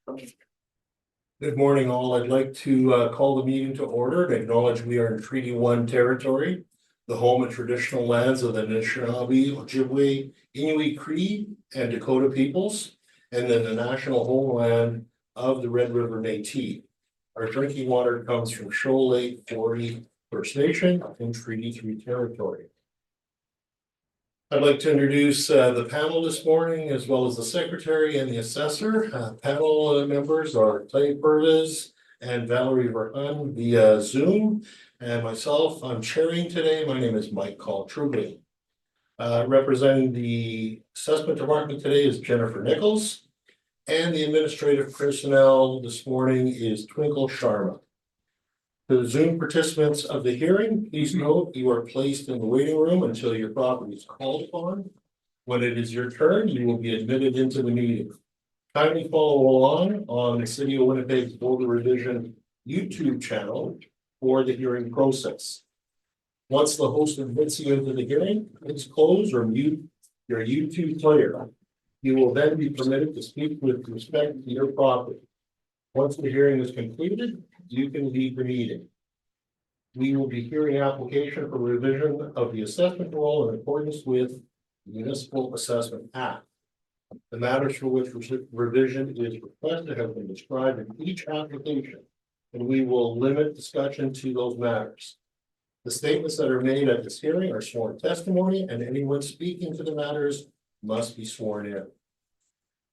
Okay. Good morning, all. I'd like to call the meeting to order and acknowledge we are in Treaty 1 territory, the home and traditional lands of the Anishinaabe, Ojibwe, Inuit, Cree, and Dakota peoples, and then the national homeland of the Red River Métis. Our drinking water comes from Shoal Lake 40 First Nation in Treaty 3 territory. I'd like to introduce the panel this morning, as well as the secretary and the assessor. Panel members are Clay Perez and Valerie Verhun via Zoom. And myself, I'm chairing today. My name is Mike Trugley. Representing the assessment department today is Jennifer Nichols. And the administrative personnel this morning is Twinkle Sharma. To the Zoom participants of the hearing, please note you are placed in the waiting room until your property is called upon. When it is your turn, you will be admitted into the meeting. Kindly follow along on the City of Winnipeg's Board Revision YouTube channel for the hearing process. Once the host admits you into the hearing, please close or mute your YouTube player. You will then be permitted to speak with respect to your property. Once the hearing is concluded, you can leave the meeting. We will be hearing application for revision of the assessment roll in accordance with the Municipal Assessment Act. The matters for which revision is requested have been described in each application, and we will limit discussion to those matters. The statements that are made at this hearing are sworn testimony, and anyone speaking to the matters must be sworn in.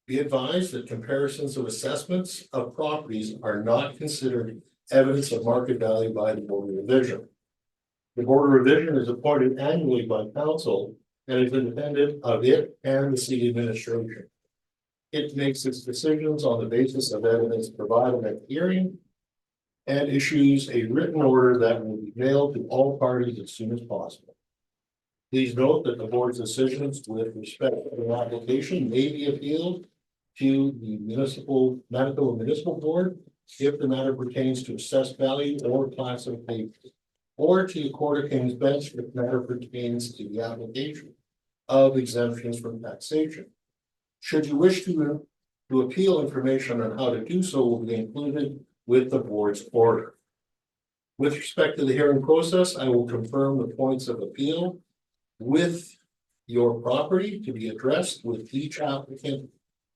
Be advised that comparisons of assessments of properties are not considered evidence of market value by the Board of Revision. The Board of Revision is appointed annually by council and is independent of it and the city administration. It makes its decisions on the basis of evidence provided at the hearing and issues a written order that will be mailed to all parties as soon as possible. Please note that the board's decisions with respect to the application may be appealed to the Manitoba Municipal Board if the matter pertains to assessed value or classification, or to the Court of King's Bench if the matter pertains to the application of exemptions from taxation. Should you wish to appeal, information on how to do so will be included with the board's order. With respect to the hearing process, I will confirm the points of appeal with your property to be addressed with each applicant.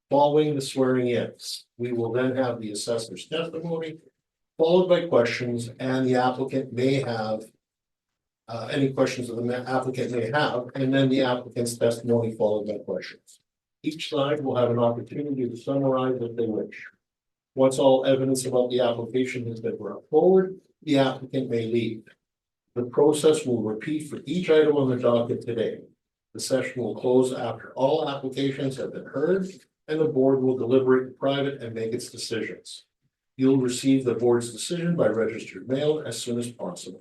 Following the swearing in, we will then have the assessor's testimony, followed by questions, and the applicant may have any questions that the applicant may have, and then the applicant's testimony followed by questions. Each side will have an opportunity to summarize if they wish. Once all evidence about the application has been brought forward, the applicant may leave. The process will repeat for each item on the docket today. The session will close after all applications have been heard, and the board will deliberate in private and make its decisions. You'll receive the board's decision by registered mail as soon as possible.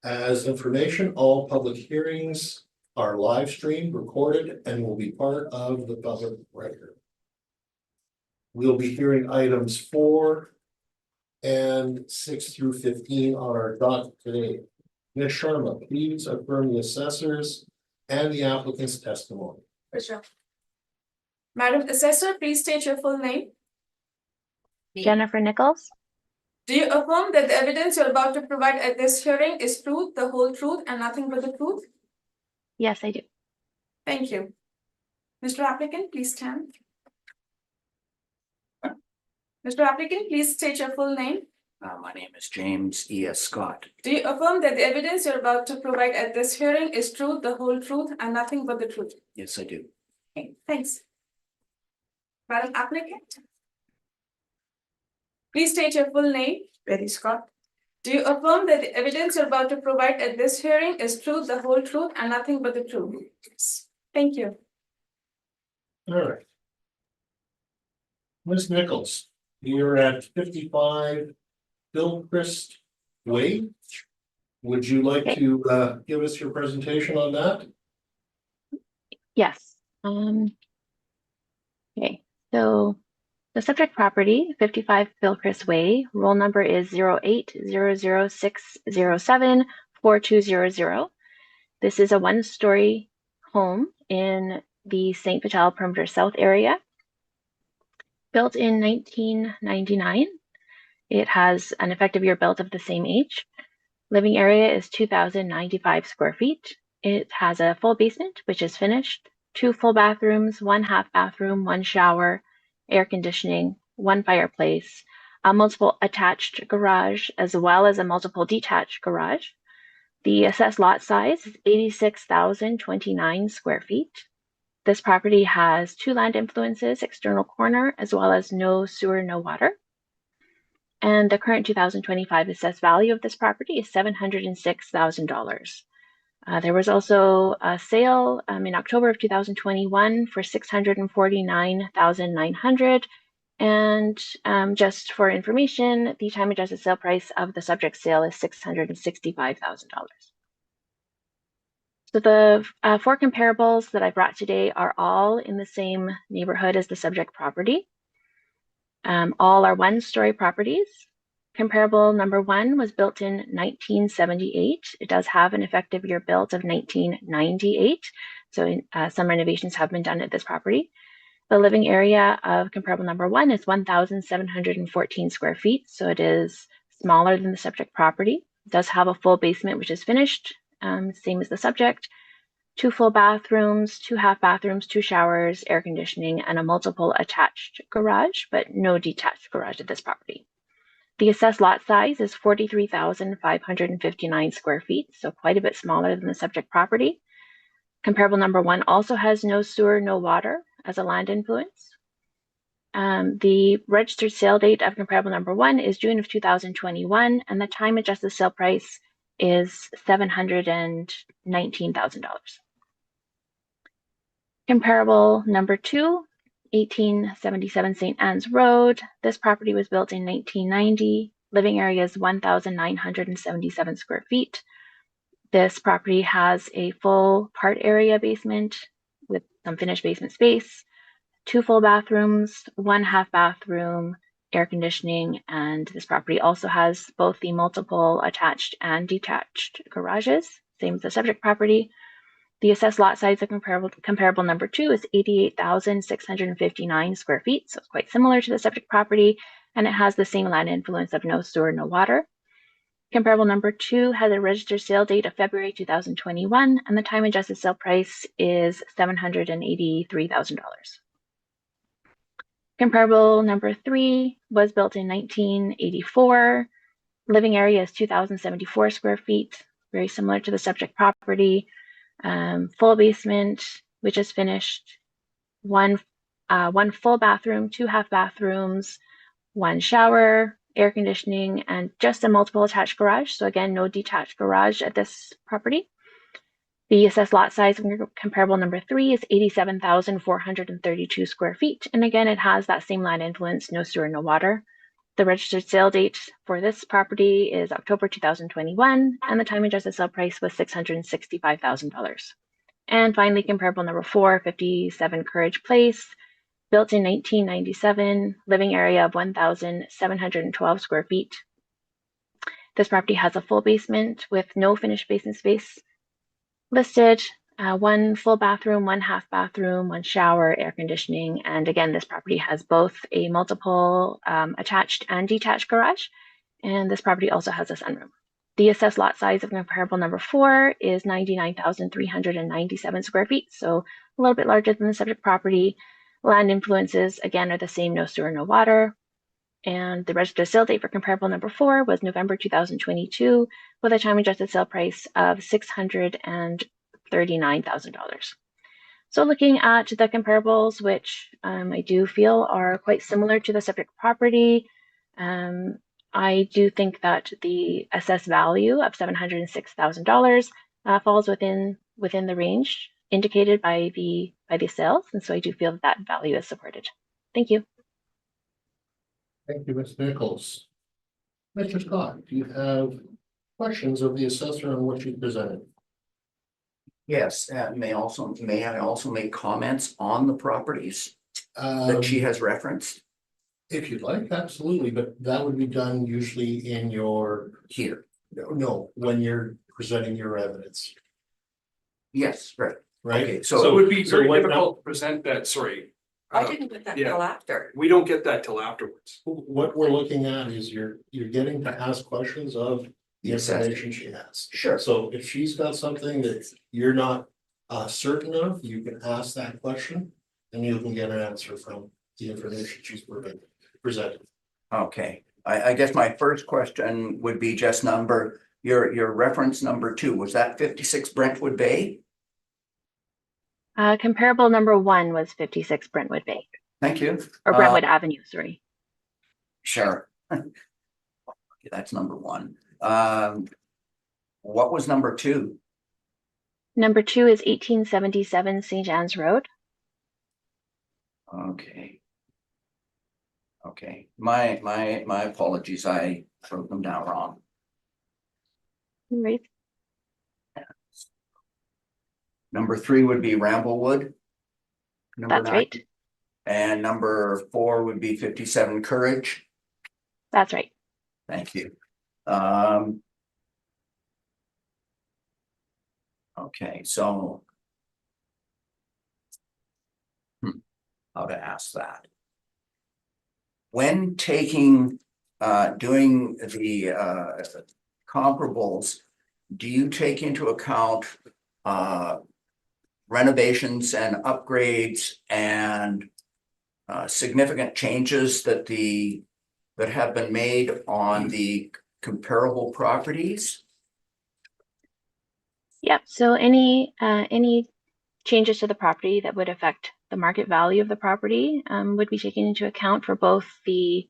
As information, all public hearings are live streamed, recorded, and will be part of the public record. We'll be hearing items 4 and 6 through 15 on our docket today. Ms. Sharma, please affirm the assessors and the applicant's testimony. For sure. Madam Assessor, please state your full name. Jennifer Nichols. Do you affirm that the evidence you're about to provide at this hearing is truth, the whole truth, and nothing but the truth? Yes, I do. Thank you. Mr. Applicant, please stand. Mr. Applicant, please state your full name. My name is James E.S. Scott. Do you affirm that the evidence you're about to provide at this hearing is truth, the whole truth, and nothing but the truth? Yes, I do. Okay, thanks. Madam Applicant, please state your full name. Betty Scott. Do you affirm that the evidence you're about to provide at this hearing is truth, the whole truth, and nothing but the truth? Yes. Thank you. All right. Ms. Nichols, you're at 55 Hillcrest Way. Would you like to give us your presentation on that? Yes. Okay, so the subject property, 55 Hillcrest Way, roll number is 080060074200. This is a one-story home in the St. Vital Perimeter South area. Built in 1999. It has an effective year built of the same age. Living area is 2,095 square feet. It has a full basement, which is finished, 2 full bathrooms, 1 half bathroom, 1 shower, air conditioning, 1 fireplace, a multiple attached garage, as well as a multiple detached garage. The assessed lot size is 86,029 square feet. This property has 2 land influences, external corner, as well as no sewer, no water. And the current 2025 assessed value of this property is $706,000. There was also a sale in October of 2021 for $649,900. And just for information, the time adjusted sale price of the subject sale is $665,000. So the 4 comparables that I brought today are all in the same neighborhood as the subject property. All are 1-story properties. Comparable number 1 was built in 1978. It does have an effective year built of 1998. So some renovations have been done at this property. The living area of comparable number 1 is 1,714 square feet. So it is smaller than the subject property. It does have a full basement, which is finished, same as the subject. 2 full bathrooms, 2 half bathrooms, 2 showers, air conditioning, and a multiple attached garage, but no detached garage at this property. The assessed lot size is 43,559 square feet, so quite a bit smaller than the subject property. Comparable number 1 also has no sewer, no water as a land influence. The registered sale date of comparable number 1 is June of 2021, and the time adjusted sale price is $719,000. Comparable number 2, 1877 St. Anne's Road. This property was built in 1990. Living area is 1,977 square feet. This property has a full part area basement with some finished basement space, 2 full bathrooms, 1 half bathroom, air conditioning, and this property also has both the multiple attached and detached garages, same as the subject property. The assessed lot size of comparable number 2 is 88,659 square feet, so it's quite similar to the subject property, and it has the same land influence of no sewer, no water. Comparable number 2 has a registered sale date of February 2021, and the time adjusted sale price is $783,000. Comparable number 3 was built in 1984. Living area is 2,074 square feet, very similar to the subject property. Full basement, which is finished, 1 full bathroom, 2 half bathrooms, 1 shower, air conditioning, and just a multiple attached garage. So again, no detached garage at this property. The assessed lot size of comparable number 3 is 87,432 square feet. And again, it has that same land influence, no sewer, no water. The registered sale date for this property is October 2021, and the time adjusted sale price was $665,000. And finally, comparable number 4, 57 Courage Place, built in 1997, living area of 1,712 square feet. This property has a full basement with no finished basement space listed, 1 full bathroom, 1 half bathroom, 1 shower, air conditioning, and again, this property has both a multiple attached and detached garage, and this property also has a sunroom. The assessed lot size of comparable number 4 is 99,397 square feet, so a little bit larger than the subject property. Land influences, again, are the same, no sewer, no water. And the registered sale date for comparable number 4 was November 2022, with a time adjusted sale price of $639,000. So looking at the comparables, which I do feel are quite similar to the subject property, I do think that the assessed value of $706,000 falls within the range indicated by the sales, and so I do feel that that value is supported. Thank you. Thank you, Ms. Nichols. Mr. Scott, do you have questions of the assessor on what you presented? Yes, may I also make comments on the properties that she has referenced If you'd like, absolutely, but that would be done usually in your, here? no, when you're presenting your evidence, Yes, right. right? Okay, So it so would be very what- difficult to present that, sorry. I Uh, didn't get that yeah. till after. We don't get that till afterwards. What we're looking at is you're getting to ask questions of the information she has. Sure. So if she's got something that you're not certain of, you can ask that question. And you can get an answer from the information she's presented. Okay, I guess my first question would be just your reference number 2, was that 56 Brentwood Bay? Comparable number 1 was 56 Brentwood Bay, Thank you. or Brentwood Avenue, sorry. Sure. Okay, that's number 1. What was number 2? Number 2 is 1877 St. Anne's Road. Okay. Okay, my apologies, I wrote them down wrong. Right. Number 3 would be Ramblewood. Number That's 9. right. And number 4 would be 57 Courage. That's right. Thank you. Okay, so. How to ask that? When doing the comparables, do you take into account renovations and upgrades and significant changes that have been made on the comparable properties? Yep. So any changes to the property that would affect the market value of the property would be taken into account for both the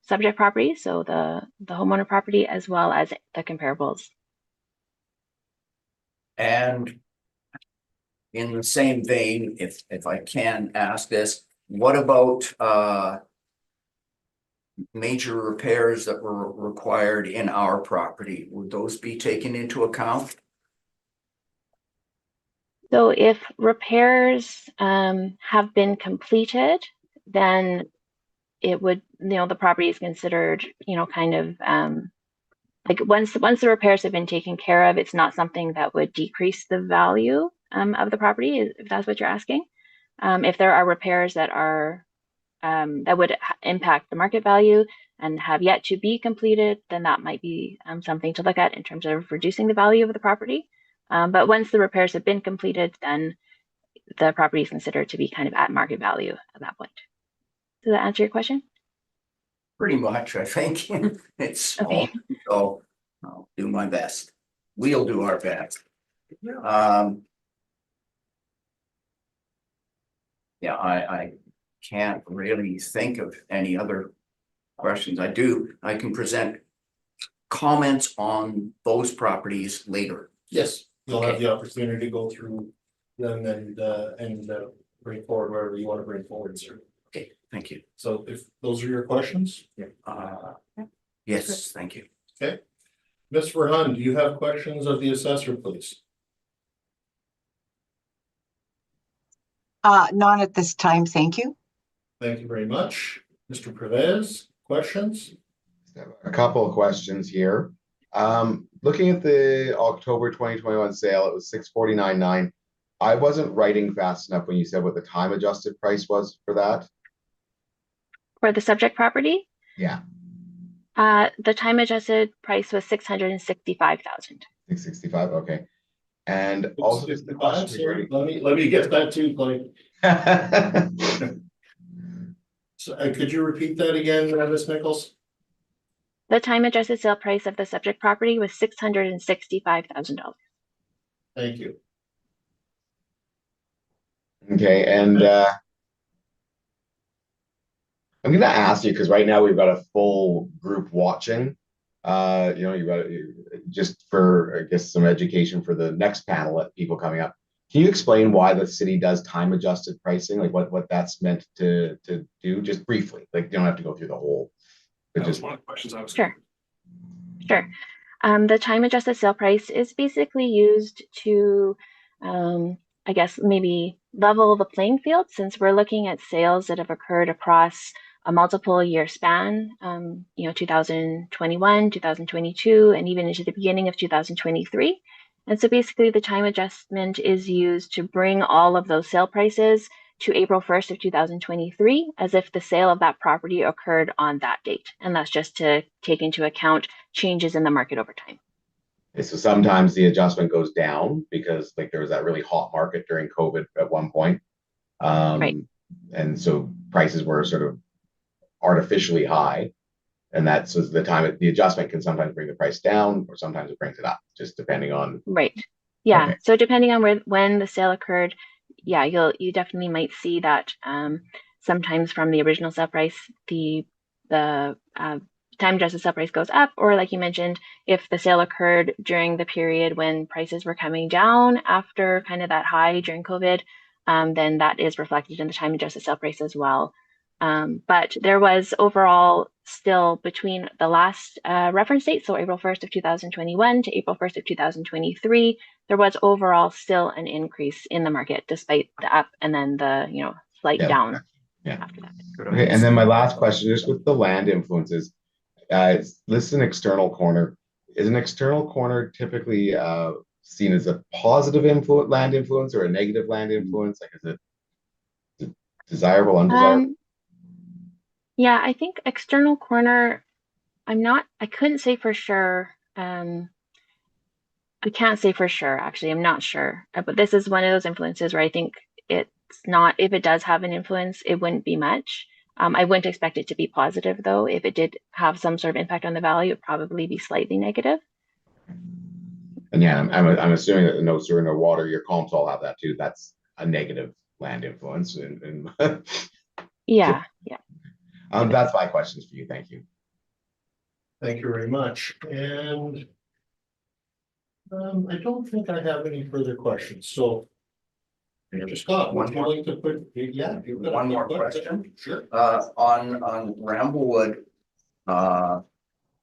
subject property, so the homeowner property, as well as the comparables. And in the same vein, if I can ask this, what about major repairs that were required in our property? Would those be taken into account? So if repairs have been completed, then it would, the property is considered, kind of like once the repairs have been taken care of, it's not something that would decrease the value of the property, if that's what you're asking. If there are repairs that are that would impact the market value and have yet to be completed, then that might be something to look at in terms of reducing the value of the property. But once the repairs have been completed, then the property is considered to be kind of at market value at that point. Does that answer your question? Pretty much, I think. It's small, Okay. so I'll do my best. We'll do our best. Yeah, I can't really think of any other questions. I can present comments on those properties later. Yes, you'll have Okay. the opportunity to go through them and bring forward whatever you want to bring forward, sir. Okay, thank you. So if those are your questions, Yes, thank you. okay. Ms. Verhun, do you have questions of the assessor, please? Not at this time, thank you. Thank you very much. Mr. Perez, questions? A couple of questions here. Looking at the October 2021 sale, it was 649.9. I wasn't writing fast enough when you said what the time adjusted price was for that. For the subject property, Yeah, the time adjusted price was $665,000. 665. Okay. And also just the 65, question sorry. regarding. Let me get that too, Clay. So could you repeat that again, Ms. Nichols? The time adjusted sale price of the subject property was $665,000. Thank you. Okay, and I'm gonna ask you because right now we've got a full group watching. You've got just for I guess some education for the next panel at people coming up. Can you explain why the city does time adjusted pricing, like what that's meant to do, just briefly? Like you don't have to go through the whole. But That was just one of the questions I was. Sure. The time adjusted sale price is basically used to, I guess, maybe level the playing field, since we're looking at sales that have occurred across a multiple year span, 2021, 2022, and even into the beginning of 2023. And so basically the time adjustment is used to bring all of those sale prices to April 1st of 2023, as if the sale of that property occurred on that date. And that's just to take into account changes in the market over time. Okay, so sometimes the adjustment goes down because like there was that really hot market during COVID at one point. Right. And so prices were sort of artificially high. And that's the time the adjustment can sometimes bring the price down or sometimes it brings it up, just depending on. Right. Yeah. Okay. So depending on when the sale occurred, yeah, you definitely might see that sometimes from the original sale price, the time adjusted sale price goes up, or like you mentioned, if the sale occurred during the period when prices were coming down after kind of that high during COVID, then that is reflected in the time adjusted sale price as well. But there was overall still between the last reference date, so April 1st of 2021 to April 1st of 2023, there was overall still an increase in the market despite the up and then the slight down after that. Okay, and then my last question, just with the land influences, it's listed an external corner. Is an external corner typically seen as a positive land influence or a negative land influence? Like, is it desirable, undesirable? Yeah, I think external corner, I couldn't say for sure. I can't say for sure, actually, I'm not sure. But this is one of those influences where I think it's not, if it does have an influence, it wouldn't be much. I wouldn't expect it to be positive though. If it did have some sort of impact on the value, it'd probably be slightly negative. And yeah, I'm assuming that the no sewer, no water, your comps all have that too. That's a negative land influence. And Yeah. That's my questions for you. Thank you. Thank you very much. And I don't think I have any further questions. So, Mr. Scott, would you like to put? Yeah, you've got One more question. Sure. On Ramblewood,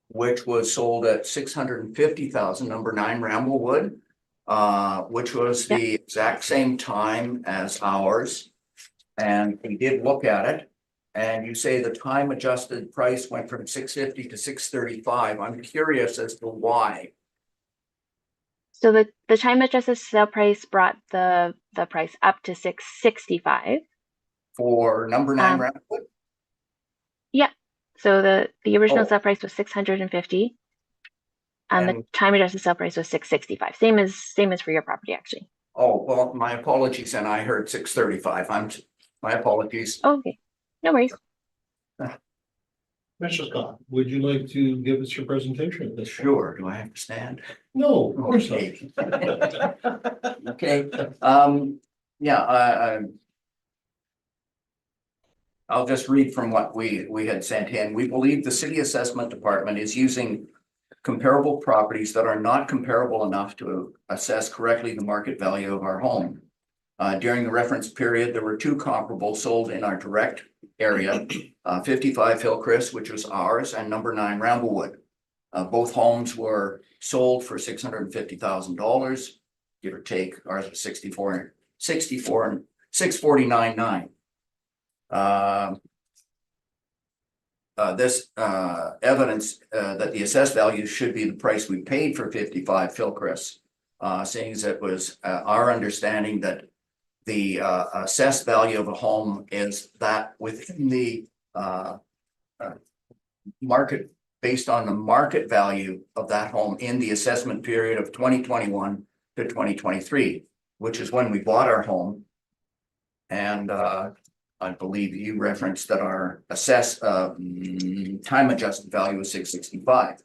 which was sold at 650,000, number 9 Ramblewood, which was the exact same time as ours. And we did look at it. And you say the time adjusted price went from 650 to 635. I'm curious as to why. So the time adjusted sale price brought the price up to 665 for number 9 Ramblewood. Yeah. So the original sale price was 650, and the time adjusted sale price was 665. Same as for your property, actually. Oh, well, my apologies, and I heard 635. My apologies. Oh, okay, no worries. Mr. Scott, would you like to give us your presentation at this? Sure. Do I have to stand? No, of course not. Okay. Yeah, I'll just read from what we had sent in. We believe the city assessment department is using comparable properties that are not comparable enough to assess correctly the market value of our home. During the reference period, there were 2 comparables sold in our direct area, 55 Hillcrest, which was ours, and number 9 Ramblewood. Both homes were sold for $650,000, give or take. Ours was 64 and 649.9. This evidence that the assessed value should be the price we paid for 55 Hillcrest, seeing as it was our understanding that the assessed value of a home is that within the market, based on the market value of that home in the assessment period of 2021 to 2023, which is when we bought our home. And I believe you referenced that our assessed time adjusted value was 665.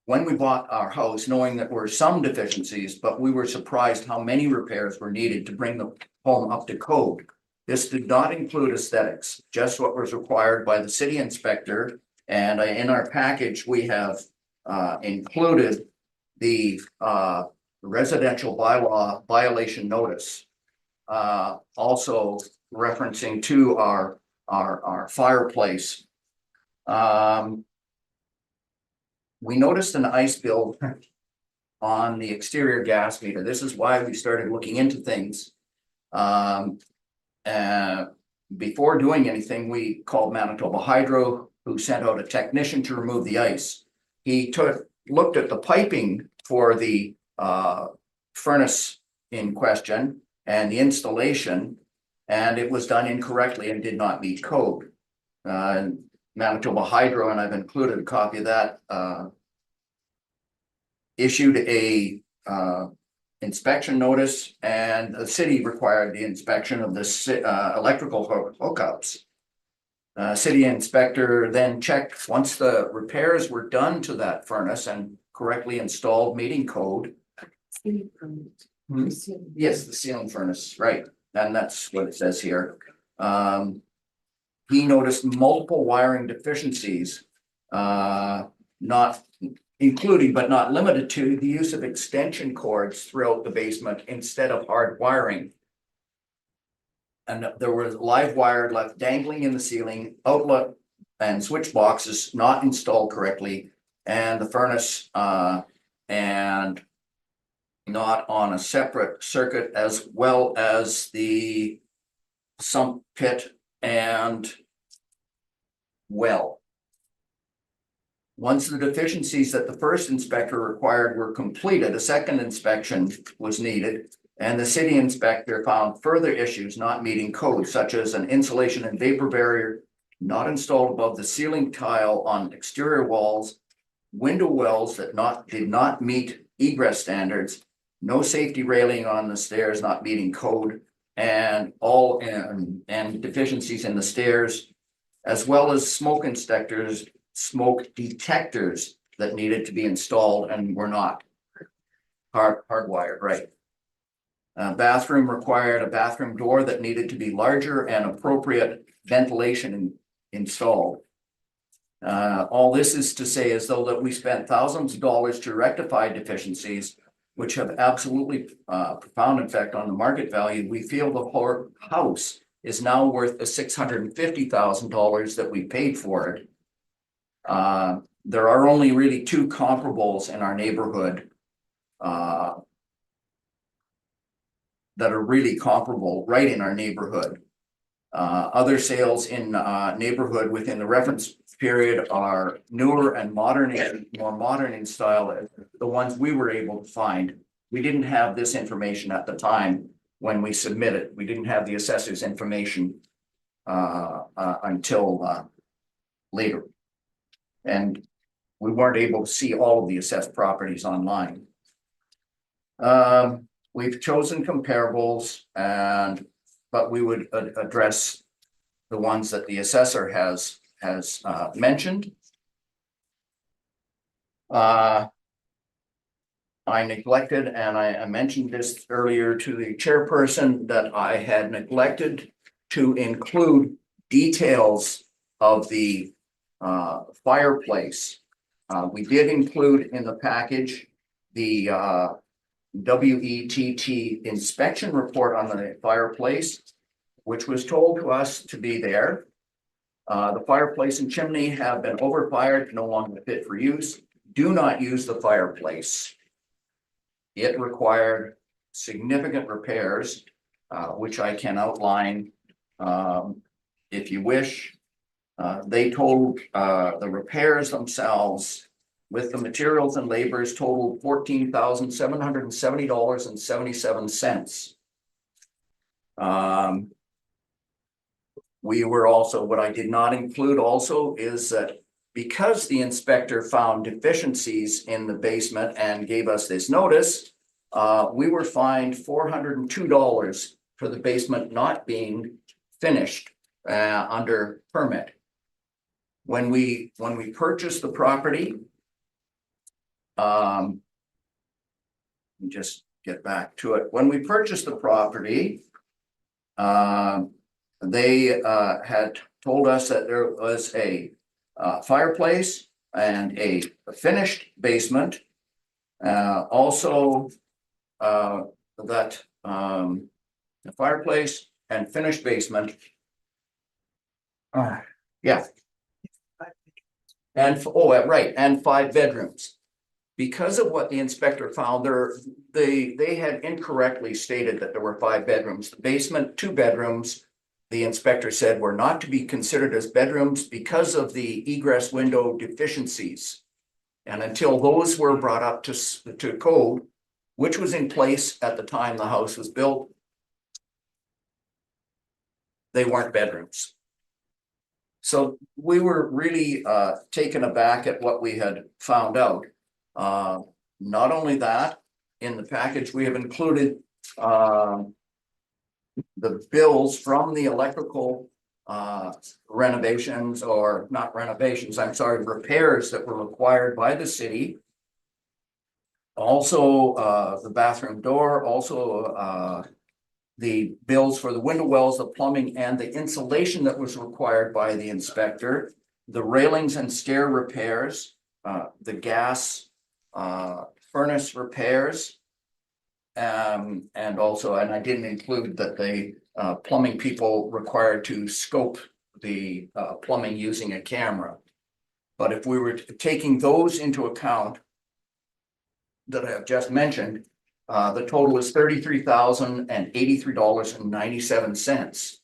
When we bought our house, knowing that there were some deficiencies, but we were surprised how many repairs were needed to bring the home up to code. This did not include aesthetics, just what was required by the city inspector. And in our package, we have included the residential bylaw violation notice, also referencing to our fireplace. We noticed an ice bill on the exterior gas meter. This is why we started looking into things. Before doing anything, we called Manitoba Hydro, who sent out a technician to remove the ice. He looked at the piping for the furnace in question and the installation, and it was done incorrectly and did not meet code. Manitoba Hydro, and I've included a copy of that, issued a inspection notice, and the city required the inspection of the electrical hookups. City inspector then checked once the repairs were done to that furnace and correctly installed meeting code. Yes, the ceiling furnace, right, and that's what it says here. He noticed multiple wiring deficiencies, not including but not limited to the use of extension cords throughout the basement instead of hard wiring. And there was live wire left dangling in the ceiling, outlet and switch boxes not installed correctly, and the furnace and not on a separate circuit, as well as the sump pit and well. Once the deficiencies that the first inspector required were completed, a second inspection was needed, and the city inspector found further issues not meeting code, such as an insulation and vapor barrier not installed above the ceiling tile on exterior walls, window wells that did not meet egress standards, no safety railing on the stairs not meeting code, and deficiencies in the stairs, as well as smoke detectors that needed to be installed and were not hardwired, right? Bathroom required a bathroom door that needed to be larger and appropriate ventilation installed. All this is to say as though that we spent thousands of dollars to rectify deficiencies, which have absolutely profound effect on the market value. We feel the whole house is now worth the $650,000 that we paid for it. There are only really two comparables in our neighborhood that are really comparable right in our neighborhood. Other sales in neighborhood within the reference period are newer and more modern in style. The ones we were able to find, we didn't have this information at the time when we submitted. We didn't have the assessor's information until later. And we weren't able to see all of the assessed properties online. We've chosen comparables, but we would address the ones that the assessor has mentioned. I neglected, and I mentioned this earlier to the chairperson, that I had neglected to include details of the fireplace. We did include in the package the WETT inspection report on the fireplace, which was told to us to be there. The fireplace and chimney have been overfired, no longer fit for use. Do not use the fireplace. It required significant repairs, which I can outline if you wish. They totaled the repairs themselves with the materials and labors totaled $14,770.77. We were also, what I did not include also is that because the inspector found deficiencies in the basement and gave us this notice, we were fined $402 for the basement not being finished under permit. When we purchased the property, let me just get back to it. When we purchased the property, they had told us that there was a fireplace and a finished basement. Also, that the fireplace and finished basement. Yeah. And right, and 5 bedrooms. Because of what the inspector found, they had incorrectly stated that there were 5 bedrooms. The basement, 2 bedrooms, the inspector said were not to be considered as bedrooms because of the egress window deficiencies. And until those were brought up to code, which was in place at the time the house was built, they weren't bedrooms. So we were really taken aback at what we had found out. Not only that, in the package, we have included the bills from the electrical renovations, or not renovations, I'm sorry, repairs that were required by the city. Also, the bathroom door, also the bills for the window wells, the plumbing, and the insulation that was required by the inspector, the railings and stair repairs, the gas furnace repairs, and also, and I didn't include that the plumbing people required to scope the plumbing using a camera. But if we were taking those into account that I have just mentioned, the total is $33,083.97.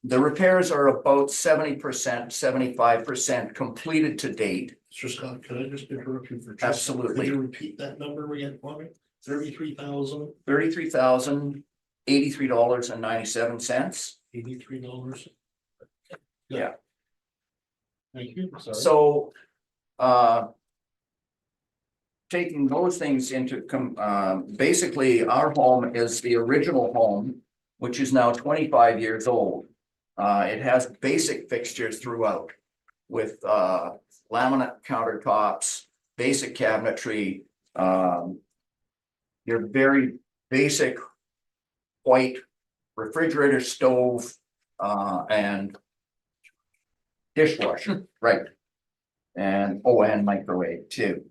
The repairs are about 70%, 75% completed to date. Mr. Scott, can I just interrupt you for just? Absolutely. Could you repeat that number again for me? 33,000, $33,083.97. $83. Yeah. Thank you, sorry. So, taking those things into, basically, our home is the original home, which is now 25 years old. It has basic fixtures throughout with laminate countertops, basic cabinetry, your very basic white refrigerator, stove, and dishwasher, right? And microwave too.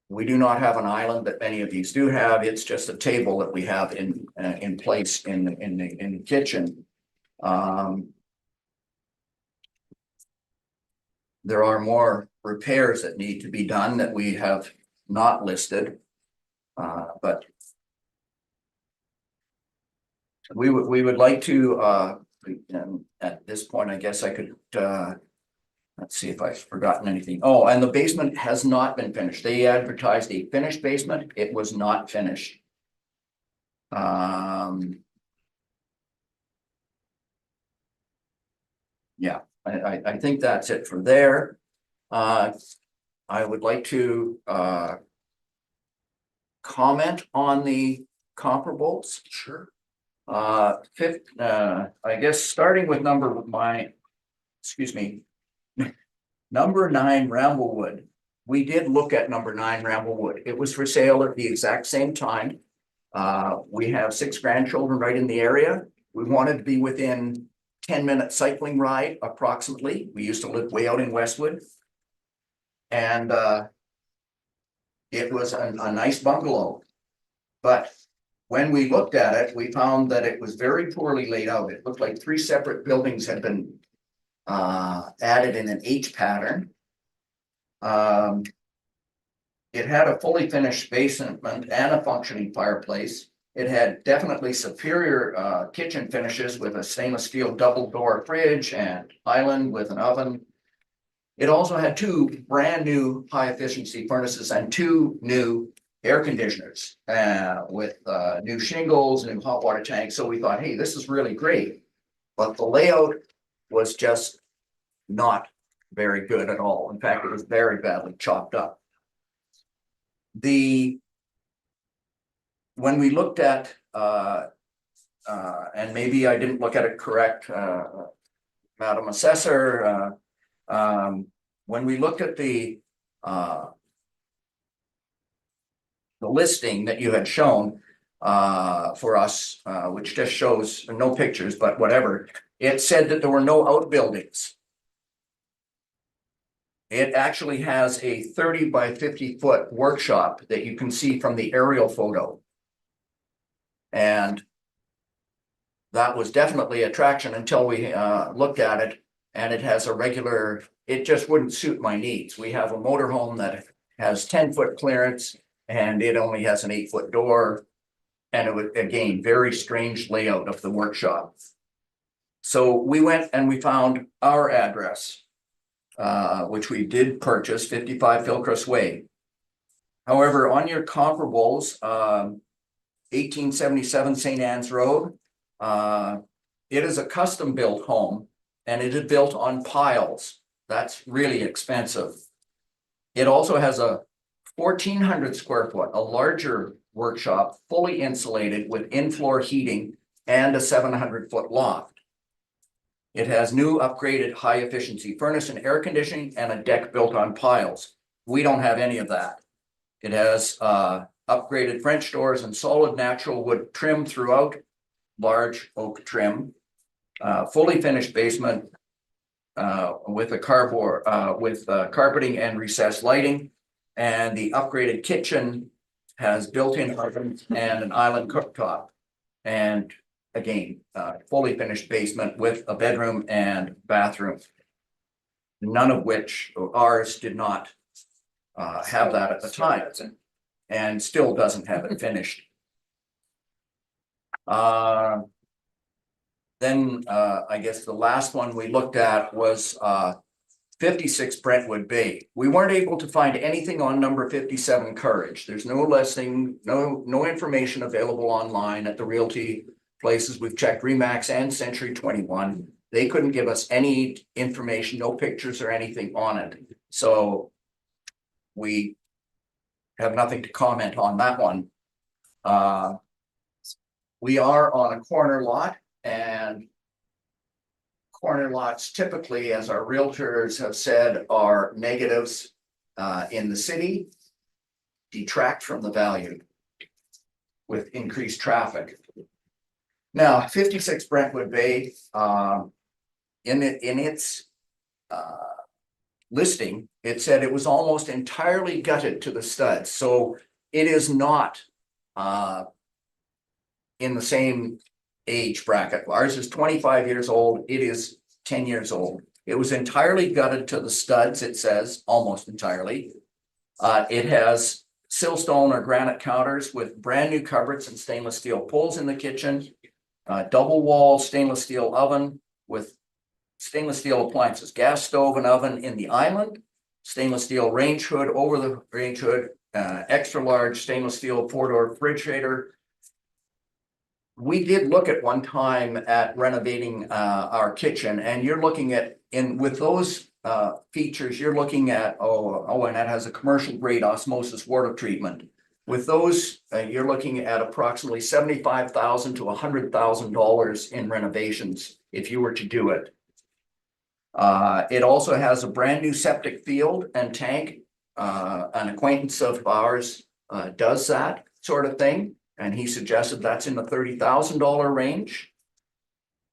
We do not have an island that many of these do have. It's just a table that we have in place in the kitchen. There are more repairs that need to be done that we have not listed, but we would like to. At this point, I guess I could. Let's see if I've forgotten anything. Oh, and the basement has not been finished. They advertised a finished basement. It was not finished. Yeah, I think that's it for there. I would like to comment on the comparables. Sure. Fifth, I guess starting with number 9 Ramblewood. We did look at number 9 Ramblewood. It was for sale at the exact same time. We have 6 grandchildren right in the area. We wanted to be within 10-minute cycling ride approximately. We used to live way out in Westwood. And it was a nice bungalow. But when we looked at it, we found that it was very poorly laid out. It looked like 3 separate buildings had been added in an H pattern. It had a fully finished basement and a functioning fireplace. It had definitely superior kitchen finishes with a stainless steel double door fridge and island with an oven. It also had 2 brand new high efficiency furnaces and 2 new air conditioners with new shingles, new hot water tanks. So we thought, hey, this is really great. But the layout was just not very good at all. In fact, it was very badly chopped up. When we looked at, and maybe I didn't look at it correct, Madam Assessor, when we looked at the listing that you had shown for us, which just shows no pictures, but whatever, it said that there were no outbuildings. It actually has a 30 by 50 foot workshop that you can see from the aerial photo. And that was definitely attraction until we looked at it, and it has a regular, it just wouldn't suit my needs. We have a motorhome that has 10-foot clearance and it only has an 8-foot door. And it would, again, very strange layout of the workshop. So we went and we found our address, which we did purchase, 55 Philcrest Way. However, on your comparables, 1877 St. Anne's Road, It is a custom built home and it is built on piles. That's really expensive. It also has a 1,400 square foot, a larger workshop, fully insulated with in-floor heating and a 700-foot loft. It has new upgraded high-efficiency furnace and air conditioning and a deck built on piles. We don't have any of that. It has upgraded French doors and solid natural wood trim throughout, large oak trim, fully finished basement with a cardboard with carpeting and recessed lighting, and the upgraded kitchen has built-in ovens and an island cooktop, and again, fully finished basement with a bedroom and bathroom. None of which ours did not have that at the time, and still doesn't have it finished. Then I guess the last one we looked at was 56 Brentwood Bay. We weren't able to find anything on number 57 Courage. There's no listing, no information available online at the realty places. We've checked Remax and Century 21. They couldn't give us any information, no pictures or anything on it. So we have nothing to comment on that one. We are on a corner lot, and corner lots typically, as our realtors have said, are negatives in the city, detract from the value with increased traffic. Now, 56 Brentwood Bay, in its listing, it said it was almost entirely gutted to the studs. So it is not in the same age bracket. Ours is 25 years old. It is 10 years old. It was entirely gutted to the studs, it says, almost entirely. It has siltstone or granite counters with brand new cupboards and stainless steel pulls in the kitchen. Double wall stainless steel oven with stainless steel appliances, gas stove and oven in the island, stainless steel range hood over the range hood, extra large stainless steel 4-door refrigerator. We did look at one time at renovating our kitchen, and you're looking at, with those features, you're looking at, and that has a commercial grade osmosis water treatment. With those, you're looking at approximately $75,000 to $100,000 in renovations if you were to do it. It also has a brand new septic field and tank. An acquaintance of ours does that sort of thing, and he suggested that's in the $30,000 range.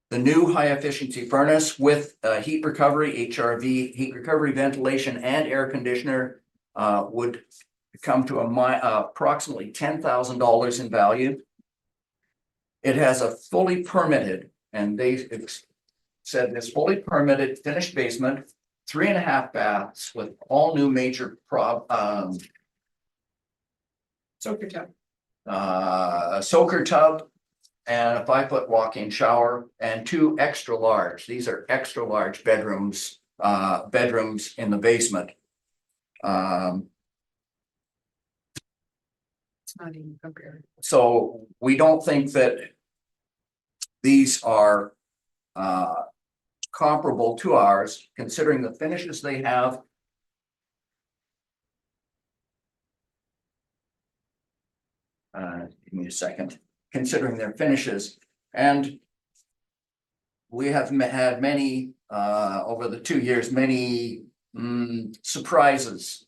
The new high efficiency furnace with heat recovery, HRV, heat recovery, ventilation, and air conditioner would come to approximately $10,000 in value. It has a fully permitted, and they said this, fully permitted finished basement, 3.5 baths with all new major Soaker tub. a soaker tub and a 5-foot walk-in shower and 2 extra large. These are extra large bedrooms in the basement. It's not even compared. So we don't think that these are comparable to ours, considering the finishes they have. Give me a second. Considering their finishes, and we have had many over the 2 years, many surprises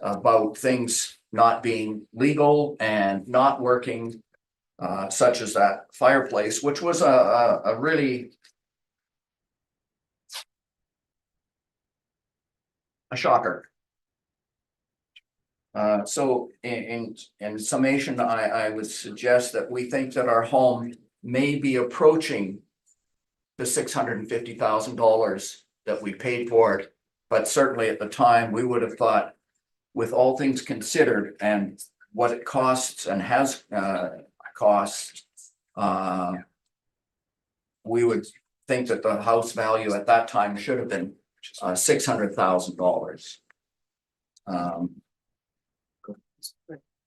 about things not being legal and not working, such as that fireplace, which was a really a shocker. So in summation, I would suggest that we think that our home may be approaching the $650,000 that we paid for it, but certainly at the time we would have thought, with all things considered and what it costs and has cost, we would think that the house value at that time should have been $600,000.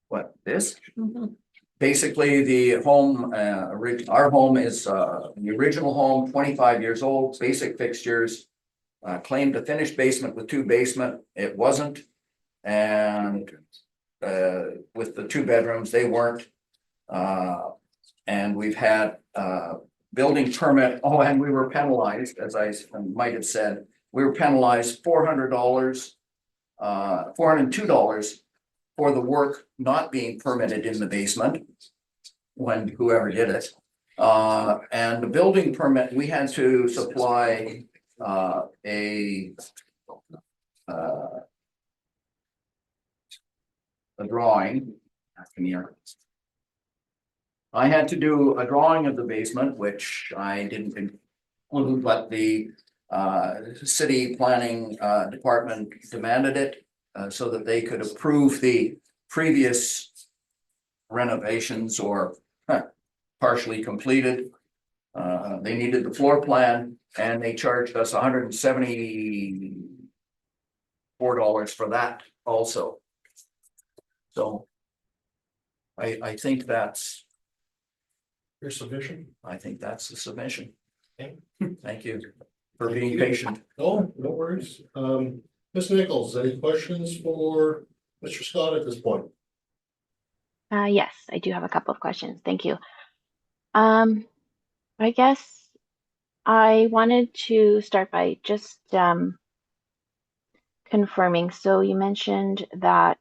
What, this? Mhm. basically the home, our home is, the original home, 25 years old, basic fixtures. Claimed a finished basement with 2 basement, it wasn't. And, with the 2 bedrooms, they weren't. And we've had, building permit, and we were penalized, as I might have said, we were penalized $400, $402 for the work not being permitted in the basement when whoever did it. And the building permit, we had to supply a drawing. I had to do a drawing of the basement, which I didn't include, but the city planning department demanded it so that they could approve the previous renovations or partially completed. They needed the floor plan and they charged us $174 for that also. So I think that's, Your submission? I think that's the submission. Okay. Thank you for being patient. Oh, no worries. Ms. Nichols, any questions for Mr. Scott at this point? Yes, I do have a couple of questions. Thank you. I guess I wanted to start by just confirming. So you mentioned that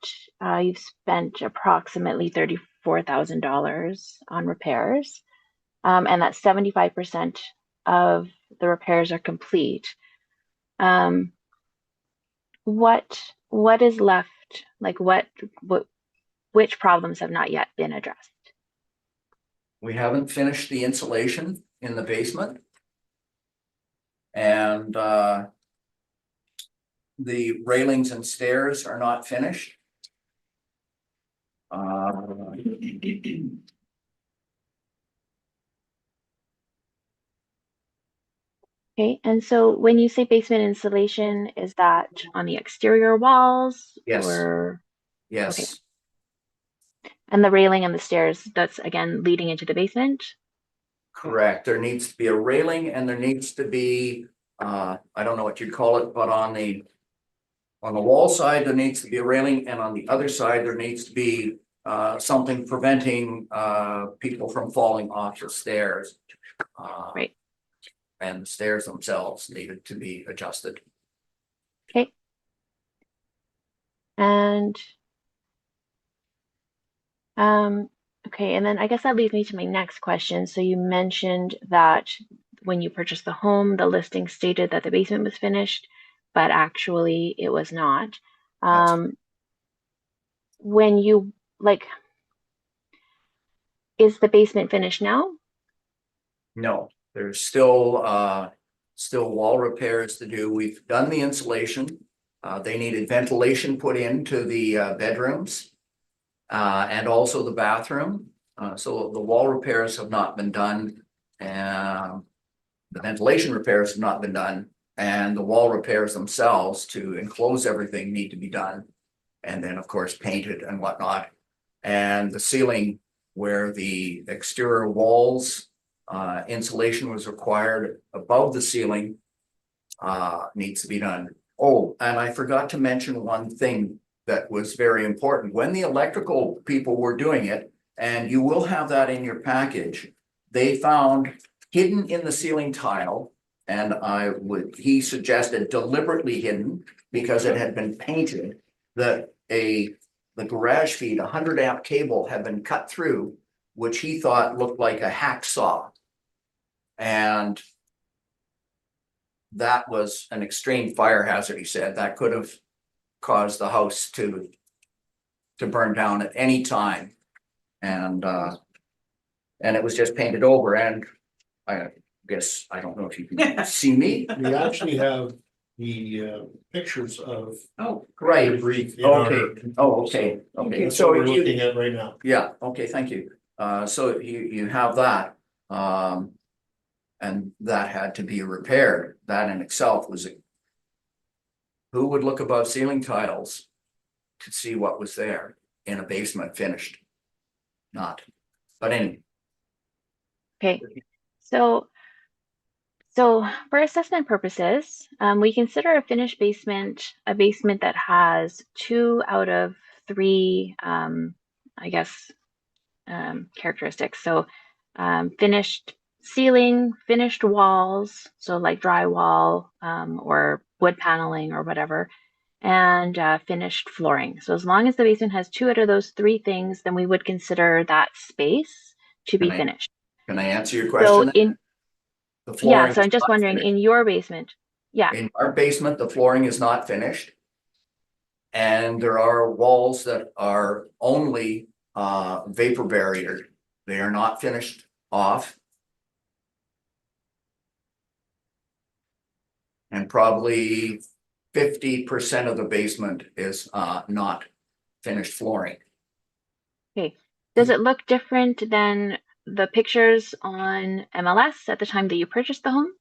you've spent approximately $34,000 on repairs, and that 75% of the repairs are complete. What is left? Like which problems have not yet been addressed? We haven't finished the insulation in the basement. And the railings and stairs are not finished. Okay, and so when you say basement insulation, is that on the exterior walls? Yes. Or Yes. Okay. And the railing and the stairs, that's again leading into the basement? Correct. There needs to be a railing and there needs to be, I don't know what you'd call it, but on the wall side, there needs to be a railing, and on the other side, there needs to be something preventing people from falling off the stairs. Right. And the stairs themselves needed to be adjusted. Okay. And okay, and then I guess that leads me to my next question. So you mentioned that when you purchased the home, the listing stated that the basement was finished, but actually it was not. When you is the basement finished now? No, there's still wall repairs to do. We've done the insulation. They needed ventilation put into the bedrooms and also the bathroom. So the wall repairs have not been done. The ventilation repairs have not been done. And the wall repairs themselves to enclose everything need to be done. And then, of course, painted and whatnot. And the ceiling where the exterior walls insulation was required above the ceiling needs to be done. Oh, and I forgot to mention one thing that was very important. When the electrical people were doing it, and you will have that in your package, they found hidden in the ceiling tile, and he suggested deliberately hidden because it had been painted, that the garage feed, 100 amp cable had been cut through, which he thought looked like a hacksaw. And that was an extreme fire hazard, he said. That could have caused the house to burn down at any time. And it was just painted over. And I guess, I don't know if you can see me. We actually have the pictures of Right. debris. Okay. That's So what we're looking at right now. yeah, okay, thank you. So you have that. And that had to be repaired. That in itself was who would look above ceiling tiles to see what was there in a basement finished? Not But anyway, Okay, so for assessment purposes, we consider a finished basement a basement that has 2 out of 3, I guess, characteristics. So finished ceiling, finished walls, so like drywall or wood paneling or whatever, and finished flooring. So as long as the basement has 2 out of those 3 things, then we would consider that space to be finished. can I answer your So question? The yeah, flooring so is I'm just not wondering, finished. in your basement, yeah, In our basement, the flooring is not finished. And there are walls that are only vapor barrier. They are not finished off. And probably 50% of the basement is not finished flooring. okay. Does it look different than the pictures on MLS at the time that you purchased the home?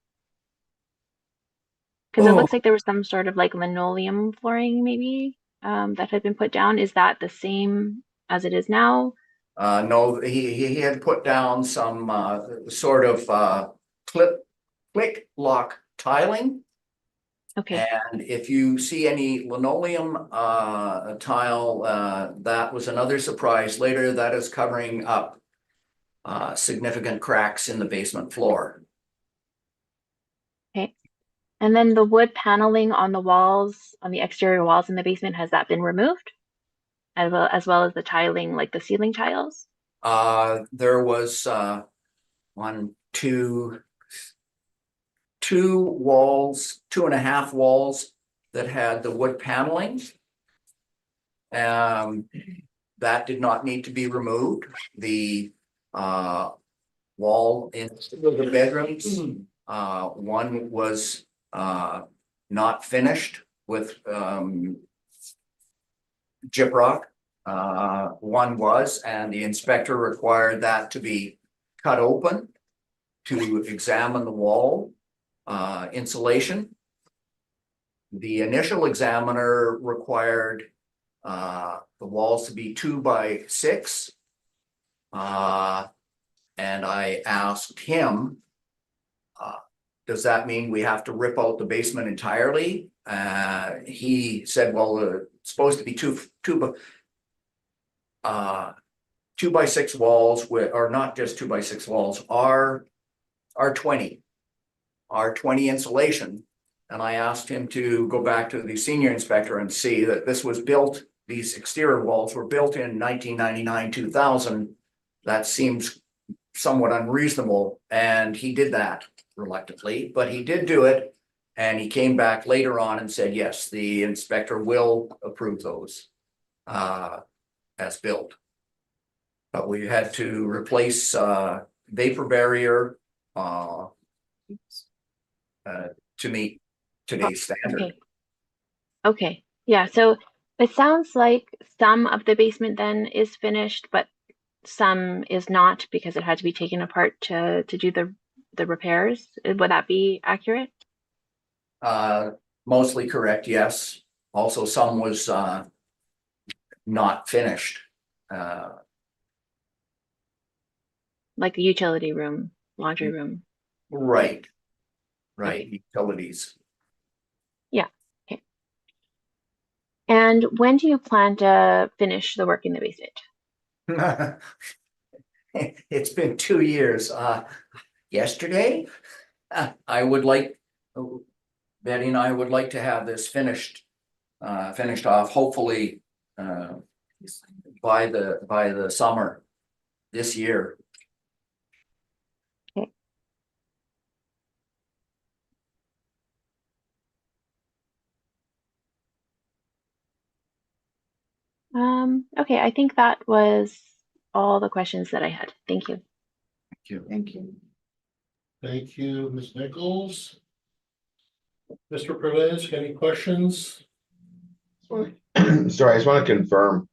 Because it Oh, looks like there was some sort of like linoleum flooring maybe that had been put down. Is that the same as it is now? no, he had put down some sort of click lock tiling. Okay, And if you see any linoleum tile, that was another surprise later. That is covering up significant cracks in the basement floor. okay. And then the wood paneling on the walls, on the exterior walls in the basement, has that been removed? As well as the tiling, like the ceiling tiles? There was one, two walls, 2.5 walls that had the wood paneling. That did not need to be removed. The wall in the bedrooms, one was not finished with gyprock. One was, and the inspector required that to be cut open to examine the wall insulation. The initial examiner required the walls to be 2 by 6. And I asked him, does that mean we have to rip out the basement entirely? He said, well, it's supposed to be 2 by 6 walls or not just 2 by 6 walls, are 20 insulation. And I asked him to go back to the senior inspector and see that this was built, these exterior walls were built in 1999, 2000. That seems somewhat unreasonable. And he did that reluctantly, but he did do it. And he came back later on and said, yes, the inspector will approve those as built. But we had to replace vapor barrier to meet today's standard. Okay. Okay. Yeah. So it sounds like some of the basement then is finished, but some is not because it had to be taken apart to do the repairs. Would that be accurate? Mostly correct, yes. Also, some was not finished. Like the utility room, laundry room. Right. Right, Okay. utilities. Yeah. Okay. And when do you plan to finish the work in the basement? It's been 2 years. Yesterday, I would like, Betty and I would like to have this finished off, hopefully by the summer this year. Okay. Okay, I think that was all the questions that I had. Thank you. Thank you. Thank you, Ms. Nichols. Mr. Perez, any questions? Sorry, I just want to confirm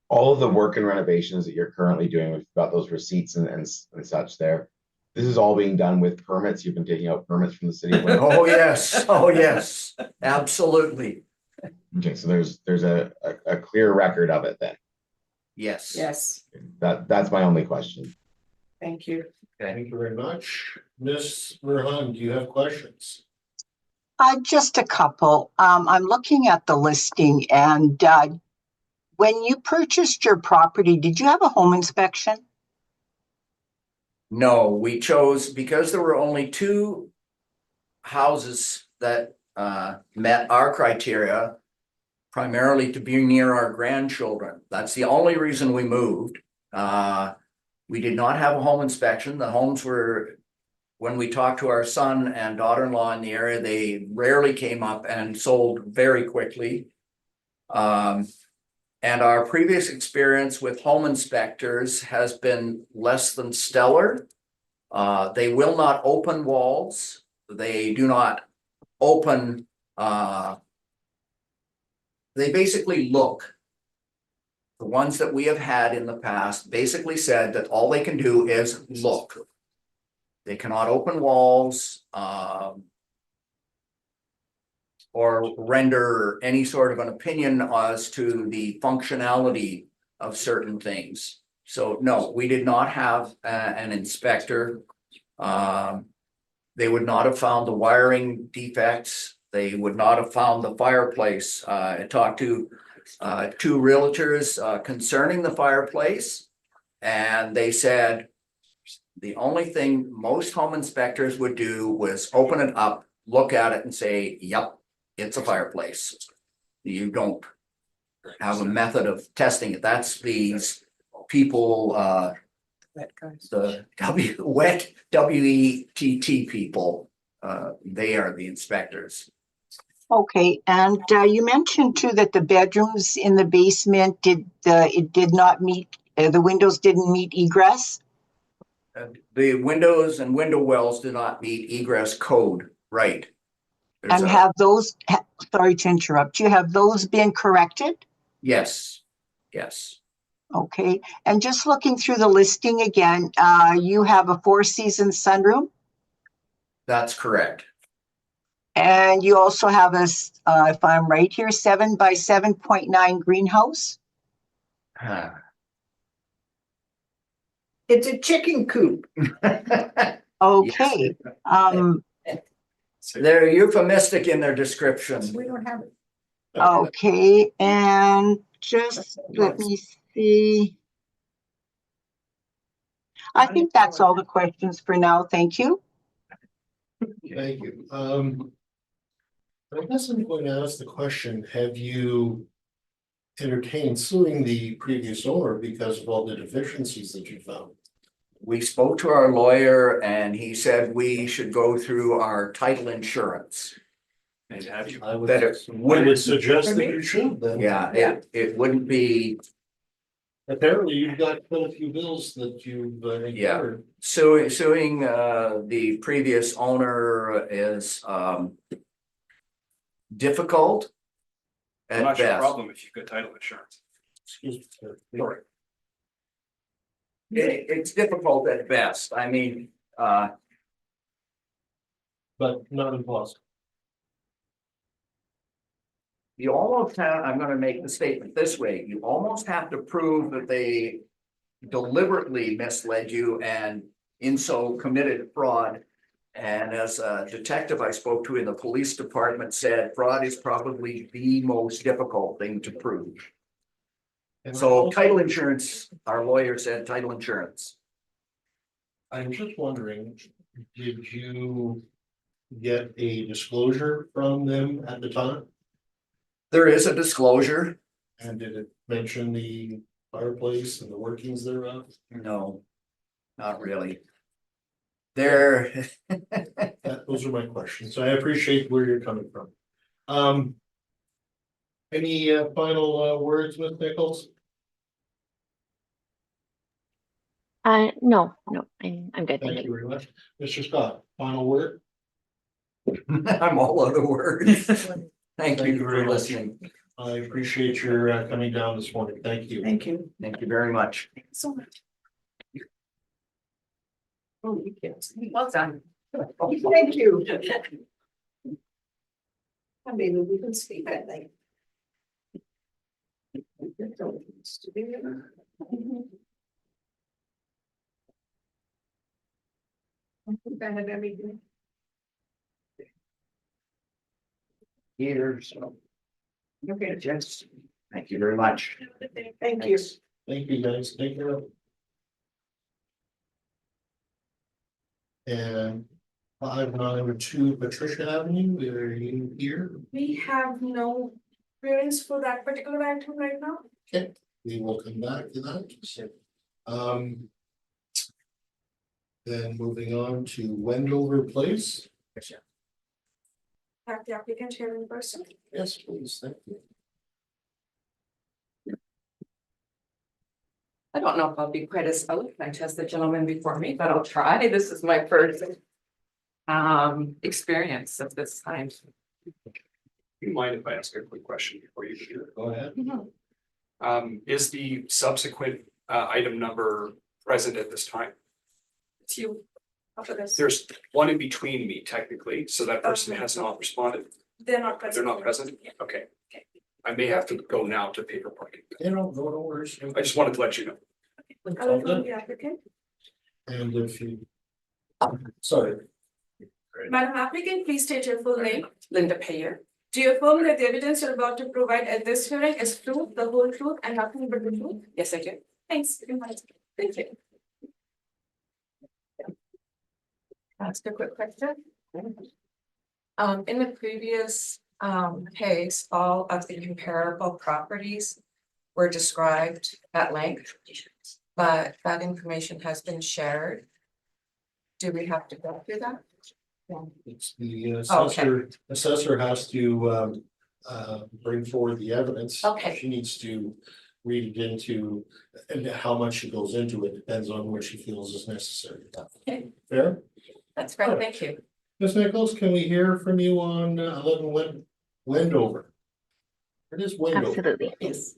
all of the work and renovations that you're currently doing. We've got those receipts and such there. This is all being done with permits. You've been taking out permits from the city of Winnipeg. Oh, yes, absolutely. Okay, so there's a clear record of it then. Yes. Yes, That's my only question. thank you. Thank you very much. Ms. Merhan, do you have questions? Just a couple. I'm looking at the listing and when you purchased your property, did you have a home inspection? No, we chose, because there were only two houses that met our criteria, primarily to be near our grandchildren. That's the only reason we moved. We did not have a home inspection. The homes were, when we talked to our son and daughter-in-law in the area, they rarely came up and sold very quickly. And our previous experience with home inspectors has been less than stellar. They will not open walls. They do not open, they basically look. The ones that we have had in the past basically said that all they can do is look. They cannot open walls, or render any sort of an opinion as to the functionality of certain things. So no, we did not have an inspector. They would not have found the wiring defects. They would not have found the fireplace. I talked to two realtors concerning the fireplace, and they said the only thing most home inspectors would do was open it up, look at it and say, yep, it's a fireplace. You don't have a method of testing it. That's these people, the wet WETT people, they are the inspectors. Okay, and you mentioned too that the bedrooms in the basement it did not meet, the windows didn't meet egress? The windows and window wells do not meet egress code, right? There's And a- have those, sorry to interrupt you, have those been corrected? Yes, yes, Okay, and just looking through the listing again, you have a 4-season sunroom that's correct. and you also have if I'm right here, 7 by 7.9 greenhouse. It's a chicken coop. Okay, They're euphemistic in their description. We don't have it. okay, and just let me see. I think that's all the questions for now. Thank you. Thank you. I guess I'm going to ask the question, have you entertained suing the previous owner because of all the deficiencies that you found? We spoke to our lawyer and he said we should go through our title insurance. And have you? I would, That it I wouldn't- would suggest that you should then. Yeah, it wouldn't be Apparently you've got quite a few bills that you've incurred. suing the previous owner is difficult I'm at not sure best. problem if you've got title insurance. Excuse me, sir. Sorry. It's difficult at best. I mean, But not impossible. you almost have, I'm gonna make the statement this way, you almost have to prove that they deliberately misled you and in so committed fraud. And as a detective I spoke to in the police department said, fraud is probably the most difficult thing to prove. And So also- title insurance, our lawyer said title insurance. I'm just wondering, did you get a disclosure from them at the time? There is a disclosure. And did it mention the fireplace and the workings thereof? No, not really. There, Those are my questions. I appreciate where you're coming from. Any final words, Ms. Nichols? No, I'm good. Thank you very much. Mr. Scott, final word? I'm all out of words. Thank Thank you you for very much. listening. I appreciate your coming down this morning. Thank you. Thank you. Thank you very much. So much. Oh, you can't. Well done. Thank you. I mean, we can speak that thing. Here, so. Okay, Jess, thank you very much. Thank you. Thank you, guys. Thank you. And 592 Patricia Avenue, are you here? We have no clearance for that particular item right now. Okay, we will come back to that. Then moving on to Wendover Place. Have the applicant here in person. Yes, please, thank you. I don't know if I'll be quite as eloquent as the gentleman before me, but I'll try. This is my first experience of this kind. You mind if I ask a quick question before you do it? Go ahead. Is the subsequent item number present at this time? It's you after this. There's one in between me technically, so that person has not responded. They're not present. They're not present? Okay. I may have to go now to paper parking. You know, no worries. I just wanted to let you know. I will phone the applicant. And if you. Sorry. Madam applicant, please state your full name. Linda Payer. Do you affirm that the evidence you're about to provide at this hearing is truth, the whole truth, and nothing but the truth? Yes, I do. Thanks. Thank you. Ask a quick question. In the previous case, all of the comparable properties were described at length, but that information has been shared. Do we have to go through that? It's the assessor has to bring forward the evidence. Okay. She needs to read it into, and how much she goes into it depends on what she feels is necessary. Okay. Fair? That's great, thank you. Ms. Nichols, can we hear from you on 11 Wendover? It is Wendover. Absolutely. Yes.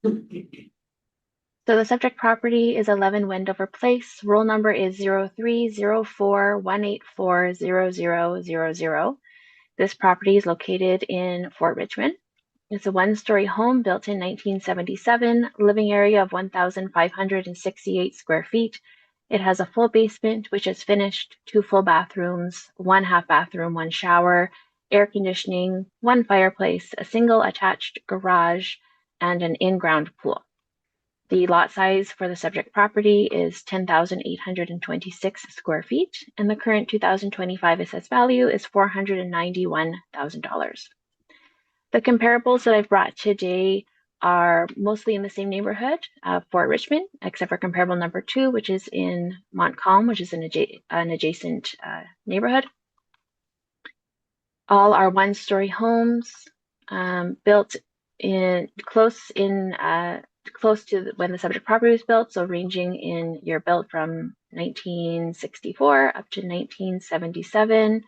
So the subject property is 11 Wendover Place. Roll number is 030418400000. This property is located in Fort Richmond. It's a one-story home built in 1977, living area of 1,568 square feet. It has a full basement, which is finished, 2 full bathrooms, 1 half bathroom, 1 shower, air conditioning, 1 fireplace, a single attached garage, and an in-ground pool. The lot size for the subject property is 10,826 square feet, and the current 2025 assessed value is $491,000. The comparables that I've brought today are mostly in the same neighborhood, Fort Richmond, except for comparable number 2, which is in Montcalm, which is an adjacent neighborhood. All are one-story homes built in close to when the subject property was built, so ranging in year built from 1964 up to 1977.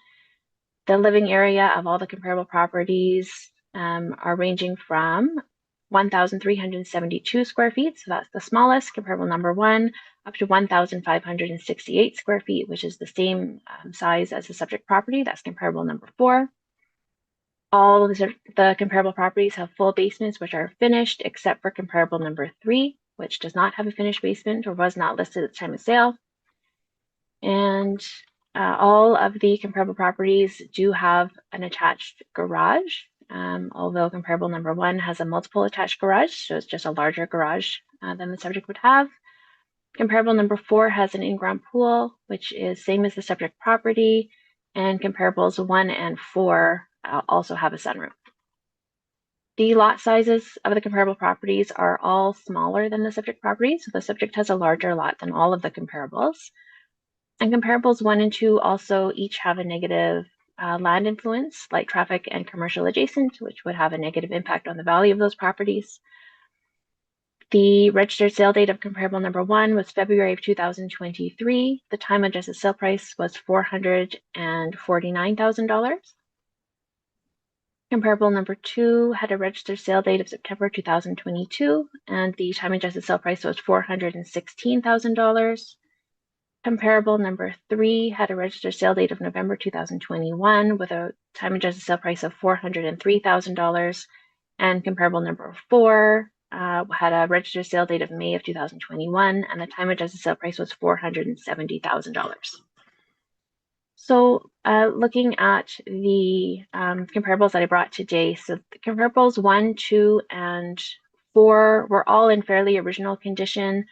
The living area of all the comparable properties are ranging from 1,372 square feet, so that's the smallest, comparable number 1, up to 1,568 square feet, which is the same size as the subject property, that's comparable number 4. All of the comparable properties have full basements, which are finished, except for comparable number 3, which does not have a finished basement or was not listed at the time of sale. And all of the comparable properties do have an attached garage, although comparable number 1 has a multiple attached garage, so it's just a larger garage than the subject would have. Comparable number 4 has an in-ground pool, which is same as the subject property, and comparables 1 and 4 also have a sunroof. The lot sizes of the comparable properties are all smaller than the subject property, so the subject has a larger lot than all of the comparables. And comparables 1 and 2 also each have a negative land influence, light traffic and commercial adjacent, which would have a negative impact on the value of those properties. The registered sale date of comparable number 1 was February of 2023. The time adjusted sale price was $449,000. Comparable number 2 had a registered sale date of September 2022, and the time adjusted sale price was $416,000. Comparable number 3 had a registered sale date of November 2021 with a time adjusted sale price of $403,000. And comparable number 4 had a registered sale date of May of 2021, and the time adjusted sale price was $470,000. So looking at the comparables that I brought today, so the comparables 1, 2, and 4 were all in fairly original condition,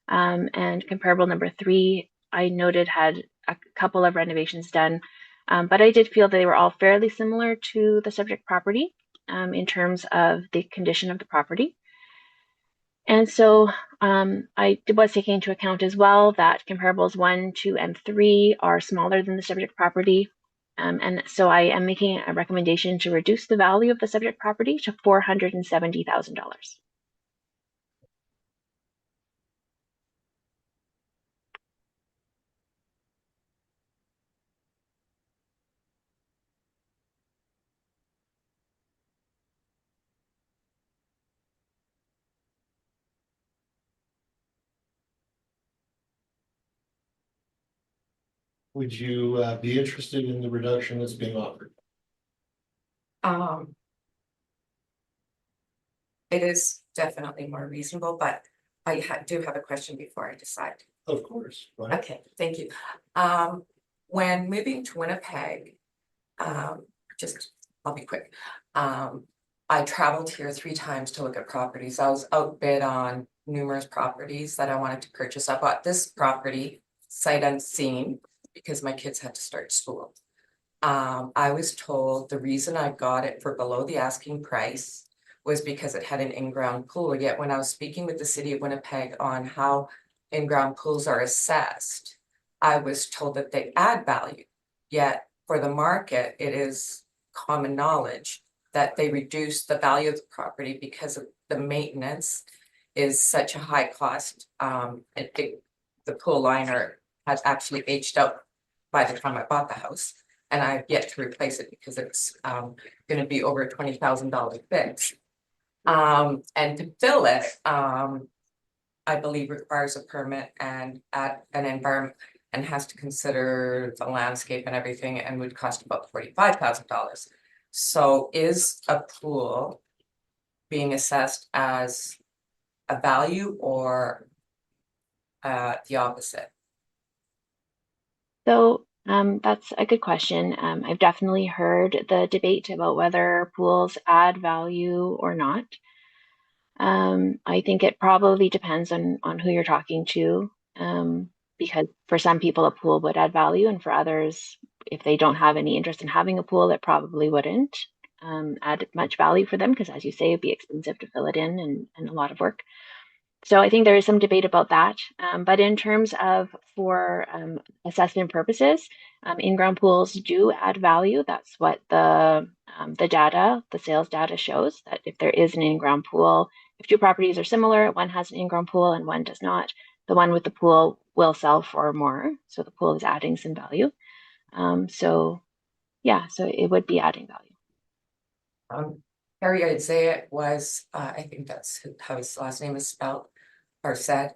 and comparable number 3 I noted had a couple of renovations done, but I did feel they were all fairly similar to the subject property in terms of the condition of the property. And so I was taking into account as well that comparables 1, 2, and 3 are smaller than the subject property. And so I am making a recommendation to reduce the value of the subject property to $470,000. Would you be interested in the reduction that's being offered? It is definitely more reasonable, but I do have a question before I decide. Of course. Go ahead. Okay, thank you. When moving to Winnipeg, I'll be quick. I traveled here 3 times to look at properties. I was outbid on numerous properties that I wanted to purchase. I bought this property sight unseen because my kids had to start school. I was told the reason I got it for below the asking price was because it had an in-ground pool. Yet when I was speaking with the city of Winnipeg on how in-ground pools are assessed, I was told that they add value. Yet for the market, it is common knowledge that they reduce the value of the property because of the maintenance is such a high cost. The pool liner has actually aged out by the time I bought the house, and I've yet to replace it because it's going to be over a $20,000 fix. And to fill it, I believe requires a permit and at an environment and has to consider the landscape and everything and would cost about $45,000. So is a pool being assessed as a value or the opposite? So that's a good question. I've definitely heard the debate about whether pools add value or not. I think it probably depends on who you're talking to, because for some people a pool would add value, and for others, if they don't have any interest in having a pool, it probably wouldn't add much value for them, because as you say, it'd be expensive to fill it in and a lot of work. So I think there is some debate about that. But in terms of for assessment purposes, in-ground pools do add value. That's what the data, the sales data shows, that if there is an in-ground pool, if 2 properties are similar, one has an in-ground pool and one does not, the one with the pool will sell for more. So the pool is adding some value. So yeah, so it would be adding value. Harry Isaiah was, I think that's how his last name is spelled or said,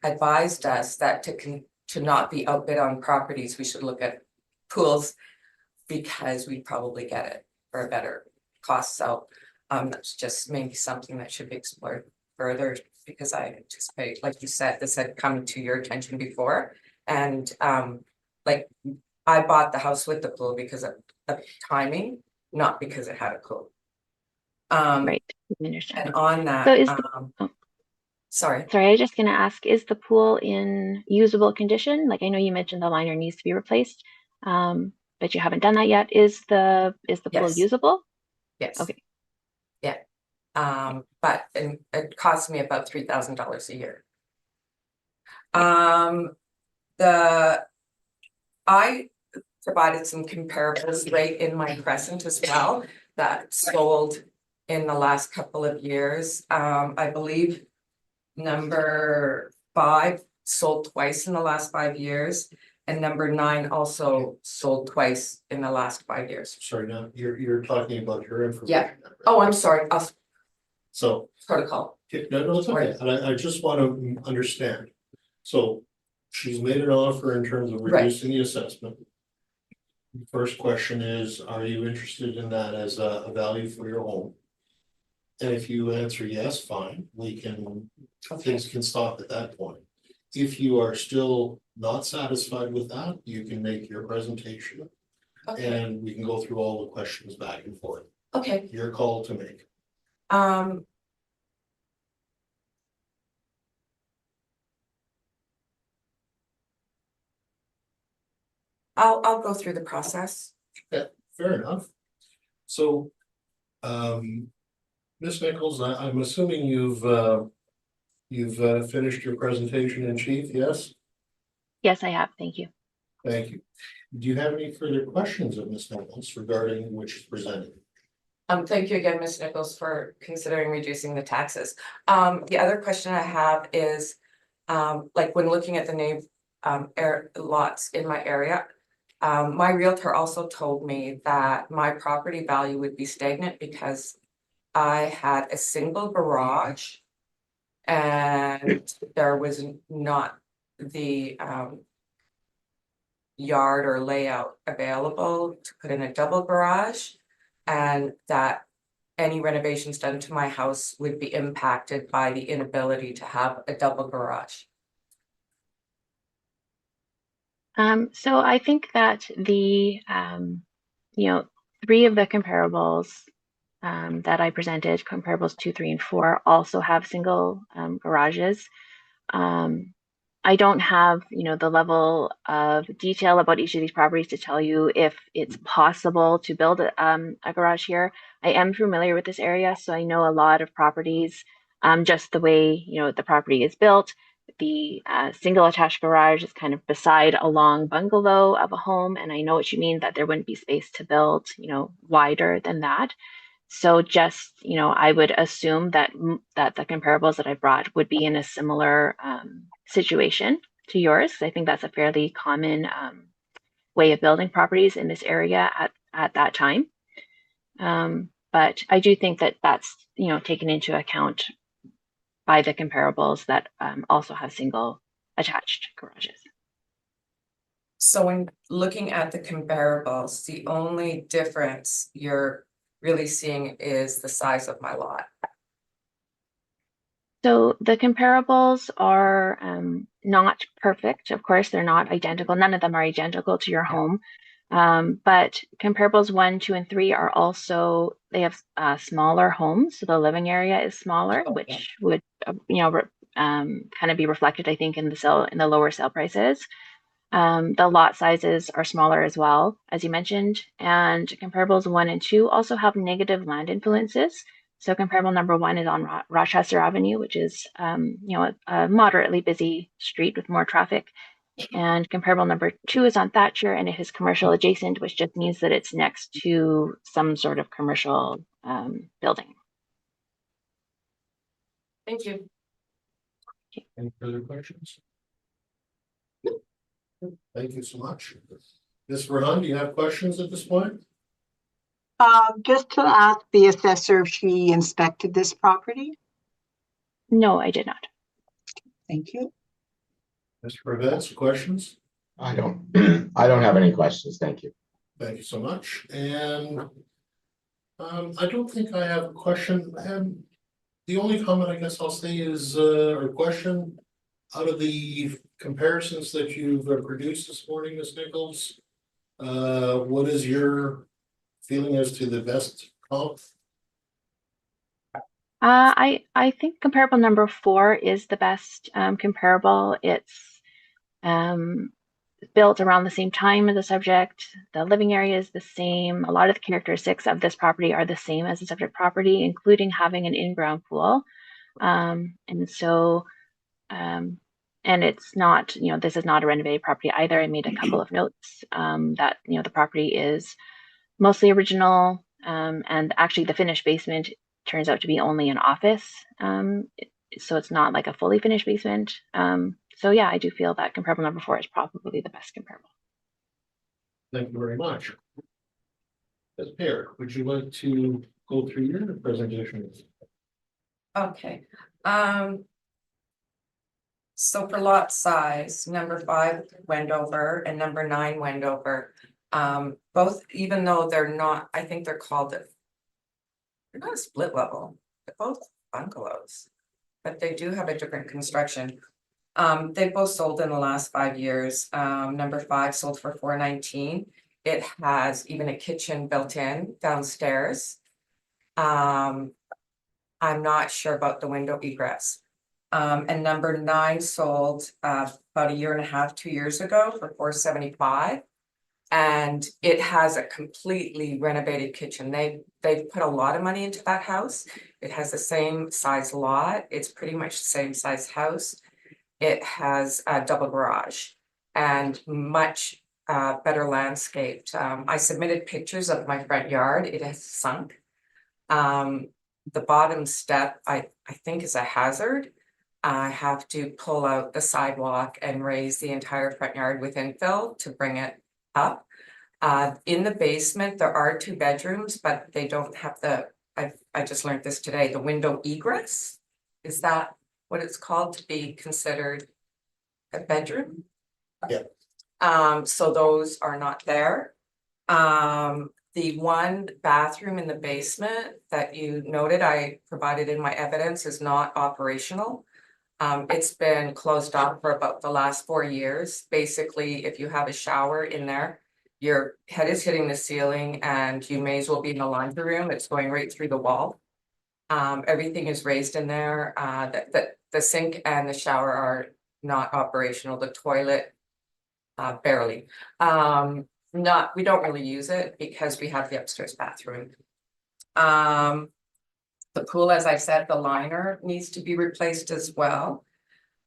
advised us that to not be outbid on properties, we should look at pools because we probably get it for a better cost. So that's just maybe something that should be explored further, because I anticipate, like you said, this had come to your attention before. And like I bought the house with the pool because of timing, not because it had a pool. Right, I understand. And on that, so is the, sorry, I was just going to ask, is the pool in usable condition? Like, I know you mentioned the liner needs to be replaced, but you haven't done that yet. Is the pool Yes. usable? Yes. Okay. Yeah. But it costs me about $3,000 a year. I provided some comparables right in my present as well that sold in the last couple of years. I believe number 5 sold twice in the last 5 years, and number 9 also sold twice in the last 5 years. Sorry, now you're talking about your information. Yeah. Oh, I'm sorry. So. Protocol. No, it's okay. And I just want to understand. So she's made an offer in terms of reducing the assessment. The first question is, are you interested in that as a value for your home? And if you answer yes, fine, things can stop at that point. If you are still not satisfied with that, you can make your presentation Okay, and we can go through all the questions back and forth. okay, Your call to make. um. I'll go through the process. Fair enough. So, Ms. Nichols, I'm assuming you've finished your presentation in chief, yes? Yes, I have. Thank you. Thank you. Do you have any further questions of Ms. Nichols regarding which is presented? Thank you again, Ms. Nichols, for considering reducing the taxes. The other question I have is, like when looking at the name, lots in my area. My realtor also told me that my property value would be stagnant because I had a single garage. And there was not the, yard or layout available to put in a double garage. And that any renovations done to my house would be impacted by the inability to have a double garage. So I think that the, you know, 3 of the comparables that I presented, comparables 2, 3, and 4, also have single garages. I don't have, the level of detail about each of these properties to tell you if it's possible to build a garage here. I am familiar with this area, so I know a lot of properties, just the way, the property is built. The single attached garage is kind of beside a long bungalow of a home, and I know what you mean that there wouldn't be space to build, wider than that. So just, I would assume that that the comparables that I brought would be in a similar situation to yours. I think that's a fairly common way of building properties in this area at that time. But I do think that that's, taken into account by the comparables that also have single attached garages. So when looking at the comparables, the only difference you're really seeing is the size of my lot. So the comparables are not perfect. Of course, they're not identical. None of them are identical to your home. But comparables 1, 2, and 3 are also, they have smaller homes. So the living area is smaller, which would, kind of be reflected, I think, in the lower sale prices. The lot sizes are smaller as well, as you mentioned, and comparables 1 and 2 also have negative land influences. So comparable number 1 is on Rochester Avenue, which is, a moderately busy street with more traffic. And comparable number 2 is on Thatcher, and it is commercial adjacent, which just means that it's next to some sort of commercial building. Thank you. Any further questions? Thank you so much. Ms. Verhun, do you have questions at this point? Just to ask the assessor if she inspected this property. No, I did not. Thank you. Mr. Revets, questions? I don't, I don't have any questions. Thank you. Thank you so much. And I don't think I have a question. And the only comment I guess I'll say is, or question, out of the comparisons that you've produced this morning, Ms. Nichols, what is your feeling as to the best comp? I think comparable number 4 is the best comparable. It's built around the same time as the subject. The living area is the same. A lot of the characteristics of this property are the same as the subject property, including having an in-ground pool. And so, and it's not, this is not a renovated property either. I made a couple of notes that, the property is mostly original, and actually the finished basement turns out to be only an office. So it's not like a fully finished basement. So yeah, I do feel that comparable number 4 is probably the best comparable. Thank you very much. Ms. Pear, would you like to go through your presentation? Okay, so for lot size, number 5 Wendover and number 9 Wendover, both, even though they're not, I think they're called they're not a split level, but both bungalows, but they do have a different construction. They both sold in the last 5 years. Number 5 sold for $419. It has even a kitchen built in downstairs. I'm not sure about the window egress. And number 9 sold about a year and a half, 2 years ago for $475. And it has a completely renovated kitchen. They put a lot of money into that house. It has the same size lot. It's pretty much the same size house. It has a double garage and much better landscaped. I submitted pictures of my front yard. It has sunk. The bottom step, I think, is a hazard. I have to pull out the sidewalk and raise the entire front yard with infill to bring it up. In the basement, there are 2 bedrooms, but they don't have I just learned this today, the window egress. Is that what it's called to be considered a bedroom? Yeah. So those are not there. The 1 bathroom in the basement that you noted, I provided in my evidence, is not operational. It's been closed off for about the last 4 years. Basically, if you have a shower in there, your head is hitting the ceiling and you may as well be in the laundry room. It's going right through the wall. Everything is raised in there. The sink and the shower are not operational. The toilet, barely. We don't really use it because we have the upstairs bathroom. The pool, as I said, the liner needs to be replaced as well.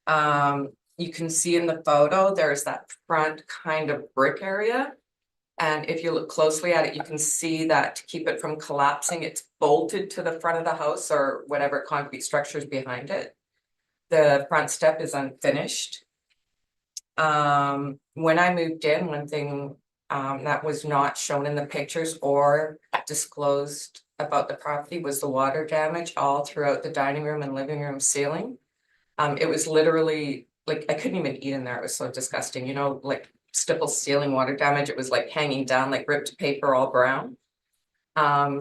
You can see in the photo, there's that front kind of brick area. And if you look closely at it, you can see that to keep it from collapsing, it's bolted to the front of the house or whatever concrete structure is behind it. The front step is unfinished. When I moved in, one thing that was not shown in the pictures or disclosed about the property was the water damage all throughout the dining room and living room ceiling. It was literally like I couldn't even eat in there. It was so disgusting, you know, like stipple ceiling water damage. It was like hanging down like ripped paper, all brown.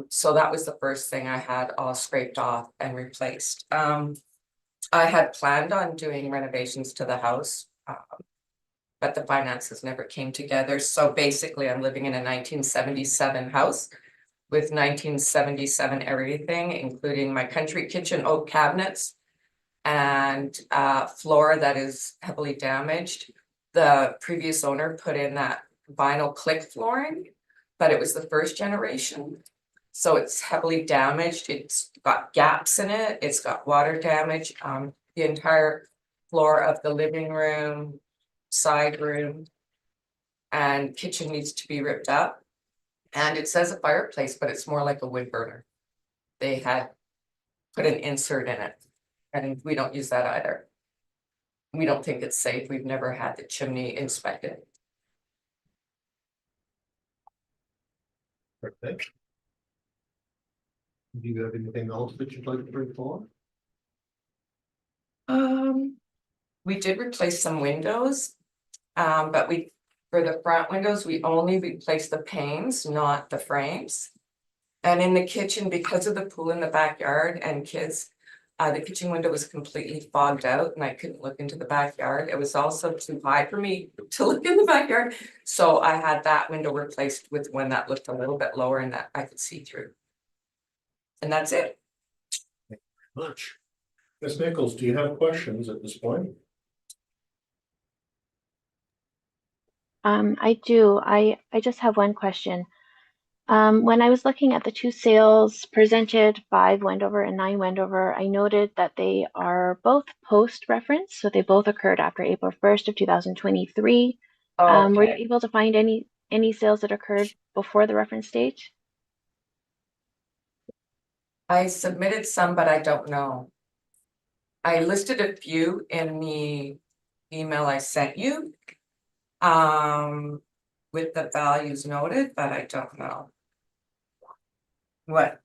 So that was the first thing I had all scraped off and replaced. I had planned on doing renovations to the house, but the finances never came together. So basically I'm living in a 1977 house with 1977 everything, including my country kitchen oak cabinets and floor that is heavily damaged. The previous owner put in that vinyl click flooring, but it was the first generation. So it's heavily damaged. It's got gaps in it. It's got water damage. The entire floor of the living room, side room, and kitchen needs to be ripped up. And it says a fireplace, but it's more like a wood burner. They had put an insert in it, and we don't use that either. We don't think it's safe. We've never had the chimney inspected. Perfect. Do you have anything else that you'd like to bring forward? We did replace some windows, but for the front windows, we only replaced the panes, not the frames. And in the kitchen, because of the pool in the backyard and kids, the kitchen window was completely fogged out and I couldn't look into the backyard. It was also too high for me to look in the backyard. So I had that window replaced with one that looked a little bit lower and that I could see through. And that's it. Thank you very much. Ms. Nichols, do you have questions at this point? I do. I just have one question. When I was looking at the 2 sales presented, 5 Wendover and 9 Wendover, I noted that they are both post-reference, so they both occurred after April 1st of 2023. Were you able to find any sales that occurred before the reference stage? I submitted some, but I don't know. I listed a few in the email I sent you. With the values noted, but I don't know. What?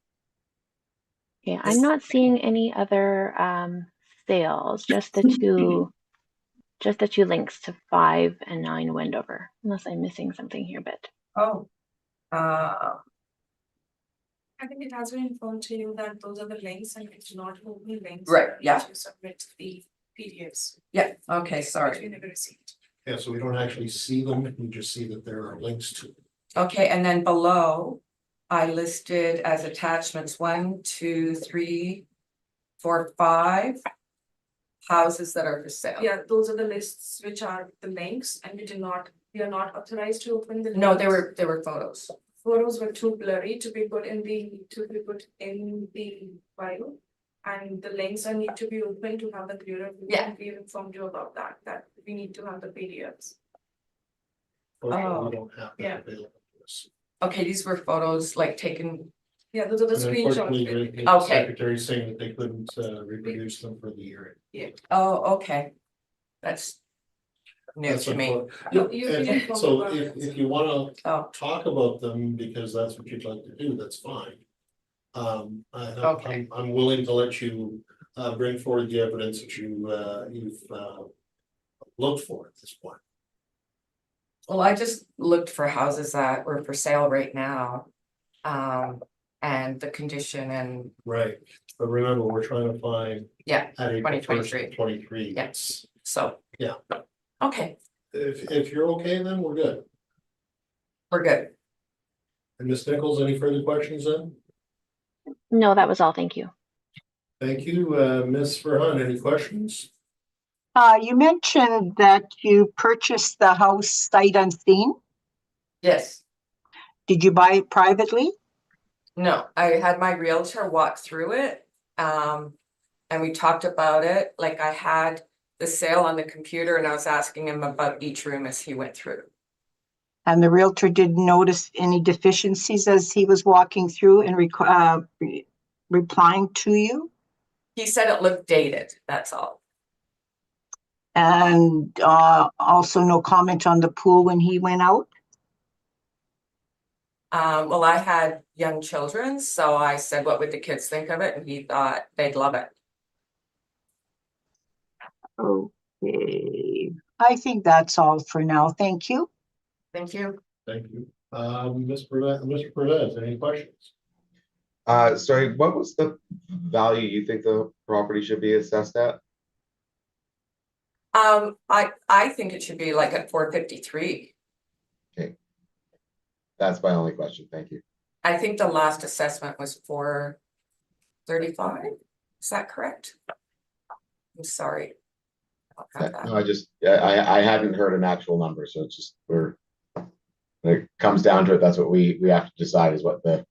Yeah, I'm not seeing any other sales, just the two links to 5 and 9 Wendover, unless I'm missing something here, but Oh, I think it has been informed to you that those are the links and it's not open links. Right, yeah. To submit the PDFs. Yeah, okay, Which sorry. we never received. Yeah, so we don't actually see them, we just see that there are links to. Okay, and then below, I listed as attachments 1, 2, 3, 4, 5 houses that are for sale. Yeah, those are the lists which are the links and we are not authorized to open the. No, links. they were photos. Photos were too blurry to be put in the file. And the links are need to be open to have the clearer view. Yeah. And we informed you about that we need to have the PDFs. Fortunately, we don't have yeah. that available to us. Okay, these were photos like taken. Yeah, those are the And unfortunately, screenshots. the Okay. secretary saying that they couldn't reproduce them for the hearing. Oh, okay. That's new That's to me. unfortunate. No, you've been And informed so about if you wanna Oh, talk about them because that's what you'd like to do, that's fine. Okay. I'm willing to let you bring forward the evidence that you've looked for at this point. well, I just looked for houses that were for sale right now. And the condition and, Right, but remember, we're trying to find. yeah, At April 2023. 23. Yeah. It's- so. Yeah. Okay, If you're okay, then we're good. we're good. And Ms. Nichols, any further questions then? No, that was all. Thank you. Thank you, Ms. Verhun, any questions? You mentioned that you purchased the house sight unseen. Yes. Did you buy it privately? No, I had my realtor walk through it, and we talked about it, like I had the sale on the computer and I was asking him about each room as he went through. And the realtor didn't notice any deficiencies as he was walking through and replying to you? He said it looked dated, that's all. And also no comment on the pool when he went out? Well, I had young children, so I said, what would the kids think of it? And he thought they'd love it. Okay, I think that's all for now. Thank you. Thank you. Thank you. Mr. Perez, any questions? Sorry, what was the value you think the property should be assessed at? I think it should be like at 453. That's my only question. Thank you. I think the last assessment was 435. Is that correct? I'm sorry. I'll have that. No, I hadn't heard an actual number, so it's just when it comes down to it, that's what we have to decide is what the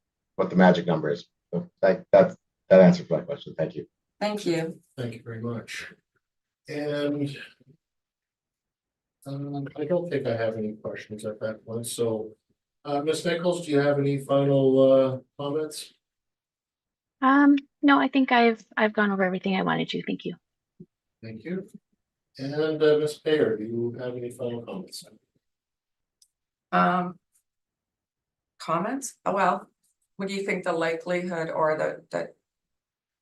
magic number is. So that answers my question. Thank you. Thank you. Thank you very much. And I don't think I have any questions at that point, so Ms. Nichols, do you have any final comments? No, I think I've gone over everything I wanted to. Thank you. Thank you. And Ms. Payer, do you have any final comments? Comments? Oh, well, what do you think the likelihood or the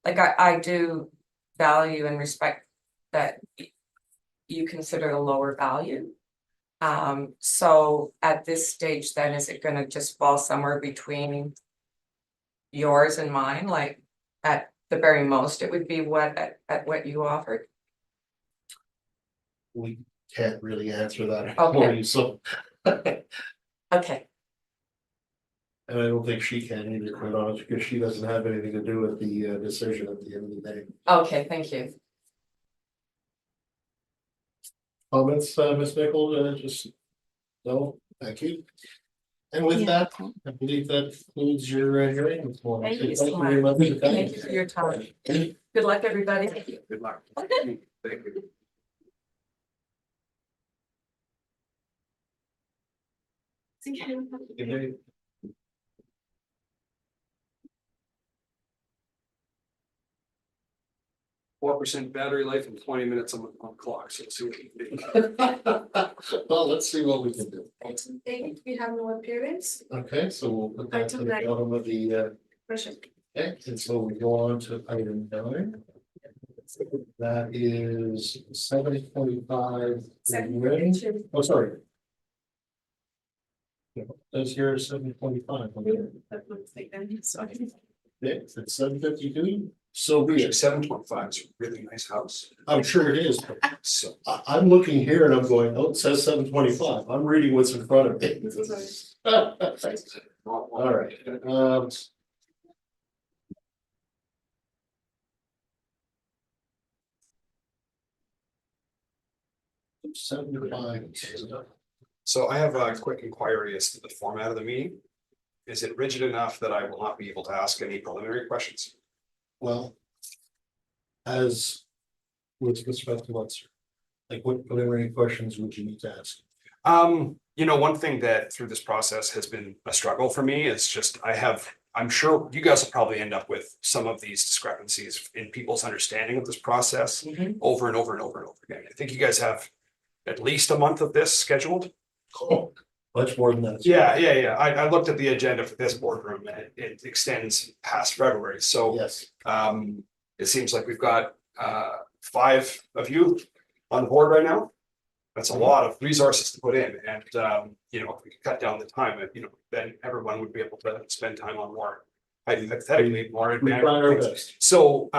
like I do value and respect that you consider a lower value. So at this stage, then is it gonna just fall somewhere between yours and mine? Like at the very most, it would be what at what you offered? We can't really answer that Okay. for you, so. Okay, And I don't think she can either, quite honest, because she doesn't have anything to do with the decision at the end of the day. okay, thank you. Comments, Ms. Nichols, just, no, thank you. And with Yeah. that, I believe that concludes your hearing this morning. Thank you So so very much. for coming. Thank you for your time. Good luck, everybody. Good luck. Okay. Thank you. Good day. %4 battery life and 20 minutes on clock, so let's see what we can do. Well, let's see what we can do. Item 8, we have no appearance. Okay, so we'll put that to Item the 9. bottom of the, Question. okay, and so we go on to item 9. That is 7:45. Second. Oh, sorry. That's here 7:25. That looks like them, sorry. It's 7:52. So be it. 725 is a really nice house. I'm sure it is. But So I'm looking here and I'm going, oh, it says 7:25. I'm reading what's in front of me. All right. 75. So I have a quick inquiry as to the format of the meeting. Is it rigid enough that I will not be able to ask any preliminary questions? Well, as with respect to what's, like, what preliminary questions would you need to ask? One thing that through this process has been a struggle for me is just I'm sure you guys will probably end up with some of these discrepancies in people's understanding of this process over and over and over and over again. I think you guys have at least a month of this scheduled. Oh, much more than that. Yeah. I looked at the agenda for this boardroom and it extends past February. So Yes. it seems like we've got 5 of you on the board right now. That's a lot of resources to put in, and if we could cut down the time, then everyone would be able to spend time on more, hypothetically, more We try our advanced things. best. So,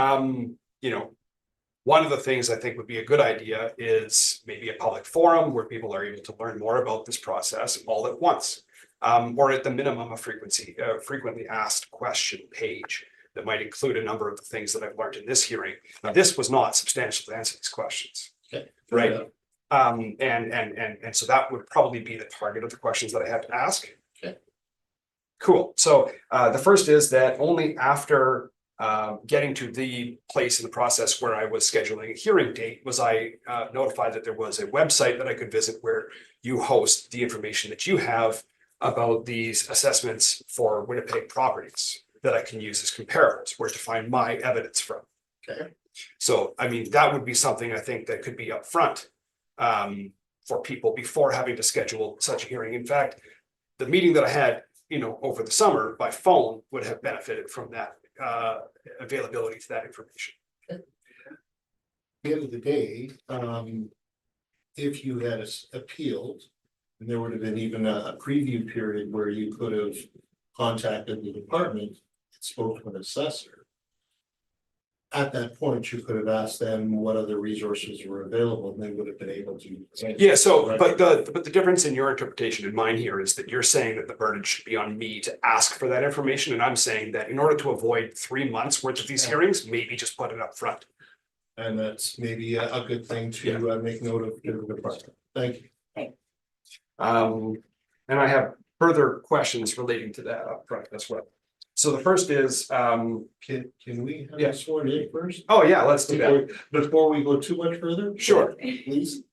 one of the things I think would be a good idea is maybe a public forum where people are able to learn more about this process all at once, or at the minimum, a frequently asked question page that might include a number of the things that I've learned in this hearing. Now, this was not substantial to answer these questions, Okay. right? Yeah. And so that would probably be the target of the questions that I have to ask. Okay. Cool. So the first is that only after getting to the place in the process where I was scheduling a hearing date was I notified that there was a website that I could visit where you host the information that you have about these assessments for Winnipeg properties that I can use as comparables, where to find my evidence from. Okay. So, I mean, that would be something I think that could be upfront for people before having to schedule such a hearing. In fact, the meeting that I had, over the summer by phone would have benefited from that availability to that information. At the end of the day, if you had appealed, and there would have been even a preview period where you could have contacted the department and spoke to an assessor. At that point, you could have asked them what other resources were available, and they would have been able to. Yeah, so, but the difference in your interpretation and mine here is that you're saying that the burden should be on me to ask for that information, and I'm saying that in order to avoid 3 months worth of these hearings, maybe just put it up front. And that's maybe a good thing to make note of to the department. Thank you. And I have further questions relating to that up front as well. So the first is, Can we have Yeah. a sworn in first? oh yeah, let's do that. Before we go too much further? Sure. Please.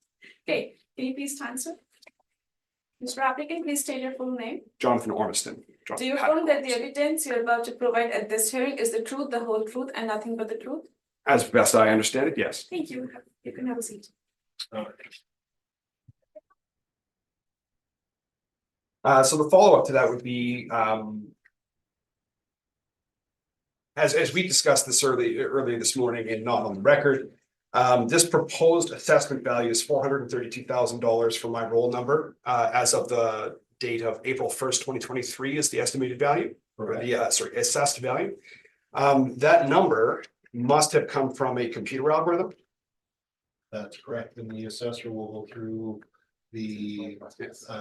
Okay, can you please answer? Mr. Applicant, please state your full name. Jonathan Ormiston. Do you affirm that the evidence you're about to provide at this hearing is the truth, the whole truth, and nothing but the truth? As best I understand it, yes. Thank you. You can have a seat. So the follow-up to that would be, as we discussed this earlier this morning and not on the record, this proposed assessment value is $432,000 for my roll number, as of the date of April 1st, 2023 is the estimated value, or the, assessed value. That number must have come from a computer algorithm. That's correct, and the assessor will go through the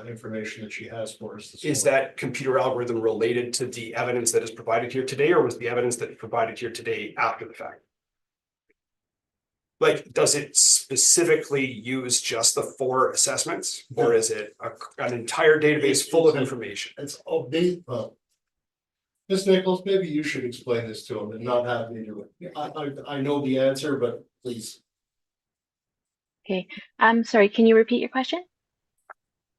information that she has for us. Is that computer algorithm related to the evidence that is provided here today, or was the evidence that is provided here today after the fact? Like, does it specifically use just the 4 assessments, or is it an entire database full of information? It's all based, Ms. Nichols, maybe you should explain this to him and not have me do it. I know the answer, but please. Okay, I'm sorry, can you repeat your question?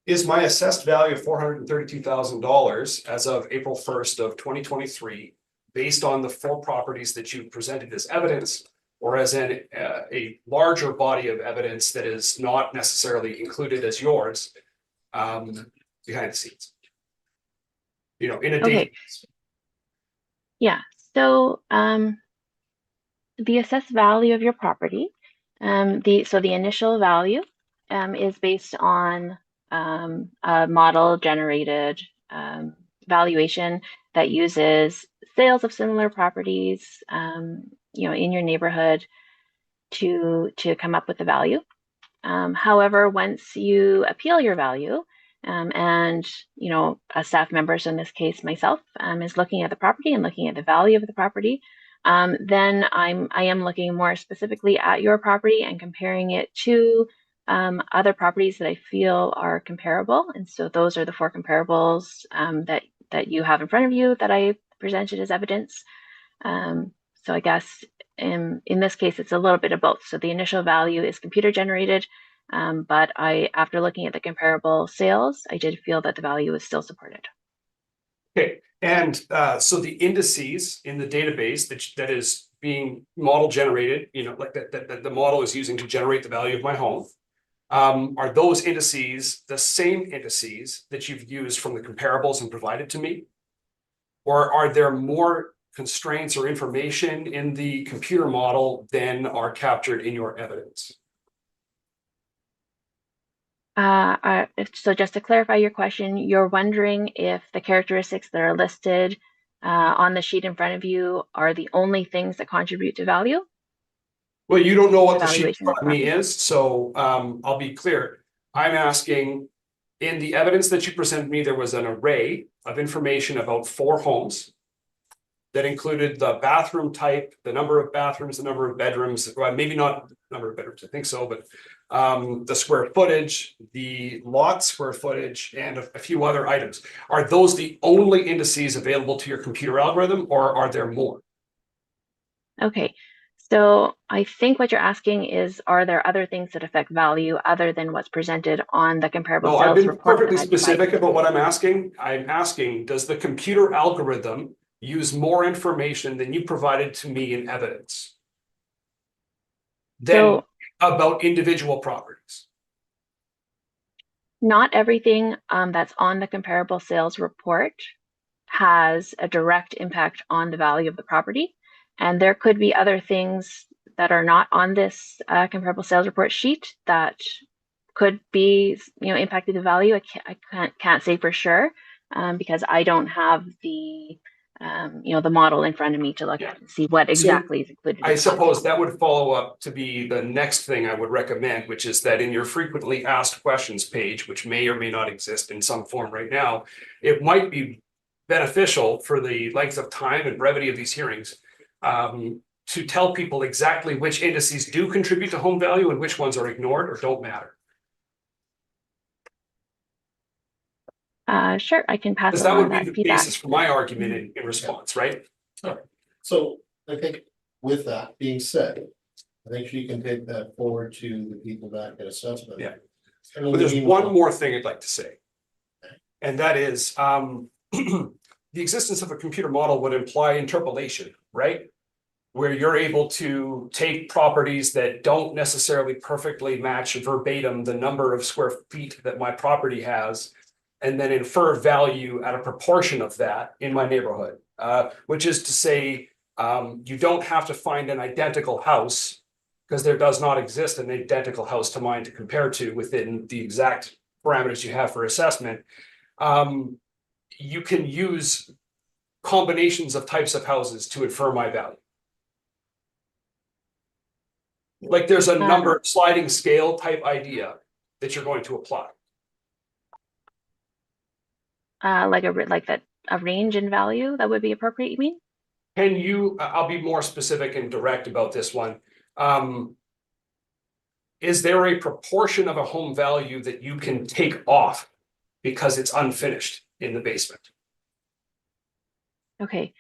Is my assessed value of $432,000 as of April 1st of 2023 based on the 4 properties that you presented as evidence, or as in a larger body of evidence that is not necessarily included as yours behind the scenes? In a Okay. Yeah, so the assessed value of your property, the initial value is based on a model generated valuation that uses sales of similar properties, in your neighborhood to come up with the value. However, once you appeal your value, and a staff member, so in this case myself, is looking at the property and looking at the value of the property, then I am looking more specifically at your property and comparing it to other properties that I feel are comparable. And so those are the 4 comparables that you have in front of you that I presented as evidence. So I guess in this case, it's a little bit of both. So the initial value is computer generated, but after looking at the comparable sales, I did feel that the value is still supported. Okay, and so the indices in the database that is being model generated, like that the model is using to generate the value of my home, are those indices the same indices that you've used from the comparables and provided to me? Or are there more constraints or information in the computer model than are captured in your evidence? So just to clarify your question, you're wondering if the characteristics that are listed on the sheet in front of you are the only things that contribute to value? Well, you don't know what the sheet in Evaluation front of me is, so I'll be clear. I'm asking, in the evidence that you presented me, there was an array of information about 4 homes that included the bathroom type, the number of bathrooms, the number of bedrooms, well, maybe not number of bedrooms, I think so, but the square footage, the lot square footage, and a few other items. Are those the only indices available to your computer algorithm, or are there more? Okay, so I think what you're asking is, are there other things that affect value other than what's presented on the comparable No, sales I've been report? perfectly specific about what I'm asking. I'm asking, does the computer algorithm use more information than you provided to me in evidence than about individual properties? Not everything that's on the comparable sales report has a direct impact on the value of the property. And there could be other things that are not on this comparable sales report sheet that could be, impacting the value. I can't say for sure because I don't have the model in front of me to look at and see what exactly is included. I suppose that would follow up to be the next thing I would recommend, which is that in your frequently asked questions page, which may or may not exist in some form right now, it might be beneficial for the length of time and brevity of these hearings to tell people exactly which indices do contribute to home value and which ones are ignored or don't matter. Sure, I can pass Because along that would be the feedback. basis for my argument in response, right? So I think with that being said, I think she can take that forward to the people back at assessment. Yeah. And But there's meanwhile- one more thing I'd like to say. And that is the existence of a computer model would imply interpolation, right? Where you're able to take properties that don't necessarily perfectly match verbatim the number of square feet that my property has, and then infer value at a proportion of that in my neighborhood. Which is to say, you don't have to find an identical house because there does not exist an identical house to mine to compare to within the exact parameters you have for assessment. You can use combinations of types of houses to infer my value. Like there's a number sliding scale type idea that you're going to apply. Like a range in value that would be appropriate, you mean? Can you, I'll be more specific and direct about this one. Is there a proportion of a home value that you can take off because it's unfinished in the basement? Okay,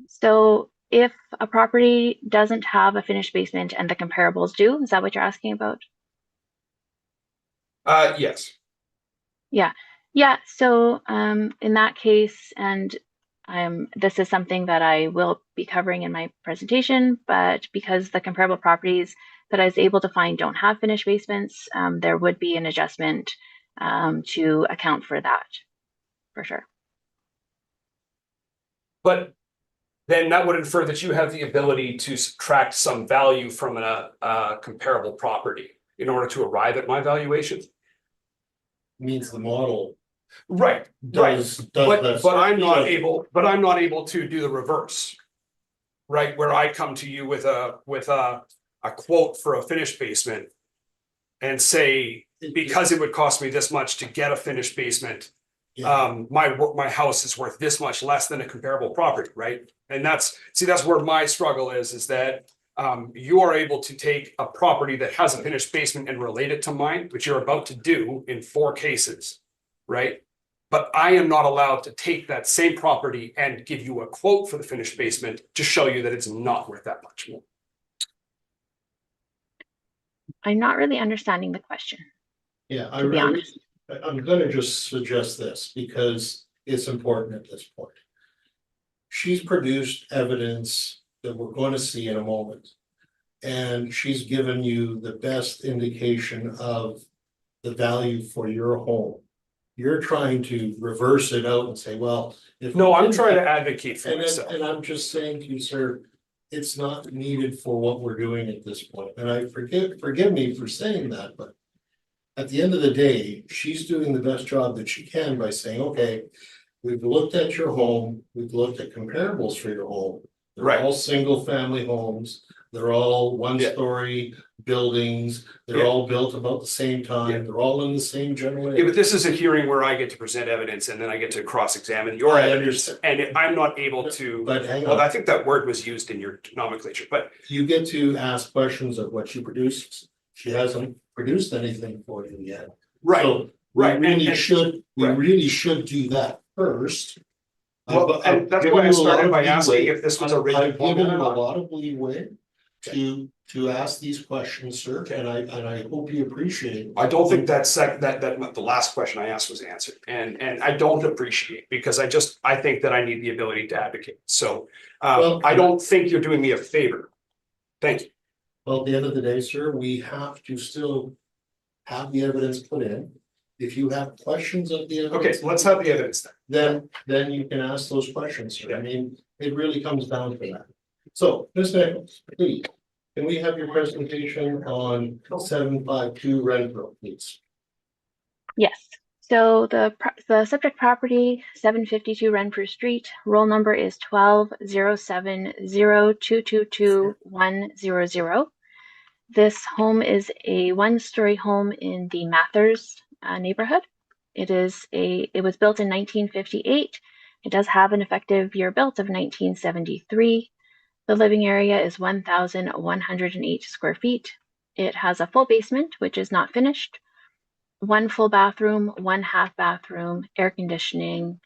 so if a property doesn't have a finished basement and the comparables do, is that what you're asking about? Yes. Yeah, so in that case, and this is something that I will be covering in my presentation, but because the comparable properties that I was able to find don't have finished basements, there would be an adjustment to account for that, for sure. But then that would infer that you have the ability to subtract some value from a comparable property in order to arrive at my valuation. means the model Right, does but that. I'm not able to do the reverse. Right, where I come to you with a quote for a finished basement. And say, because it would cost me this much to get a finished basement. Yeah. My house is worth this much less than a comparable property, right? And that's where my struggle is that. You are able to take a property that has a finished basement and relate it to mine, which you're about to do in 4 cases, right? But I am not allowed to take that same property and give you a quote for the finished basement to show you that it's not worth that much more. I'm not really understanding the question, Yeah, to be honest. I'm gonna just suggest this because it's important at this point. She's produced evidence that we're going to see in a moment. And she's given you the best indication of the value for your home. You're trying to reverse it out and say, well, if. No, I'm trying to advocate for And myself. and I'm just saying to you, sir, it's not needed for what we're doing at this point. And I forgive me for saying that, but. At the end of the day, she's doing the best job that she can by saying, okay, we've looked at your home, we've looked at comparables for your home. They're Right. all single family homes, they're all one-story buildings, they're all built about the same time, they're all in the same general Yeah, area. but this is a hearing where I get to present evidence and then I get to cross-examine your I evidence. understand. And I'm not able to, But hang well, I on, think that word was used in your nomenclature, but you get to ask questions of what she produces. She hasn't produced anything for you yet. right, So right, we really and- should, we right. really should do that first. well, I've and that's given why I you a lot started of by asking leeway. if this was a I've rigid given format you or a not. lot of leeway to ask these questions, sir, and I hope you appreciate it. I don't think that the last question I asked was answered, and I don't appreciate because I think that I need the ability to advocate. So Well, I don't think you're doing me a favor. Thank you. Well, at the end of the day, sir, we have to still have the evidence put in. If you have questions of the Okay, evidence. so let's have the evidence then. Then you can ask those questions, sir. I Yeah. mean, it really comes down to that. So, Ms. Nichols, please, can we have your presentation on 752 Renfro, please? Yes. So the subject property, 752 Renfrew Street, roll number is 120702222100. This home is a 1-story home in the Mathers neighborhood. It was built in 1958. It does have an effective year built of 1973. The living area is 1,108 square feet. It has a full basement, which is not finished, 1 full bathroom, 1 half bathroom, air conditioning,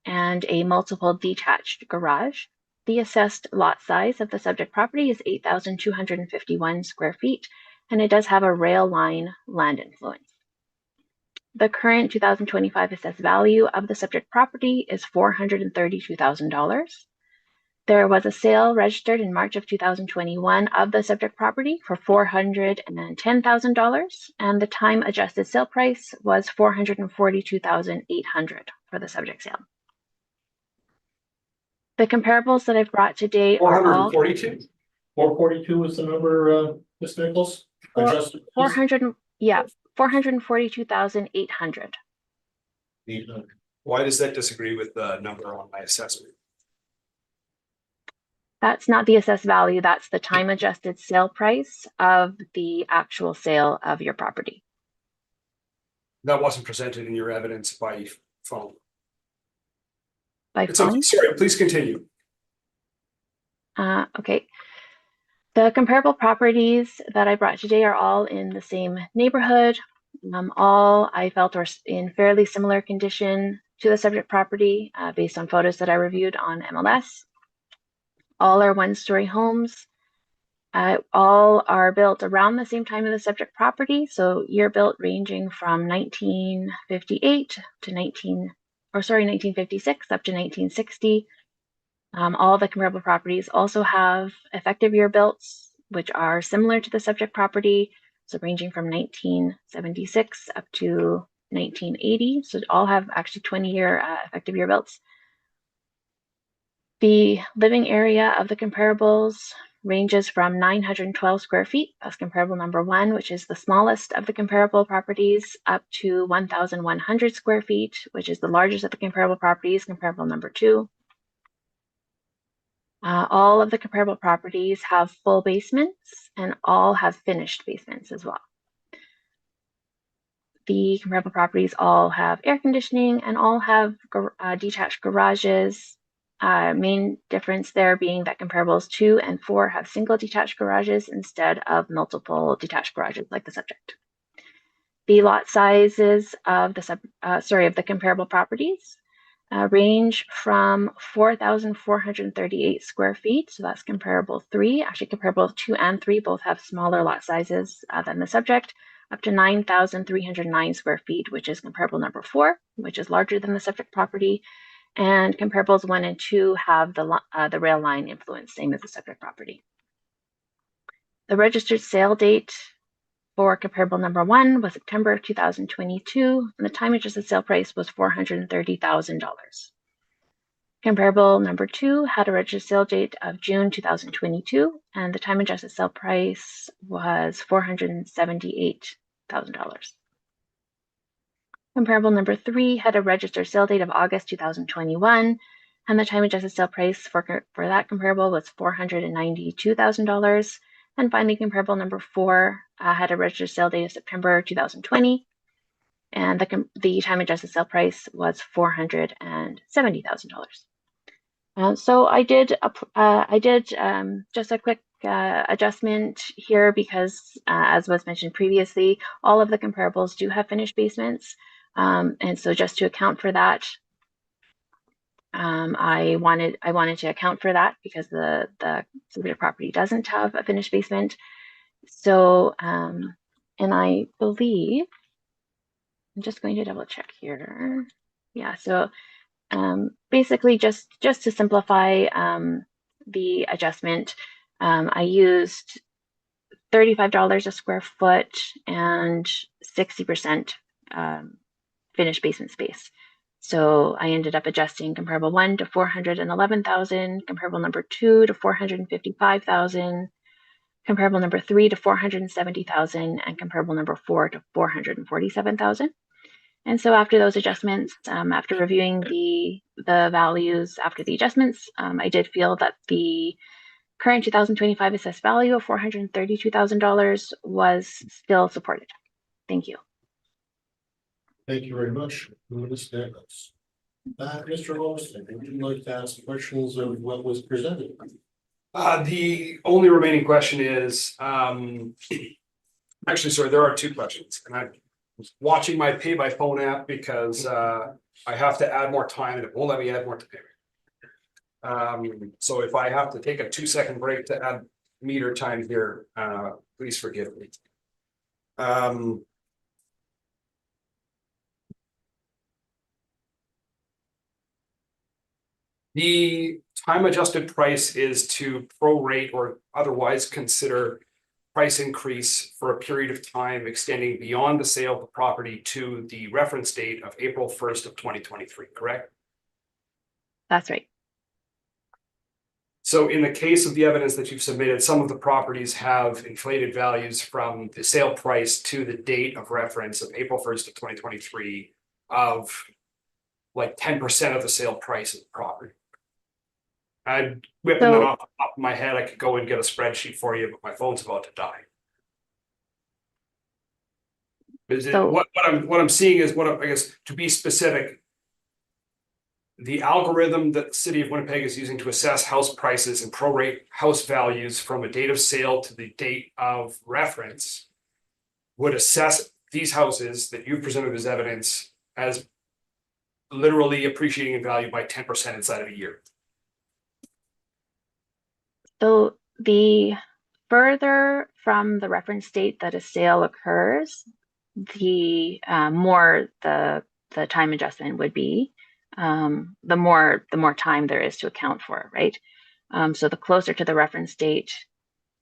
and a multiple detached garage. The assessed lot size of the subject property is 8,251 square feet, and it does have a rail line land influence. The current 2025 assessed value of the subject property is $432,000. There was a sale registered in March of 2021 of the subject property for $410,000, and the time adjusted sale price was $442,800 for the subject sale. The comparables that I've brought today are all 442? 442 is the number, Ms. Nichols? Adjusted. 442,800. 800. Why does that disagree with the number on my assessment? That's not the assessed value, that's the time adjusted sale price of the actual sale of your property. That wasn't presented in your evidence by phone. By It's okay. phone? Sorry, please continue. Okay. The comparable properties that I brought today are all in the same neighborhood. All I felt were in fairly similar condition to the subject property based on photos that I reviewed on MLS. All are 1-story homes. All are built around the same time of the subject property. So year built ranging from 1958 to 1956 up to 1960. All the comparable properties also have effective year builts, which are similar to the subject property. So ranging from 1976 up to 1980. So all have actually 20-year effective year builts. The living area of the comparables ranges from 912 square feet, that's comparable number 1, which is the smallest of the comparable properties, up to 1,100 square feet, which is the largest of the comparable properties, comparable number 2. All of the comparable properties have full basements and all have finished basements as well. The comparable properties all have air conditioning and all have detached garages. Main difference there being that comparables 2 and 4 have single detached garages instead of multiple detached garages like the subject. The lot sizes of the comparable properties range from 4,438 square feet, so that's comparable 3. Actually, comparable 2 and 3 both have smaller lot sizes than the subject, up to 9,309 square feet, which is comparable number 4, which is larger than the subject property. And comparables 1 and 2 have the rail line influence, same as the subject property. The registered sale date for comparable number 1 was September of 2022, and the time adjusted sale price was $430,000. Comparable number 2 had a registered sale date of June 2022, and the time adjusted sale price was $478,000. Comparable number 3 had a registered sale date of August 2021, and the time adjusted sale price for that comparable was $492,000. And finally, comparable number 4 had a registered sale date of September 2020, and the time adjusted sale price was $470,000. So I did just a quick adjustment here because, as was mentioned previously, all of the comparables do have finished basements, and so just to account for that, I wanted to account for that because the subject property doesn't have a finished basement. So, and I believe, I'm just going to double check here. Yeah, so basically just to simplify the adjustment, I used $35 a square foot and 60% finished basement space. So I ended up adjusting comparable 1 to 411,000, comparable number 2 to 455,000, comparable number 3 to 470,000, and comparable number 4 to 447,000. And so after those adjustments, after reviewing the values after the adjustments, I did feel that the current 2025 assessed value of $432,000 was still supported. Thank you. Thank you very much, Ms. Nichols. Mr. Holston, would you like to ask questions of what was presented? The only remaining question is, actually, sorry, there are 2 questions, and I was watching my pay by phone app because I have to add more time and it won't let me add more time. So if I have to take a 2-second break to add meter time here, please forgive me. The time adjusted price is to prorate or otherwise consider price increase for a period of time extending beyond the sale of the property to the reference date of April 1st of 2023, correct? That's right. So in the case of the evidence that you've submitted, some of the properties have inflated values from the sale price to the date of reference of April 1st of 2023 of like 10% of the sale price of the property. I'm whipping that off the top of my head. I could go and get a spreadsheet for you, but my phone's about to die. What I'm seeing is I guess to be specific, the algorithm that the city of Winnipeg is using to assess house prices and prorate house values from a date of sale to the date of reference would assess these houses that you've presented as evidence as literally appreciating in value by 10% inside of a year. So the further from the reference date that a sale occurs, the more the time adjustment would be, the more time there is to account for, right? So the closer to the reference date,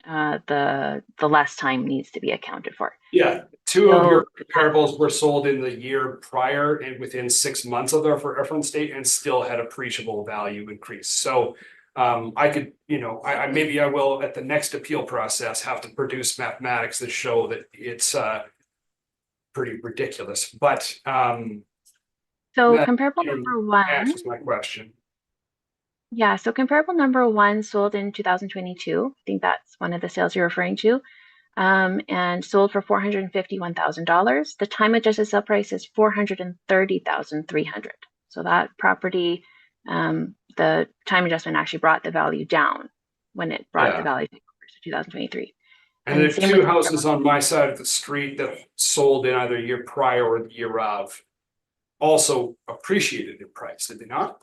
the less time needs to be accounted for. Yeah, 2 of your comparables were sold in the year prior and within 6 months of their reference date and still had appreciable value increase. So I could, maybe I will at the next appeal process have to produce mathematics that show that it's pretty ridiculous, but So that comparable number one, answers my question. yeah, so comparable number one sold in 2022. I think that's one of the sales you're referring to. And sold for $451,000. The time adjusted sale price is $430,300. So that property, the time adjustment actually brought the value down when it brought the value to 2023. And there are same two with houses on my side of the street that sold in either year prior or the year of, also appreciated in price, did they not?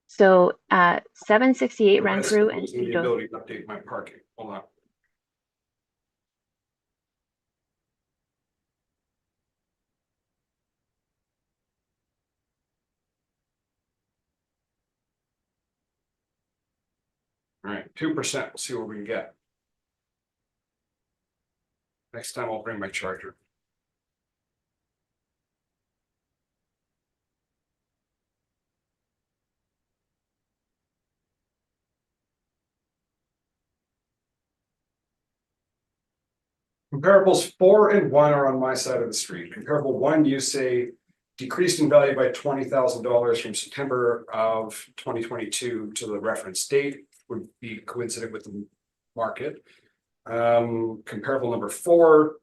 So 768 Renfrew and The ability to update my parking, hold on. All right, 2%, we'll see what we can get. Next time I'll bring my charger. Comparables 4 and 1 are on my side of the street. Comparable 1, you say decreased in value by $20,000 from September of 2022 to the reference date, would be coincident with the market. Comparable number 4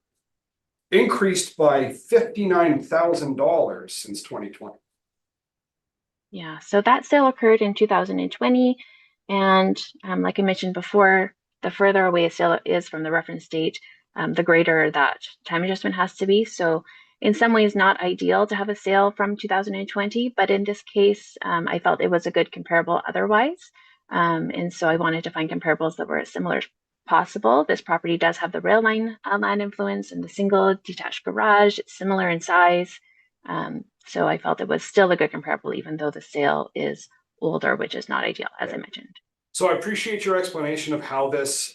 increased by $59,000 since 2020. Yeah, so that sale occurred in 2020. And like I mentioned before, the further away a sale is from the reference date, the greater that time adjustment has to be. So in some ways not ideal to have a sale from 2020, but in this case, I felt it was a good comparable otherwise. And so I wanted to find comparables that were as similar as possible. This property does have the rail line land influence and the single detached garage. It's similar in size. So I felt it was still a good comparable, even though the sale is older, which is not ideal, as I mentioned. So I appreciate your explanation of how this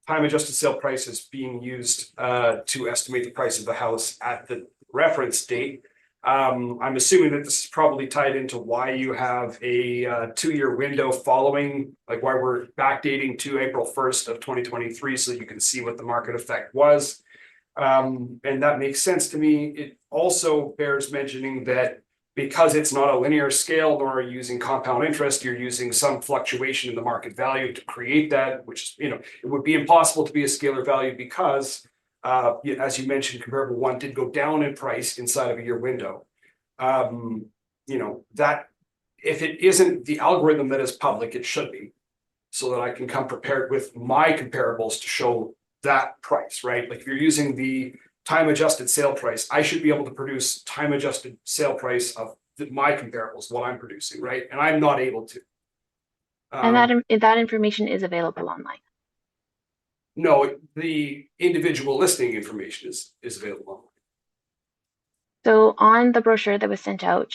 time adjusted sale price is being used to estimate the price of the house at the reference date. I'm assuming that this is probably tied into why you have a 2-year window following, like why we're backdating to April 1st of 2023, so you can see what the market effect was. And that makes sense to me. It also bears mentioning that because it's not a linear scale, nor are you using compound interest, you're using some fluctuation in the market value to create that, which, it would be impossible to be a scalar value because, as you mentioned, comparable 1 did go down in price inside of a year window. That if it isn't the algorithm that is public, it should be, so that I can come prepared with my comparables to show that price, right? Like if you're using the time adjusted sale price, I should be able to produce time adjusted sale price of my comparables, what I'm producing, right? And I'm not able to. And that information is available online. No, the individual listing information is available online. So on the brochure that was sent out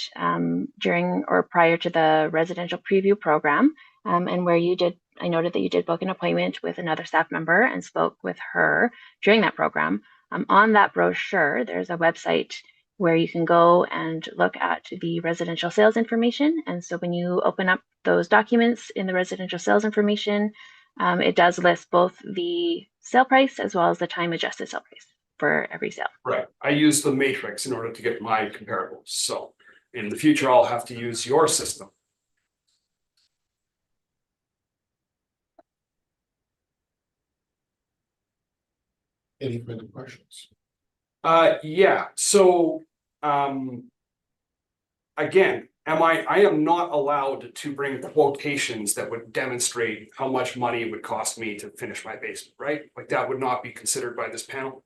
during or prior to the residential preview program, and where I noted that you did book an appointment with another staff member and spoke with her during that program. On that brochure, there's a website where you can go and look at the residential sales information. And so when you open up those documents in the residential sales information, it does list both the sale price as well as the time adjusted sale price for every sale. Right. I use the matrix in order to get my comparables. So in the future, I'll have to use your system. Any further questions? Yeah. So again, I am not allowed to bring quotations that would demonstrate how much money it would cost me to finish my basement, right? Like that would not be considered by this panel.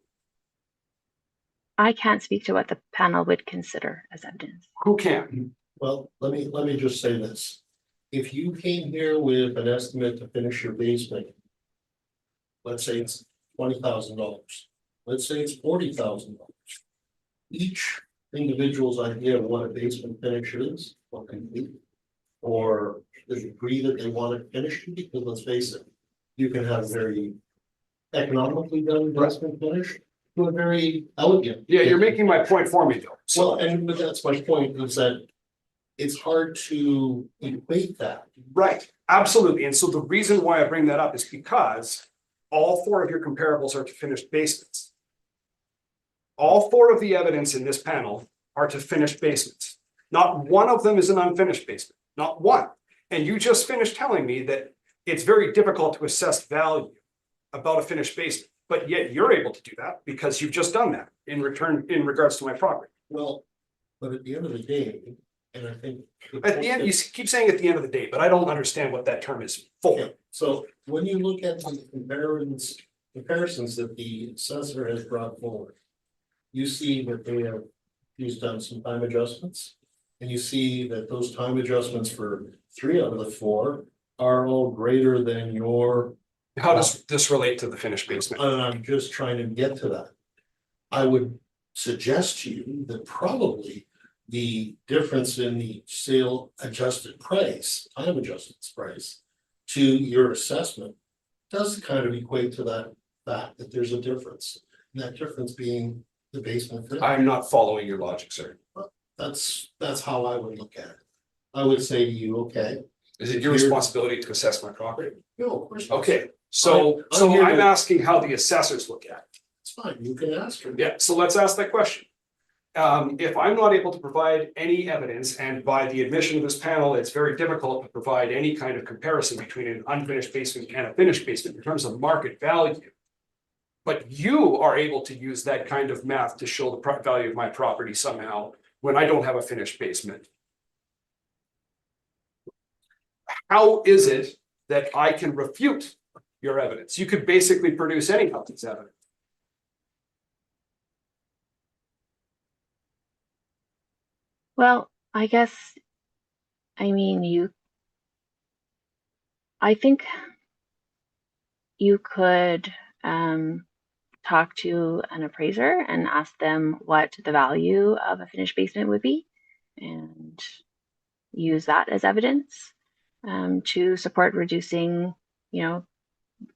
I can't speak to what the panel would consider as evidence. Who can? Well, let me just say this. If you came here with an estimate to finish your basement, let's say it's $20,000. Let's say it's $40,000. Each individual's idea of what a basement finish is, or complete, or the degree that they want it finished, because let's face it, you can have very economically done basement finish to a very elegant. Yeah, you're making my point for me though. Well, but that's my point, is that it's hard to equate that. Right, absolutely. And so the reason why I bring that up is because all four of your comparables are to finished basements. All four of the evidence in this panel are to finished basements. Not one of them is an unfinished basement, not one. And you just finished telling me that it's very difficult to assess value about a finished basement, but yet you're able to do that because you've just done that in regards to my property. Well, but at the end of the day, and I think. At the end, you keep saying at the end of the day, but I don't understand what that term is for. Yeah, so when you look at the comparisons that the assessor has brought forward. You see that they have, he's done some time adjustments. And you see that those time adjustments for 3 out of the 4 are all greater than your. How does this relate to the finished basement? And I'm just trying to get to that. I would suggest to you that probably the difference in the sale adjusted price, time adjusted price to your assessment does kind of equate to that fact that there's a difference. And that difference being the basement. I'm not following your logic, sir. That's how I would look at it. I would say to you, okay. Is it your responsibility to assess my property? No, of course not. Okay, so I'm asking how the assessors look at it. It's fine, you can ask her. Yeah, so let's ask that question. If I'm not able to provide any evidence, and by the admission of this panel, it's very difficult to provide any kind of comparison between an unfinished basement and a finished basement in terms of market value. But you are able to use that kind of math to show the value of my property somehow when I don't have a finished basement. How is it that I can refute your evidence? You could basically produce any of this evidence. Well, I guess, I mean, I think you could talk to an appraiser and ask them what the value of a finished basement would be and use that as evidence to support reducing,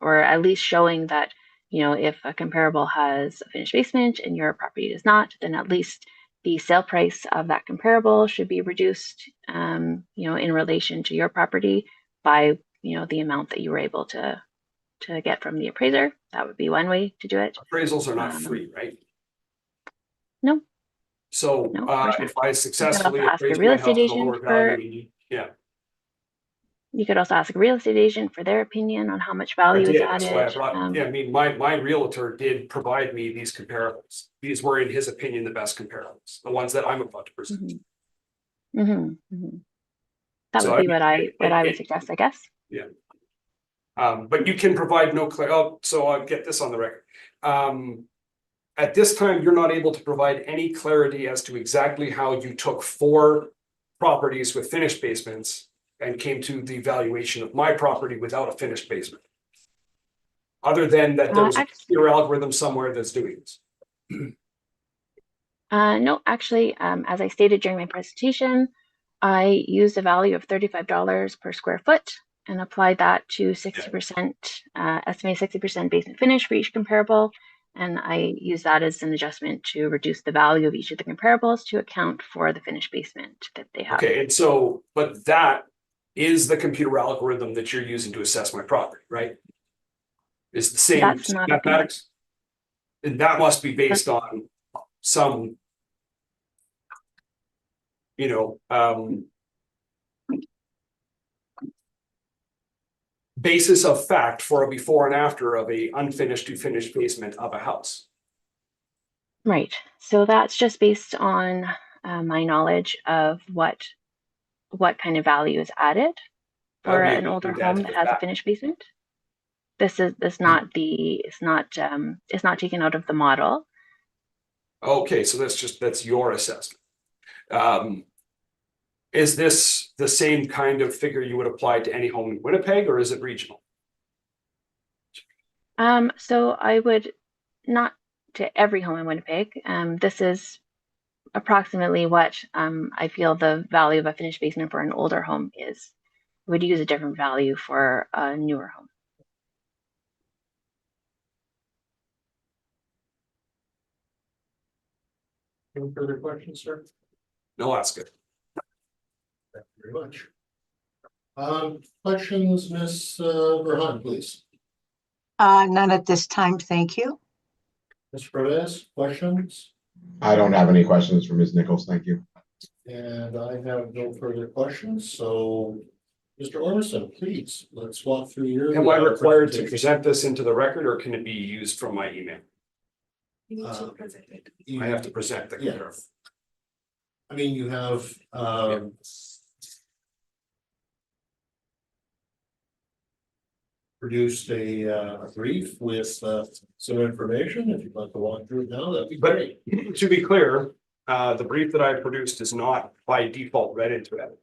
or at least showing that, if a comparable has a finished basement and your property does not, then at least the sale price of that comparable should be reduced, in relation to your property by, the amount that you were able to get from the appraiser. That would be one way to do it. Appraisals are not free, right? No. So No, of course if not. I successfully ask a appraise real my house estate to a agent lower for- value, yeah. You could also ask a real estate agent for their opinion on how much I value is did, that's why I added. brought, yeah, I mean, my realtor did provide me these comparables. These were, in his opinion, the best comparables, the ones that I'm about to present. That So, would be I what I would suggest, I guess. Yeah. But you can provide no clear, so I'll get this on the record. At this time, you're not able to provide any clarity as to exactly how you took 4 properties with finished basements and came to the valuation of my property without a finished basement. Other than that there's a computer algorithm somewhere that's doing this. No, actually, as I stated during my presentation, I used a value of $35 per square foot and applied that to 60%, estimated 60% basement finish for each comparable. And I use that as an adjustment to reduce the value of each of the comparables to account for the finished basement that they have. Okay, and so, but that is the computer algorithm that you're using to assess my property, right? It's the same That's not mathematics. And that must be based on some, basis of fact for a before and after of a unfinished to finished basement of a house. Right. So that's just based on my knowledge of what kind of value is added for an older home that has a finished basement. This is not it's not taken out of the model. Okay, so that's your assessment. Is this the same kind of figure you would apply to any home in Winnipeg, or is it regional? So I would not to every home in Winnipeg. This is approximately what I feel the value of a finished basement for an older home is. I would use a different value for a newer home. Any further questions, sir? No, that's good. very much. Questions, Ms. Verhun, please. None at this time, thank you. Mr. Perez, questions? I don't have any questions for Ms. Nichols. Thank you. And I have no further questions, so Mr. Ormison, please, let's walk through your. Am I required to presentation. present this into the record or can it be used from my email? You need to Uh, present it. I have to present the. Yeah. I mean, you have, produced a brief with, some information. If you'd like to walk through it now, that'd be But great. to be clear, the brief that I produced is not by default read into evidence.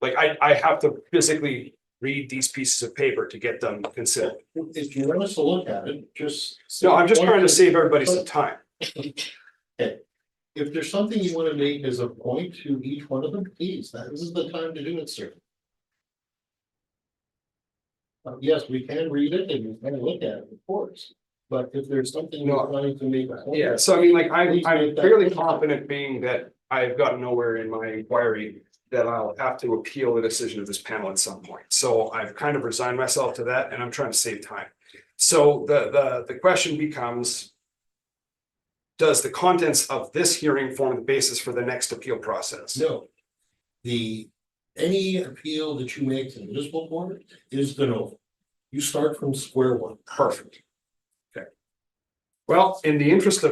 Like I have to physically read these pieces of paper to get them considered. If you want us to look at it, just. No, I'm just trying to save everybody some time. Okay. If there's something you want to make as a point to each one of them, please, this is the time to do it, sir. Yes, we can read it and we can look at it, of course, but if there's something No. you're trying to make. a point Yeah, of, so I mean, like, Please I'm make that fairly clear. confident being that I've gotten nowhere in my inquiry that I'll have to appeal the decision of this panel at some point. So I've kind of resigned myself to that and I'm trying to save time. So the question becomes, does the contents of this hearing form the basis for the next appeal process? No. Any appeal that you make to the municipal court is de novo. You start from square one. Perfect. Okay. Well, in the interest of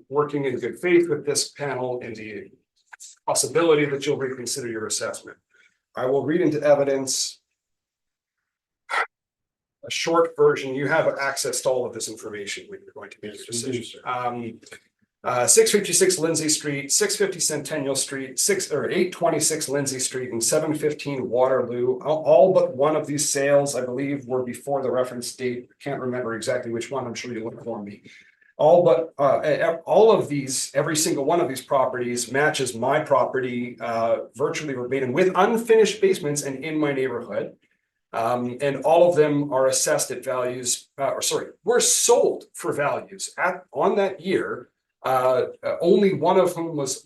working in good faith with this panel and the possibility that you'll reconsider your assessment, I will read into evidence a short version. You have access to all of this information when you're going to make your Yes, we do, decision. sir. 656 Lindsay Street, 650 Centennial Street, 826 Lindsay Street, and 715 Waterloo. All but one of these sales, I believe, were before the reference date. Can't remember exactly which one. I'm sure you'll inform me. All but all of these, every single one of these properties matches my property virtually verbatim with unfinished basements and in my neighborhood. And all of them are assessed at values, were sold for values on that year. Only one of whom was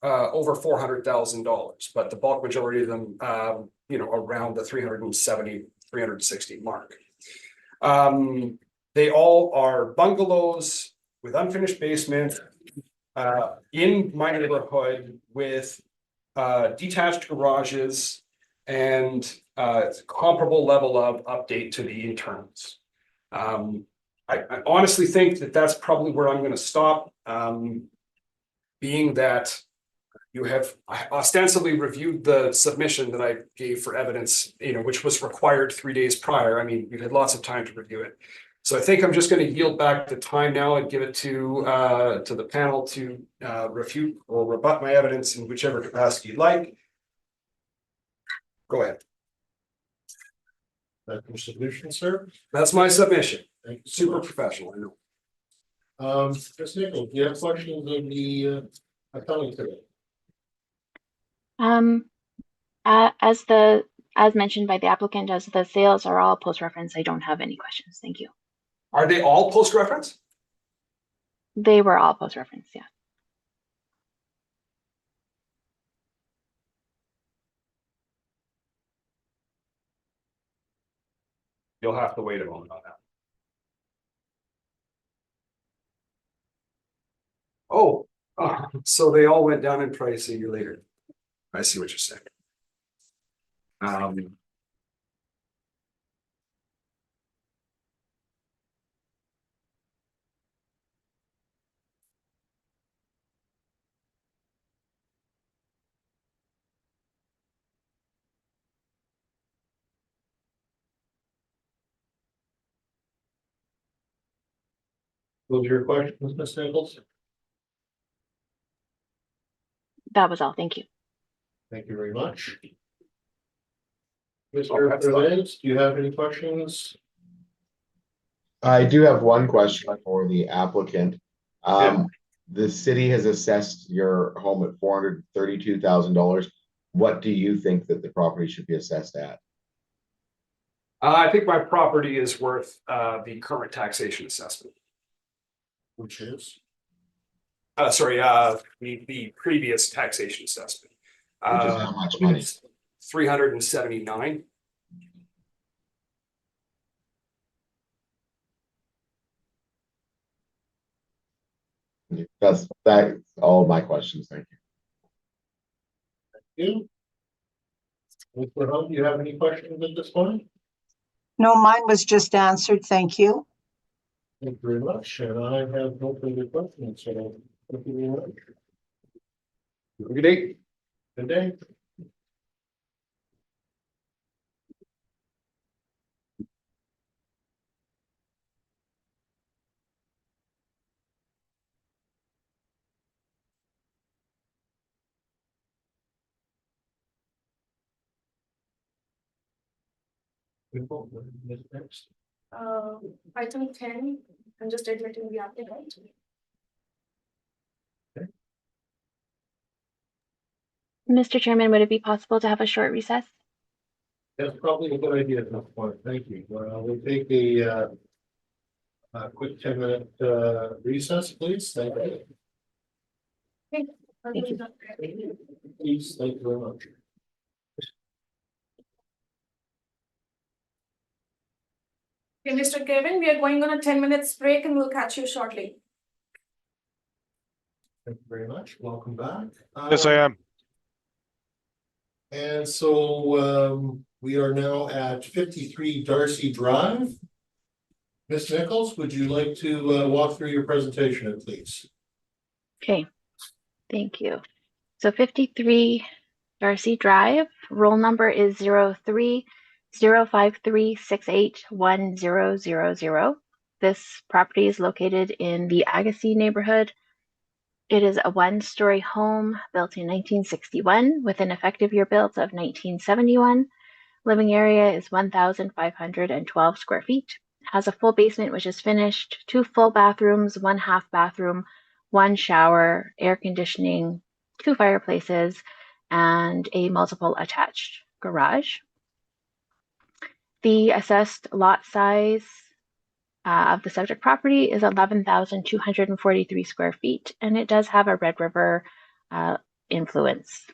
over $400,000, but the bulk majority of them, around the 370, 360 mark. They all are bungalows with unfinished basements in my neighborhood with detached garages and comparable level of update to the internals. I honestly think that that's probably where I'm going to stop, being that you have ostensibly reviewed the submission that I gave for evidence, which was required 3 days prior. I mean, you've had lots of time to review it. So I think I'm just going to yield back the time now and give it to the panel to refute or rebut my evidence in whichever capacity you'd like. Go ahead. That's your submission, sir. That's my submission. Thank you so Super much. professional, I know. Ms. Nichols, do you have questions of the appellant today? As mentioned by the applicant, as the sales are all post-reference, I don't have any questions. Thank you. Are they all post-reference? They were all post-reference, yeah. You'll have to wait a moment on that. Oh, so they all went down in price a year later. I see what you're saying. Those are your questions, Ms. Nichols? That was all. Thank you. Thank you very much. Oh, Mr. that's fine. Perez, do you have any questions? I do have one question for the applicant. The city has assessed your home at $432,000. What do you think that the property should be assessed at? I think my property is worth the current taxation assessment. Which is? The previous taxation assessment. Which is how much money? 379. That's all of my questions. Thank you. You? Mr. Hunt, do you have any questions at this point? No, mine was just answered. Thank you. Thank you very much, and I have no further questions, so thank you very much. Have a good day. Good day. Next. Item 10, I'm just admitting the applicant. Mr. Chairman, would it be possible to have a short recess? That's probably a good idea at this point. Thank you. We'll take a quick 10-minute recess, please. Thank you. Thank you. Please, thank you very much. Okay, Mr. Kevin, we are going on a 10 minutes break and we'll catch you shortly. Thank you very much. Welcome back. Yes, I am. And so we are now at 53 Darcy Drive. Ms. Nichols, would you like to walk through your presentation, please? Okay, thank you. So 53 Darcy Drive, roll number is 03-053-68-1000. This property is located in the Agassiz neighborhood. It is a one-story home built in 1961 with an effective year built of 1971. Living area is 1,512 square feet. Has a full basement which is finished, 2 full bathrooms, 1 half bathroom, 1 shower, air conditioning, 2 fireplaces, and a multiple attached garage. The assessed lot size of the subject property is 11,243 square feet, and it does have a Red River influence.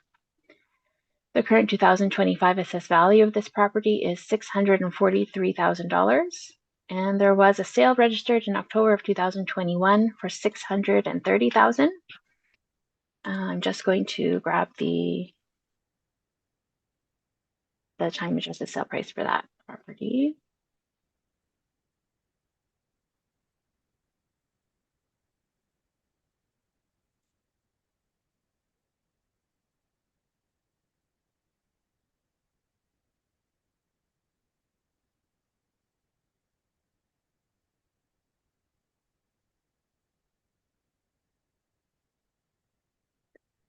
The current 2025 assessed value of this property is $643,000, and there was a sale registered in October of 2021 for $630,000. I'm just going to grab the time adjusted sale price for that property.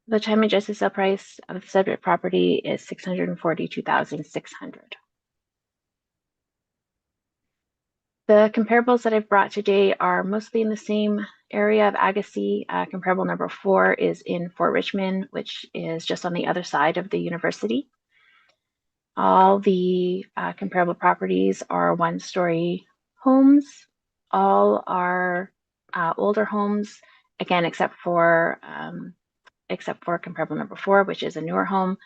The time adjusted sale price of the subject property is $642,600. The comparables that I've brought today are mostly in the same area of Agassiz. Comparable number 4 is in Fort Richmond, which is just on the other side of the university. All the comparable properties are one-story homes. All are older homes, again, except for comparable number 4, which is a newer home.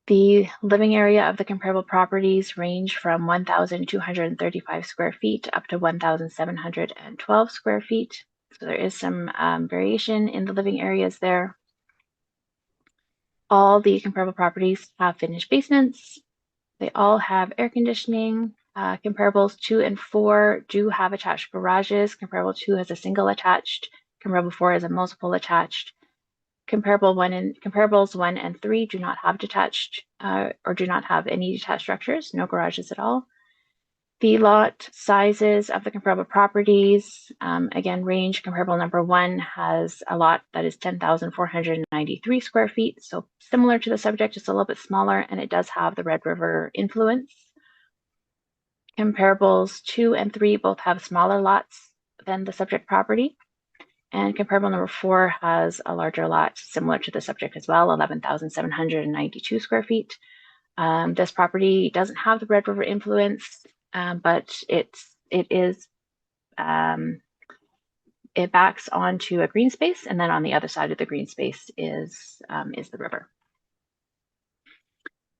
The living area of the comparable properties range from 1,235 square feet up to 1,712 square feet. So there is some variation in the living areas there. All the comparable properties have finished basements. They all have air conditioning. Comparables 2 and 4 do have attached garages. Comparable 2 has a single attached. Comparable 4 is a multiple attached. Comparables 1 and 3 do not have detached or do not have any detached structures, no garages at all. The lot sizes of the comparable properties, again, range. Comparable number 1 has a lot that is 10,493 square feet, so similar to the subject, just a little bit smaller, and it does have the Red River influence. Comparables 2 and 3 both have smaller lots than the subject property. And comparable number 4 has a larger lot similar to the subject as well, 11,792 square feet. This property doesn't have the Red River influence, but it it backs onto a green space, and then on the other side of the green space is the river.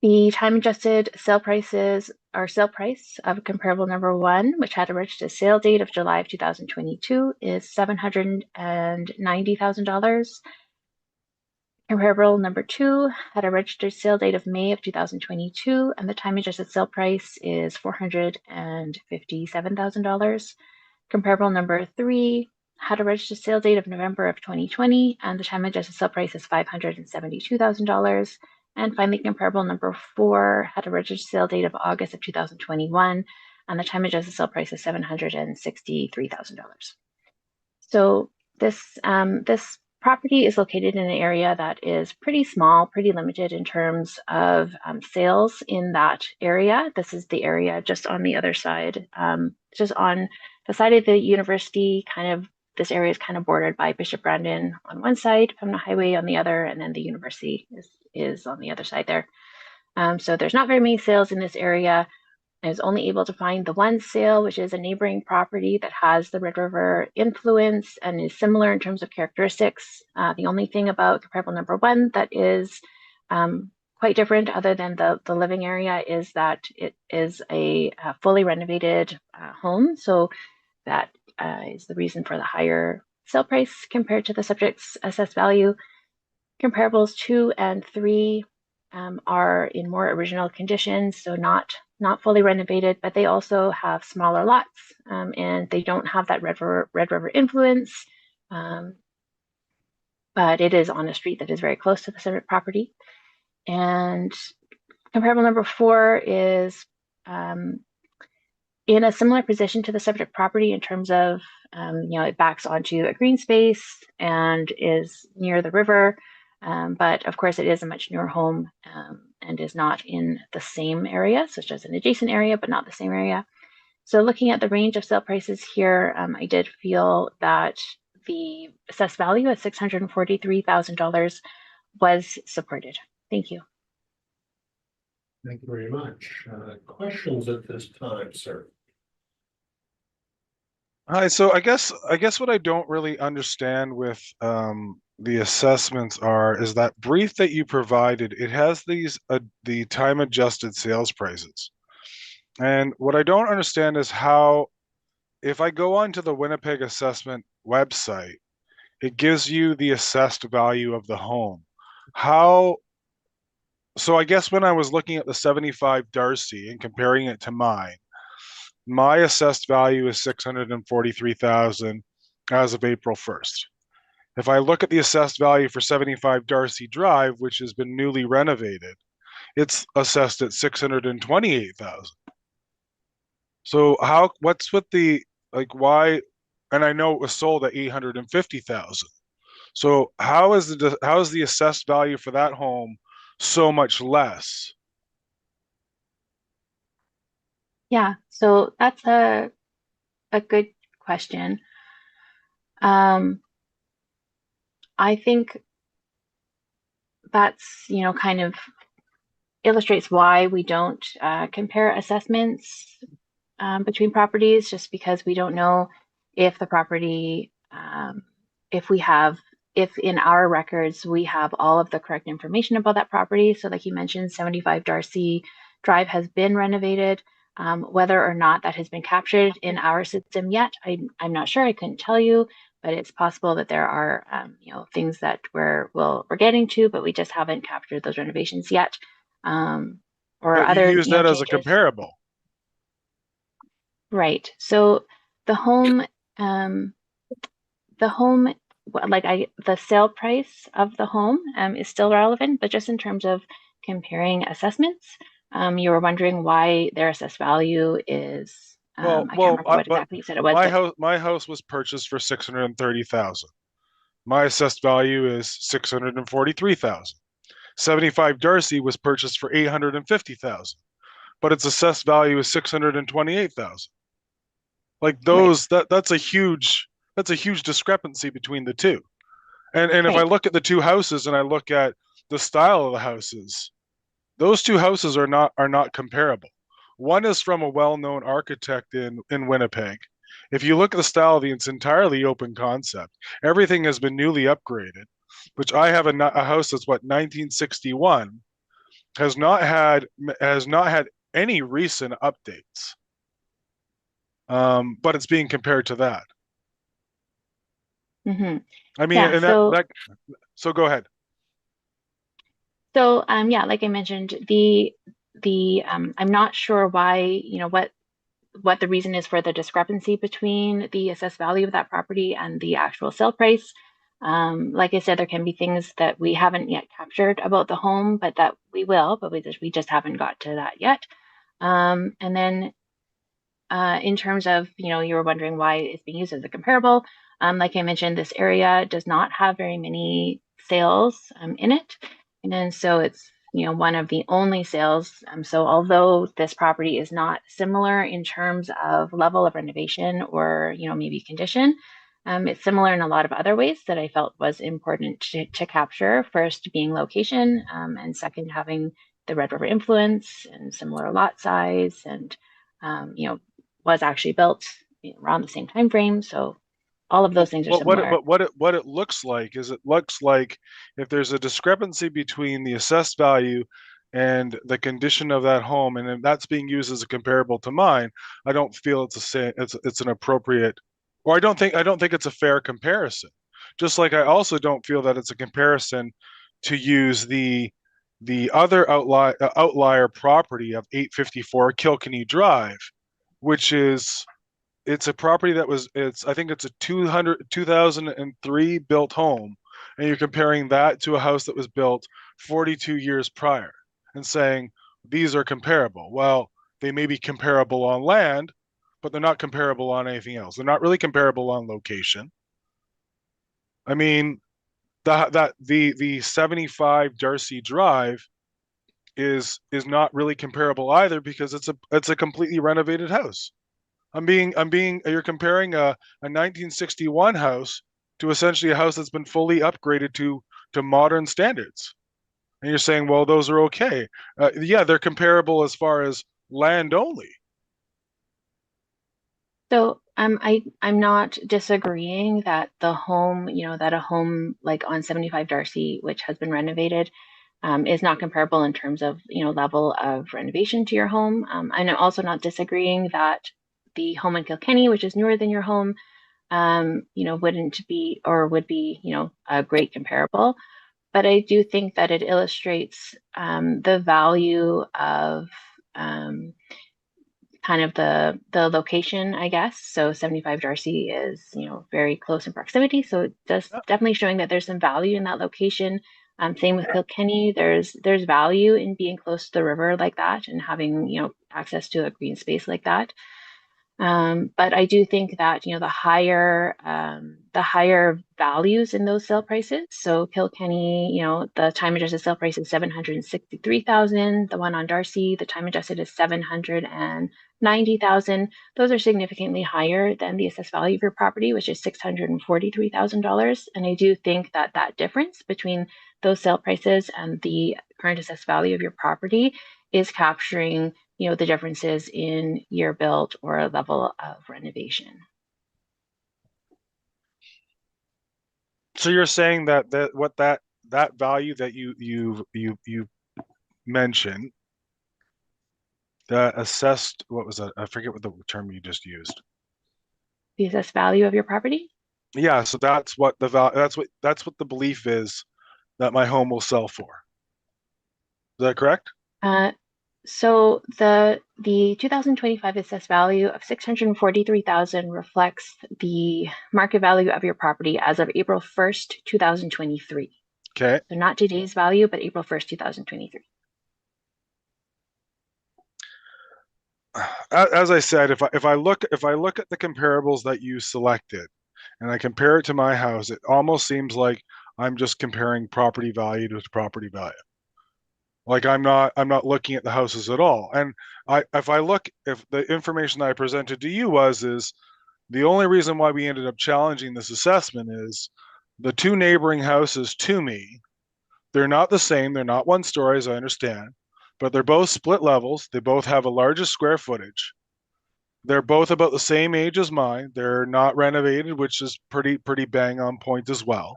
The time-adjusted sale prices, our sale price of comparable number 1, which had a registered sale date of July of 2022, is $790,000. Comparable number 2 had a registered sale date of May of 2022, and the time-adjusted sale price is $457,000. Comparable number 3 had a registered sale date of November of 2020, and the time-adjusted sale price is $572,000. And finally, comparable number 4 had a registered sale date of August of 2021, and the time-adjusted sale price is $763,000. So this property is located in an area that is pretty small, pretty limited in terms of sales in that area. This is the area just on the other side, just on the side of the university. This area is kind of bordered by Bishop Brandon on one side, from the highway on the other, and then the university is on the other side there. So there's not very many sales in this area. I was only able to find the one sale, which is a neighboring property that has the Red River influence and is similar in terms of characteristics. The only thing about comparable number 1 that is quite different, other than the living area, is that it is a fully renovated home. So that is the reason for the higher sale price compared to the subject's assessed value. Comparables 2 and 3 are in more original conditions, so not fully renovated, but they also have smaller lots, and they don't have that Red River influence, but it is on a street that is very close to the subject property. And comparable number 4 is in a similar position to the subject property in terms of, it backs onto a green space and is near the river. But of course, it is a much newer home and is not in the same area, such as an adjacent area, but not the same area. So looking at the range of sale prices here, I did feel that the assessed value at $643,000 was supported. Thank you. Thank you very much. Questions at this time, sir? Hi, so I guess what I don't really understand with the assessments is that brief that you provided. It has these the time adjusted sales prices, and what I don't understand is how, if I go onto the Winnipeg assessment website, it gives you the assessed value of the home. How? So I guess when I was looking at the 75 Darcy and comparing it to mine, my assessed value is $643,000 as of April 1st. If I look at the assessed value for 75 Darcy Drive, which has been newly renovated, it's assessed at $628,000. So what's with the, why? And I know it was sold at $850,000. So how is the assessed value for that home so much less? Yeah, so that's a good question. I think that's, kind of illustrates why we don't compare assessments between properties, just because we don't know if the property, if in our records we have all of the correct information about that property. So like you mentioned, 75 Darcy Drive has been renovated. Whether or not that has been captured in our system yet, I'm not sure. I couldn't tell you, but it's possible that there are, things that we're getting to, but we just haven't captured those renovations yet. Or but other you use that as a changes. comparable. Right. So the home, the sale price of the home is still relevant, but just in terms of comparing assessments, you were wondering why their assessed value is. I can't remember what exactly you said it was. My house was purchased for $630,000. My assessed value is $643,000. 75 Darcy was purchased for $850,000, but its assessed value is $628,000. That's a huge discrepancy between the two. And if I look at the two houses and I look at the style of the houses, those two houses are not comparable. One is from a well-known architect in Winnipeg, If you look at the style, it's entirely open concept. Everything has been newly upgraded, which I have a house that's what 1961 has not had any recent updates. But it's being compared to that. Hmm. I mean, Yeah, and so go ahead. So yeah, like I mentioned, I'm not sure why, what the reason is for the discrepancy between the assessed value of that property and the actual sale price. Like I said, there can be things that we haven't yet captured about the home, but that we will, but we just haven't got to that yet. And then in terms of, you were wondering why it's being used as a comparable. Like I mentioned, this area does not have very many sales in it. And then so it's, one of the only sales. So although this property is not similar in terms of level of renovation or, maybe condition, it's similar in a lot of other ways that I felt was important to capture. First being location, and second having the Red River influence and similar lot size and, was actually built around the same time frame. So all of those things are similar. What it looks like is it looks like if there's a discrepancy between the assessed value and the condition of that home, and if that's being used as a comparable to mine, I don't feel it's an appropriate, or I don't think it's a fair comparison. Just like I also don't feel that it's a comparison to use the other outlier property of 854 Kilkenny Drive, which is it's a property that was I think it's a 2003 built home, and you're comparing that to a house that was built 42 years prior and saying these are comparable. Well, they may be comparable on land, but they're not comparable on anything else. They're not really comparable on location. I mean, the 75 Darcy Drive is not really comparable either, because it's a completely renovated house. You're comparing a 1961 house to essentially a house that's been fully upgraded to modern standards. And you're saying, well, those are okay. Yeah, they're comparable as far as land only. So I'm not disagreeing that the home, that a home like on 75 Darcy, which has been renovated, is not comparable in terms of, level of renovation to your home. I'm also not disagreeing that the home in Kilkenny, which is newer than your home, wouldn't be or would be, a great comparable. But I do think that it illustrates the value of kind of the location, I guess. So 75 Darcy is, very close in proximity. So it does definitely showing that there's some value in that location. Same with Kilkenny, there's value in being close to the river like that and having, access to a green space like that. But I do think that, the higher values in those sale prices. So Kilkenny, the time adjusted sale price is 763,000. The one on Darcy, the time adjusted is 790,000. Those are significantly higher than the assessed value of your property, which is $643,000. And I do think that that difference between those sale prices and the current assessed value of your property is capturing, the differences in year built or level of renovation. So you're saying that that value that you mentioned, that assessed, what was that? I forget what the term you just used. The assessed value of your property? Yeah, so that's what that's what the belief is that my home will sell for. Is that correct? So the 2025 assessed value of 643,000 reflects the market value of your property as of April 1st, 2023. Okay. So not today's value, but April 1st, 2023. As I said, if I look at the comparables that you selected and I compare it to my house, it almost seems like I'm just comparing property value to property value. Like I'm not looking at the houses at all. And if the information that I presented to you is the only reason why we ended up challenging this assessment is the two neighboring houses to me, they're not the same, they're not one story, as I understand, but they're both split levels, they both have a larger square footage. They're both about the same age as mine. They're not renovated, which is pretty bang on point as well.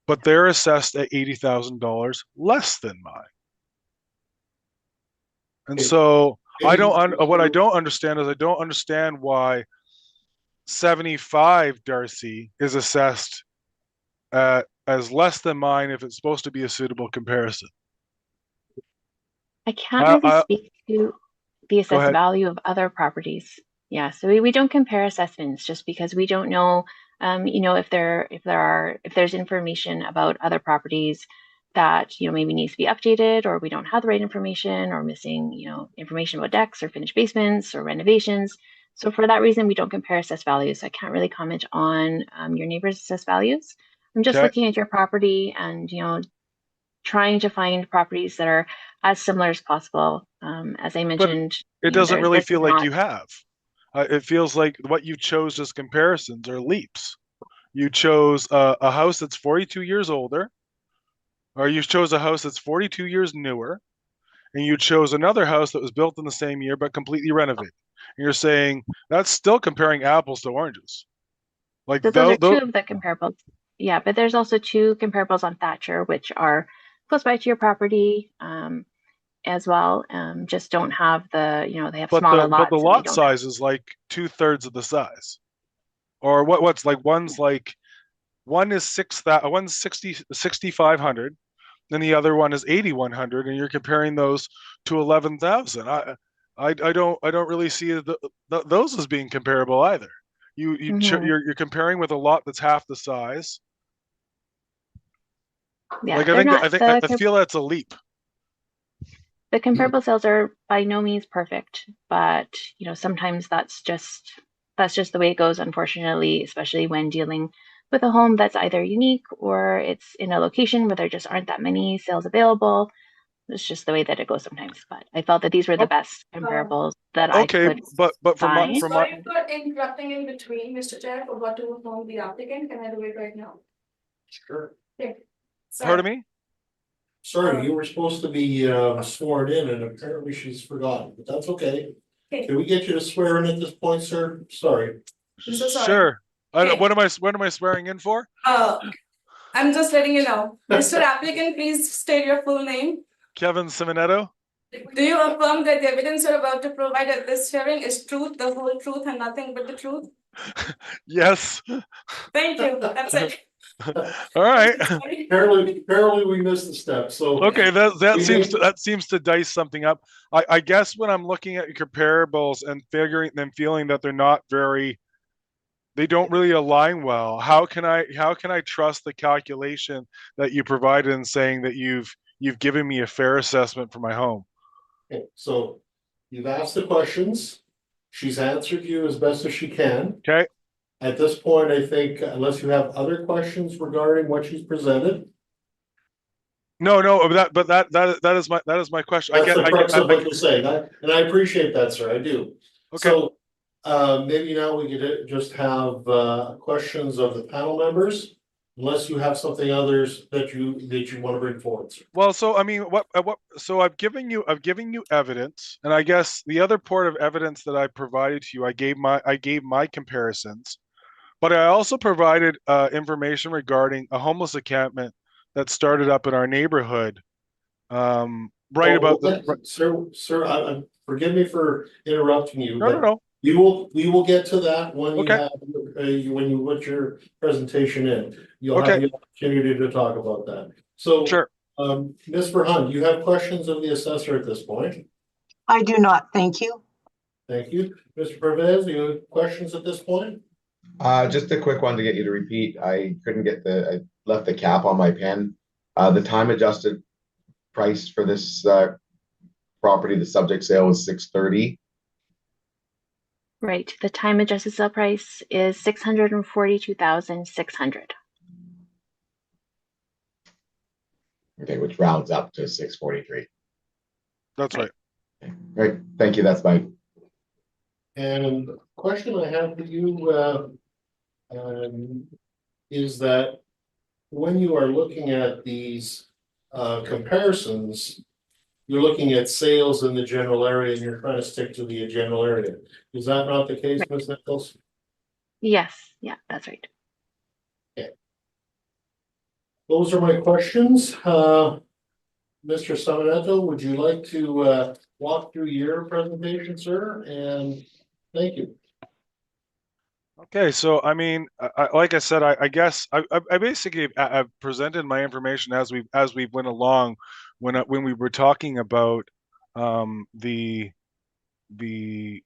But they're assessed at $80,000 less than mine. And so what I don't understand is I don't understand why 75 Darcy is assessed as less than mine if it's supposed to be a suitable comparison. I can't really speak to the Go assessed ahead. value of other properties. Yeah, so we don't compare assessments just because we don't know, if there's information about other properties that, maybe needs to be updated, or we don't have the right information, or missing, information about decks or finished basements or renovations. So for that reason, we don't compare assessed values. I can't really comment on your neighbor's assessed values. I'm just Okay. looking at your property and, trying to find properties that are as similar as possible. As I mentioned, It doesn't really this is feel like not. you have. It feels like what you chose as comparisons are leaps. You chose a house that's 42 years older, or you chose a house that's 42 years newer, and you chose another house that was built in the same year but completely renovated. And you're saying that's still comparing apples to oranges. Like So those are two of the comparables. Yeah, but there's also two comparables on Thatcher, which are close by to your property as well. Just don't have they have smaller but the lots and they lot don't have. size is like 2/3 of the size. Or what's like one's like one is 6,500, and the other one is 8,100, and you're comparing those to 11,000. I don't really see those as being comparable either. You're comparing with a lot that's half the size. Yeah, Like they're not I feel that's a leap. the comparable sales are by no means perfect, but sometimes that's just the way it goes, unfortunately, especially when dealing with a home that's either unique or it's in a location where there just aren't that many sales available. It's just the way that it goes sometimes. But I felt that these were the best comparables that I Okay, could but from my find. Sorry for interrupting in between, Mr. Chair, I forgot to inform the applicant. Can I do it right now? Sure. Okay. pardon me? Sorry, you were supposed to be sworn in and apparently she's forgotten, but that's okay. Okay. Can we get you to swear in at this point, sir? Sorry. I'm so sorry. Sure. Okay. What am I swearing in for? I'm just letting you know. Mr. Applicant, please state your full name. Kevin Simonetto? Do you affirm that the evidence you're about to provide at this hearing is truth, the whole truth, and nothing but the truth? Yes. Thank you. That's it. All right. Sorry. Apparently we missed the step, so. Okay, that We seems may- that seems to dice something up. I guess when I'm looking at your comparables and feeling that they're not they don't really align well. How can I trust the calculation that you provided in saying that you've given me a fair assessment for my home? Okay, so you've asked the questions. She's answered you as best as she can. Okay. At this point, I think unless you have other questions regarding what she's presented. No, but that is my question. That's the crux of what you're saying, and I appreciate that, sir, I do. Okay. So, maybe now we could just have, questions of the panel members. Unless you have something others that you want to bring forward, sir. Well, so I mean, so I've given you evidence, and I guess the other part of evidence that I provided to you, I gave my comparisons, but I also provided information regarding a homeless encampment that started up in our neighborhood. Sir, forgive me for interrupting you, but No. we will get to that when you Okay. have, when you put your presentation in. You'll have Okay. the opportunity to talk about that. So, Sure. Ms. Verhun, you have questions of the assessor at this point? I do not, thank you. Thank you. Mr. Pervez, you have questions at this point? Just a quick one to get you to repeat. I left the cap on my pen. The time adjusted price for this property, the subject sale was $630. Right. The time adjusted sale price is $642,600. Okay, which rounds up to 643. That's right. Right. Thank you. That's my. And the question I have for you, is that when you are looking at these comparisons, you're looking at sales in the general area and you're trying to stick to the general area. Is that not the case, Ms. Nichols? Yes, yeah, that's right. Those are my questions. Mr. Simoneto, would you like to walk through your presentation, sir? And thank you. Okay, so I mean, like I said, I guess I basically I've presented my information as we went along when we were talking about the the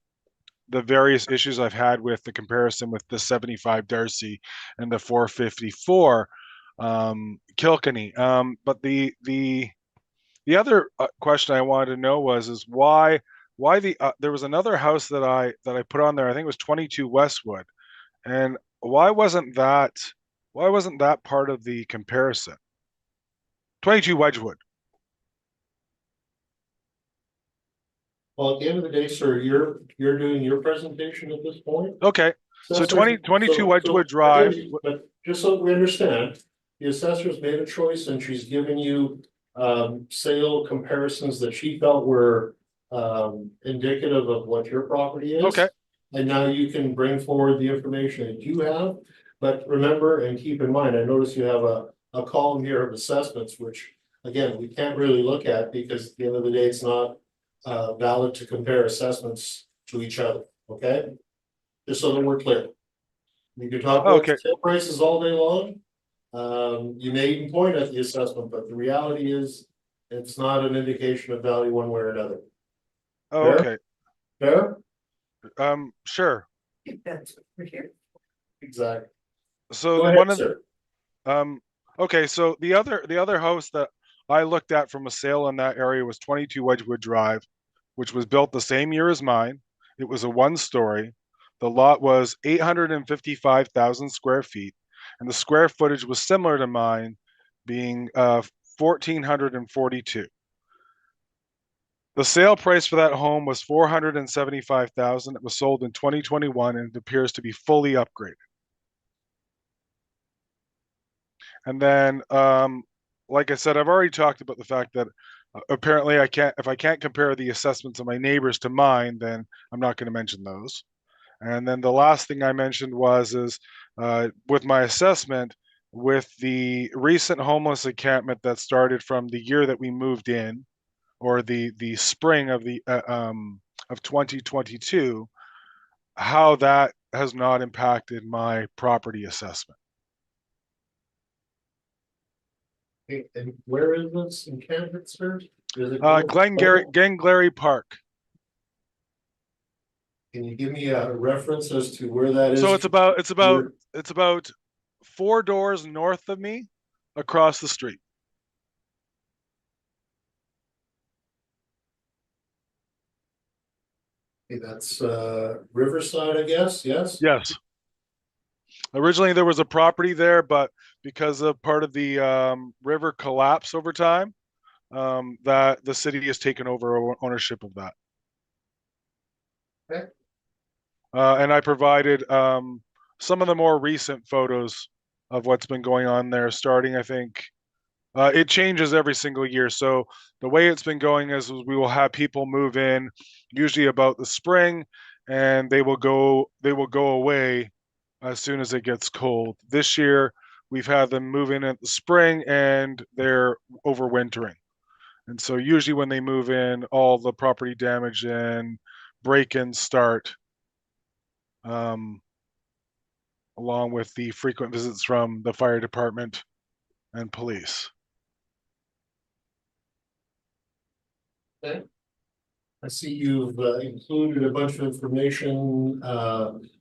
the various issues I've had with the comparison with the 75 Darcy and the 454 Kilkenny. But the other question I wanted to know is why there was another house that I put on there. I think it was 22 Westwood. And why wasn't that part of the comparison? 22 Wedgwood. Well, at the end of the day, sir, you're doing your presentation at this point. Okay. So Assessors- 22 Wedgwood Drive. But just so we understand, the assessor's made a choice and she's given you sale comparisons that she felt were indicative of what your property is. Okay. And now you can bring forward the information that you have. But remember and keep in mind, I notice you have a column here of assessments, which again, we can't really look at because at the end of the day, it's not valid to compare assessments to each other, okay? Just so that we're clear. You can talk about Okay. sale prices all day long. You may even point at the assessment, but the reality is it's not an indication of value one way or another. Oh, Fair? okay. Fair? Sure. That's over here. Exactly. So Go ahead, one of sir. okay, so the other house that I looked at from a sale in that area was 22 Wedgwood Drive, which was built the same year as mine. It was a one-story. The lot was 855,000 square feet, and the square footage was similar to mine, being 1,442. The sale price for that home was 475,000. It was sold in 2021 and it appears to be fully upgraded. And then, like I said, I've already talked about the fact that apparently if I can't compare the assessments of my neighbors to mine, then I'm not going to mention those. And then the last thing I mentioned is with my assessment, with the recent homeless encampment that started from the year that we moved in, or the spring of 2022, how that has not impacted my property assessment. Okay, and where is this in Canada, sir? Is it Glengarry Park. Can you give me a reference as to where that is? So it's about 4 doors north of me, across the street. Okay, that's Riverside, I guess, yes? Yes. Originally there was a property there, but because of part of the river collapse over time, that the city has taken over ownership of that. Okay. And I provided some of the more recent photos of what's been going on there, starting, I think, it changes every single year. So the way it's been going is we will have people move in, usually about the spring, and they will go away as soon as it gets cold. This year, we've had them move in at the spring and they're overwintering. And so usually when they move in, all the property damage and break-ins start, along with the frequent visits from the fire department and police. Okay. I see you've included a bunch of information,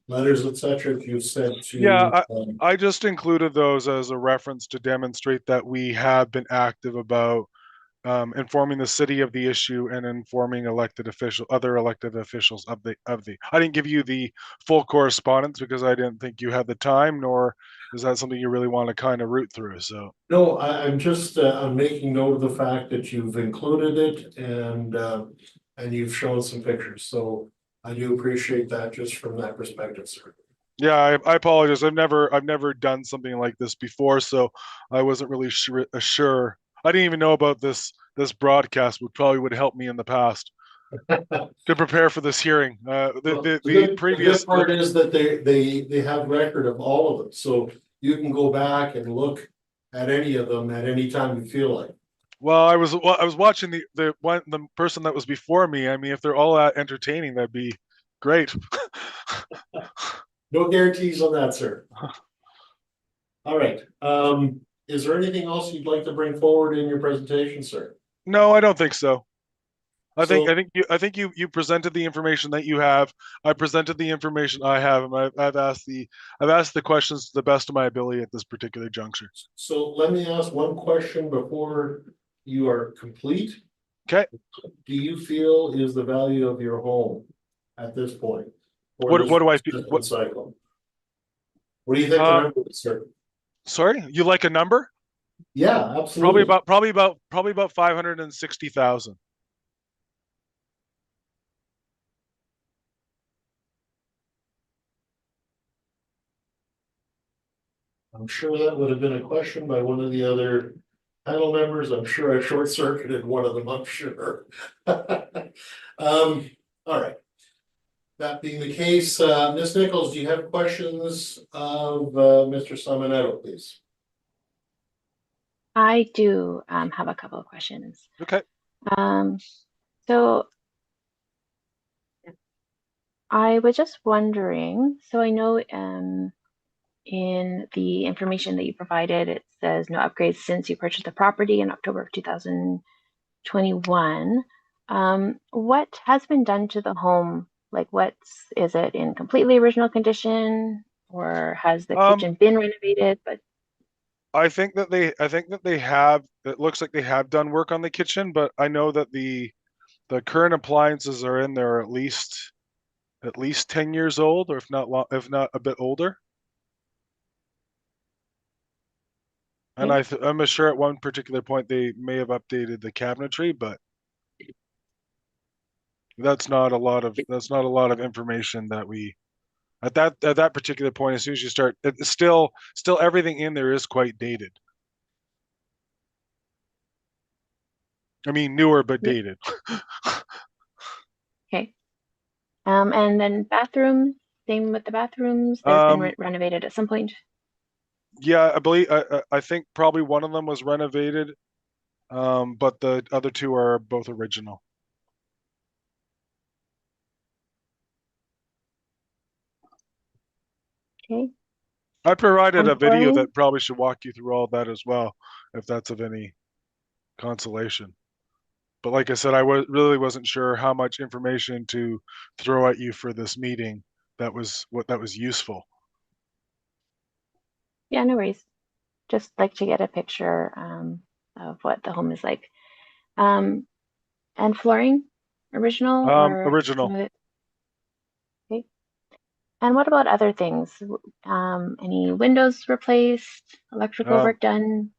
letters, etc. that you've sent to. Yeah, I just included those as a reference to demonstrate that we have been active about informing the city of the issue and informing other elected officials of the. I didn't give you the full correspondence because I didn't think you had the time, nor is that something you really want to kind of root through. So No, I'm just I'm making note of the fact that you've included it and you've shown some pictures. So I do appreciate that just from that perspective, sir. yeah, I apologize. I've never done something like this before, so I wasn't really sure. I didn't even know about this this broadcast would help me in the past to prepare for this hearing. The previous good part is that they have record of all of it, so you can go back and look at any of them at any time you feel like. well, I was watching the person that was before me. I mean, if they're all that entertaining, that'd be great. No guarantees on that, sir. All right. Is there anything else you'd like to bring forward in your presentation, sir? No, I don't think so. I So- think you presented the information that you have. I presented the information I have, and I've asked the questions to the best of my ability at this particular juncture. So let me ask one question before you are complete. Okay. Do you feel is the value of your home at this point? What do I feel? What cycle? What do you think the number is, sir? Sorry, you like a number? Yeah, absolutely. Probably about 560,000. I'm sure that would have been a question by one of the other panel members. I'm sure I short circuited one of them, I'm sure. All right. That being the case, Ms. Nichols, do you have questions of Mr. Simonetto, please? I do have a couple of questions. Okay. So I was just wondering, so I know in the information that you provided, it says no upgrades since you purchased the property in October of 2021. What has been done to the home? Like, is it in completely original condition, or has the kitchen been renovated? But I think that they have. It looks like they have done work on the kitchen, but I know that the current appliances are in there at least 10 years old, or if not a bit older. And I'm sure at one particular point they may have updated the cabinetry, but that's not a lot of information that we at that particular point. As soon as you start, it's still everything in there is quite dated. I mean, newer but dated. okay. And then bathrooms, same with the bathrooms. They've been renovated at some point. Yeah, I believe I think probably one of them was renovated, but the other two are both original. Okay. I provided And a video flooring? that probably should walk you through all that as well, if that's of any consolation. But like I said, really wasn't sure how much information to throw at you for this meeting that was useful. Yeah, no worries. Just like to get a picture of what the home is like. And flooring, original or Original. some of it? Okay. And what about other things? Any windows replaced, electrical work done?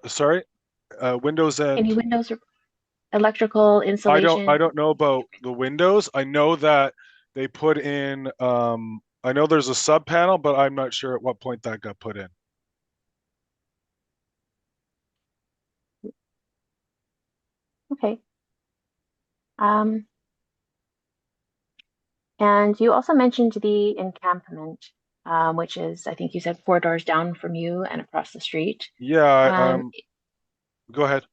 Sorry, windows and Any windows, electrical insulation? I don't know about the windows. I know that they put in. I know there's a sub panel, but I'm not sure at what point that got put in. Okay. And you also mentioned the encampment, which is, I think you said 4 doors down from you and across the street. Yeah. Go ahead.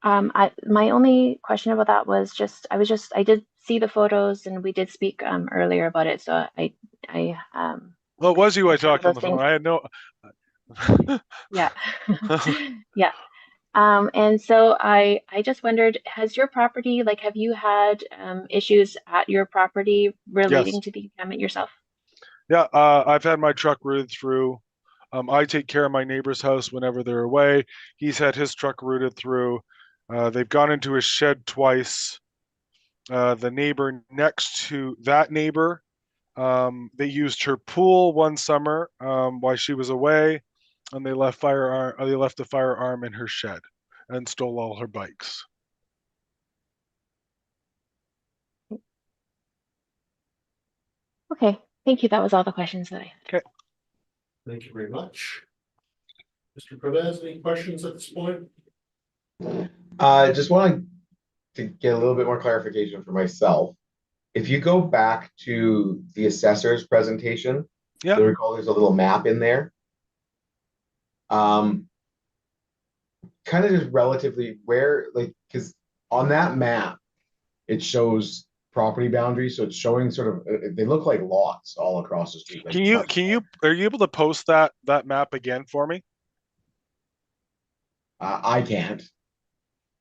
My only question about that was I did see the photos and we did speak earlier about it. So Well, it was you I talked on those the phone. things. I had no. Yeah. Yeah. And so I just wondered, has your property, like, have you had issues at your property relating Yes. to the encampment yourself? Yeah, I've had my truck routed through. I take care of my neighbor's house whenever they're away. He's had his truck routed through. They've gone into his shed twice. The neighbor next to that neighbor, they used her pool one summer while she was away, and they left the firearm in her shed and stole all her bikes. Okay, thank you. That was all the questions that I had. Okay. Thank you very much. Mr. Perez, any questions at this point? Just wanted to get a little bit more clarification for myself. If you go back to the assessor's presentation, Yeah. you'll recall there's a little map in there. Kind of just relatively where, like, because on that map, it shows property boundaries, so it's showing sort of they look like lots all across the street. Like Are you able to post that map again for me? I can't.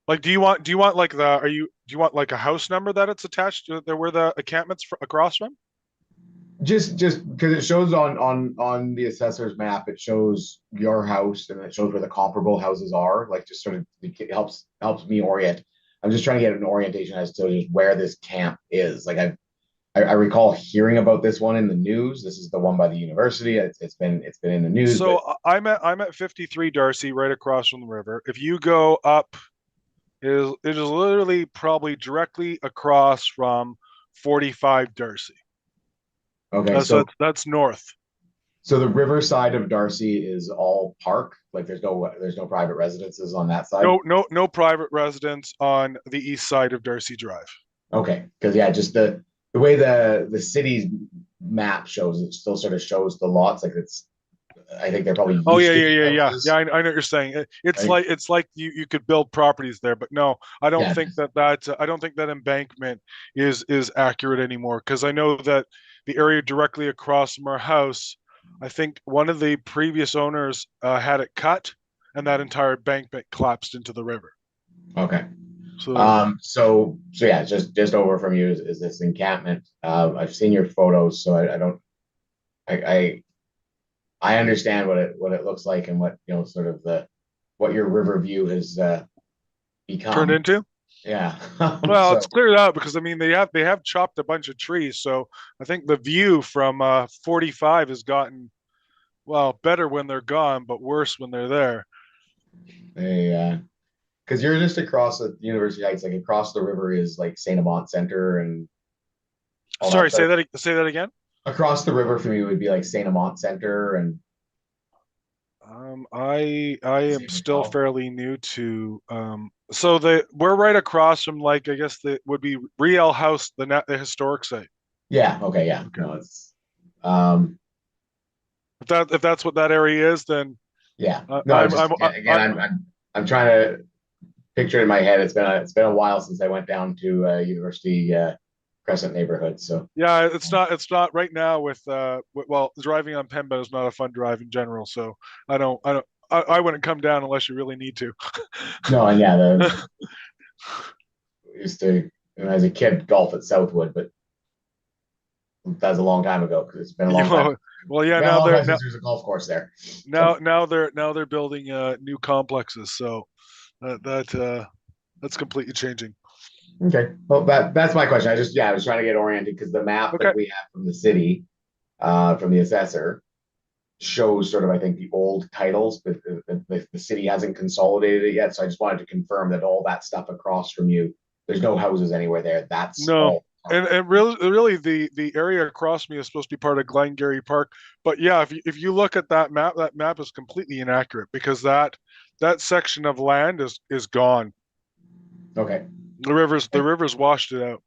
Like, do you want like do you want like a house number that it's attached to there where the encampment's across from? Just because it shows on the assessor's map, it shows your house and it shows where the comparable houses are. Like, just sort of it helps me orient. I'm just trying to get an orientation as to just where this camp is. Like, I recall hearing about this one in the news. This is the one by the university. It's been in the news. So But I'm at 53 Darcy, right across from the river. If you go up, it is literally probably directly across from 45 Darcy. okay, That's north. so the river side of Darcy is all park. Like, there's no private residences on that side. No private residence on the east side of Darcy Drive. Okay, because yeah, just the way the city's map shows, it still sort of shows the lots like it's. I think they're probably Oh used yeah, to yeah, be yeah, yeah, houses. yeah. I know what you're saying. It's Right? like you could build properties there, but no, I don't Yeah. think I don't think that embankment is accurate anymore because I know that the area directly across from our house, I think one of the previous owners had it cut, and that entire embankment collapsed into the river. Okay. So So yeah, just over from you is this encampment. I've seen your photos, so I don't. I understand what it looks like and what sort of what your river view has turned become. into. Yeah. Well, So it's cleared out because I mean they have chopped a bunch of trees, so I think the view from 45 has gotten well better when they're gone, but worse when they're there. they because you're just across the University Heights, like across the river is like Saint Amant Center and all Sorry, that sort of. say that again. Across the river from you would be like Saint Amant Center and I am still fairly new to so we're right across from like I guess the would be Riel House, the historic site. yeah, okay, yeah. Okay. No, it's um If that's what that area is, then yeah. I, No, I'm just again, I'm trying to picture it in my head. It's been a while since I went down to University Crescent neighborhood. So yeah, it's not right now with well driving on Pembina is not a fun drive in general, so I wouldn't come down unless you really need to. no, and yeah, used to as a kid golf at Southwood, but that's a long time ago because it's been a long time. Well, yeah, Been a long time since there's a golf course there. So, now they're building new complexes, so that's completely changing. okay, well that's my question. I was trying to get oriented because the map Okay. that we have from the city, from the assessor, shows sort of I think the old titles, but the city hasn't consolidated it yet. So I just wanted to confirm that all that stuff across from you, there's no houses anywhere there. That's No. all. And really the area across me is supposed to be part of Glengarry Park. But yeah, if you look at that map is completely inaccurate because that section of land is gone. Okay. The rivers washed it out.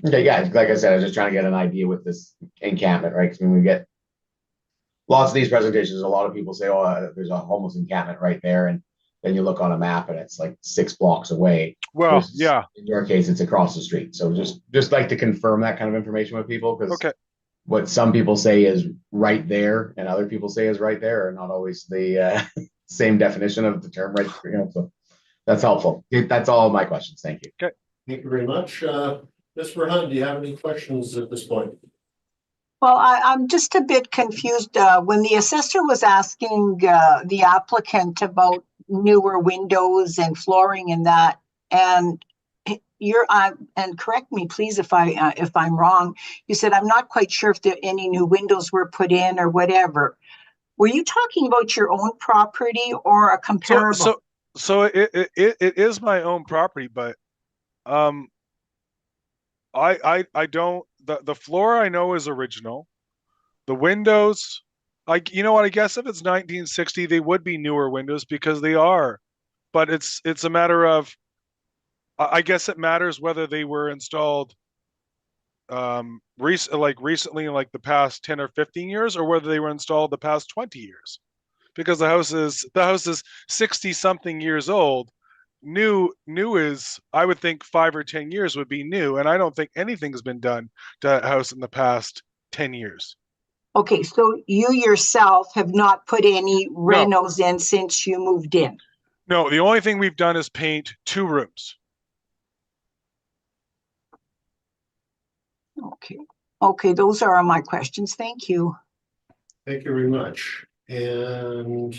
Okay, yeah, like I said, I was just trying to get an idea with this encampment, right? Because when we get lots of these presentations, a lot of people say, "Oh, there's a homeless encampment right there," and then you look on a map and it's like 6 blocks away. Well, Versus yeah. in your case, it's across the street. So just like to confirm that kind of information with people because Okay. what some people say is right there and other people say is right there are not always the same definition of the term, right? So that's helpful. That's all my questions. Thank you. Okay. Thank you very much. Mr. Hunt, do you have any questions at this point? Well, I'm just a bit confused. When the assessor was asking the applicant about newer windows and flooring and that, and and correct me please if I'm wrong. You said I'm not quite sure if there any new windows were put in or whatever. Were you talking about your own property or a comparable? So it is my own property, but um I don't the floor I know is original. The windows, you know what, I guess if it's 1960, they would be newer windows because they are but it's a matter of, I guess it matters whether they were installed recently in like the past 10 or 15 years, or whether they were installed the past 20 years, because the house is 60 something years old. New is, I would think 5 or 10 years would be new, and I don't think anything's been done to that house in the past 10 years. Okay, so you yourself have not put any No. renos in since you moved in? No, the only thing we've done is paint 2 rooms. Okay, okay, those are all my questions. Thank you. Thank you very much. And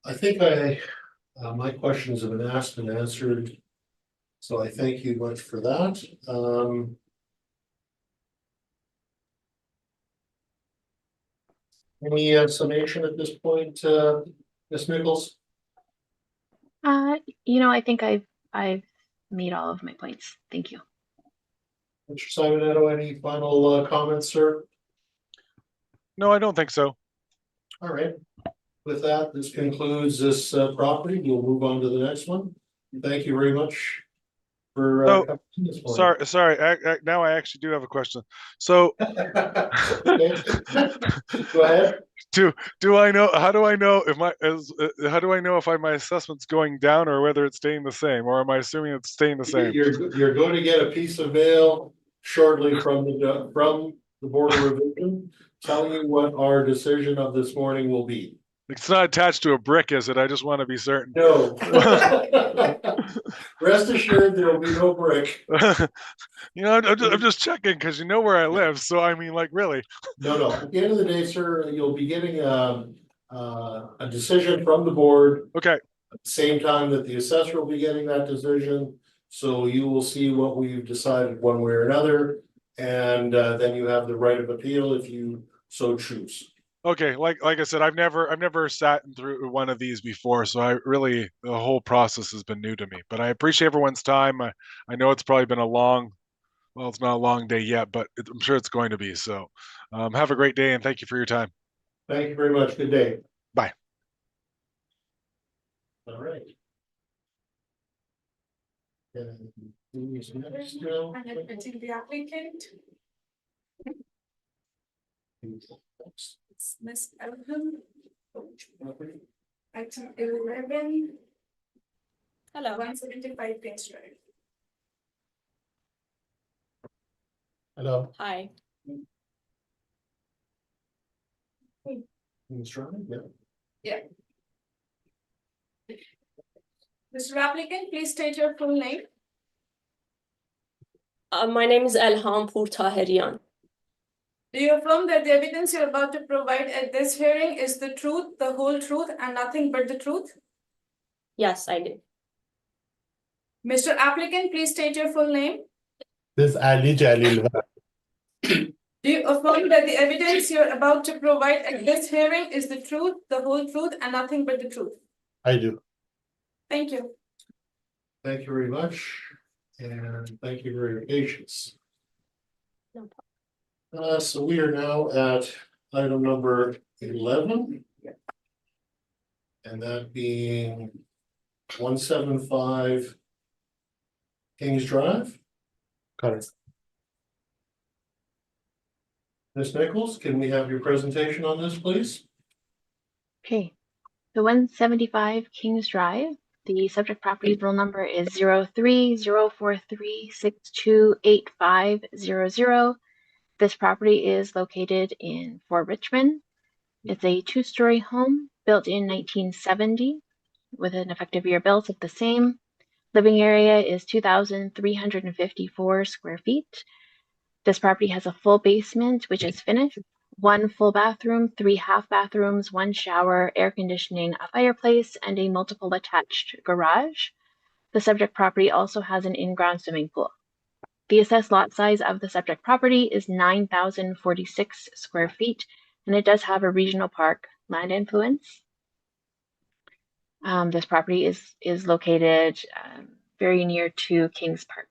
I think my questions have been asked and answered. So I thank you much for that. Any summation at this point, Ms. Nichols? I think I've made all of my points. Thank you. Mr. Simonetto, any final comments, sir? No, I don't think so. All right. With that, this concludes this property. We'll move on to the next one. Thank you very much for coming this morning. Sorry. Now I actually do have a question. So, Okay. Go ahead. do I know? How do I know if my assessment's going down or whether it's staying the same, or am I assuming it's staying the same? You're going to get a piece of mail shortly from the Board of Revision telling you what our decision of this morning will be. It's not attached to a brick, is it? I just want to be certain. No. Rest assured, there will be no brick. I'm just checking because you know where I live. So I mean, like, really. No. At the end of the day, sir, you'll be getting a decision from the board. Okay. At the same time that the assessor will be getting that decision. So you will see what we've decided one way or another. And then you have the right of appeal if you so choose. Okay, like I said, I've never sat through one of these before, so the whole process has been new to me. But I appreciate everyone's time. I know it's probably been it's not a long day yet, but I'm sure it's going to be. So have a great day, and thank you for your time. Thank you very much. Good day. Bye. All right. And who's next now? Until the applicant, it's Miss Elham. Item 11. Hello, 175 Prince Drive. Hello. Hi. Mr. Ryan? Yeah. Mr. Applicant, please state your full name. My name is Elham Pur Tahirian. Do you affirm that the evidence you're about to provide at this hearing is the truth, the whole truth, and nothing but the truth? Yes, I do. Mr. Applicant, please state your full name. This is Ali Jalil. Do you affirm that the evidence you're about to provide at this hearing is the truth, the whole truth, and nothing but the truth? I do. Thank you. Thank you very much. And thank you for your patience. No So we are now at item number 11. And that being 175 Kings Drive. Correct. Ms. Nichols, can we have your presentation on this, please? Okay, the 175 Kings Drive, the subject property bill number is 03-043-628500. This property is located in Fort Richmond. It's a 2-story home built in 1970 with an effective year built of the same. Living area is 2,354 square feet. This property has a full basement, which is finished, 1 full bathroom, 3 half bathrooms, 1 shower, air conditioning, a fireplace, and a multiple attached garage. The subject property also has an in-ground swimming pool. The assessed lot size of the subject property is 9,046 square feet, and it does have a regional park land influence. This property is located very near to Kings Park.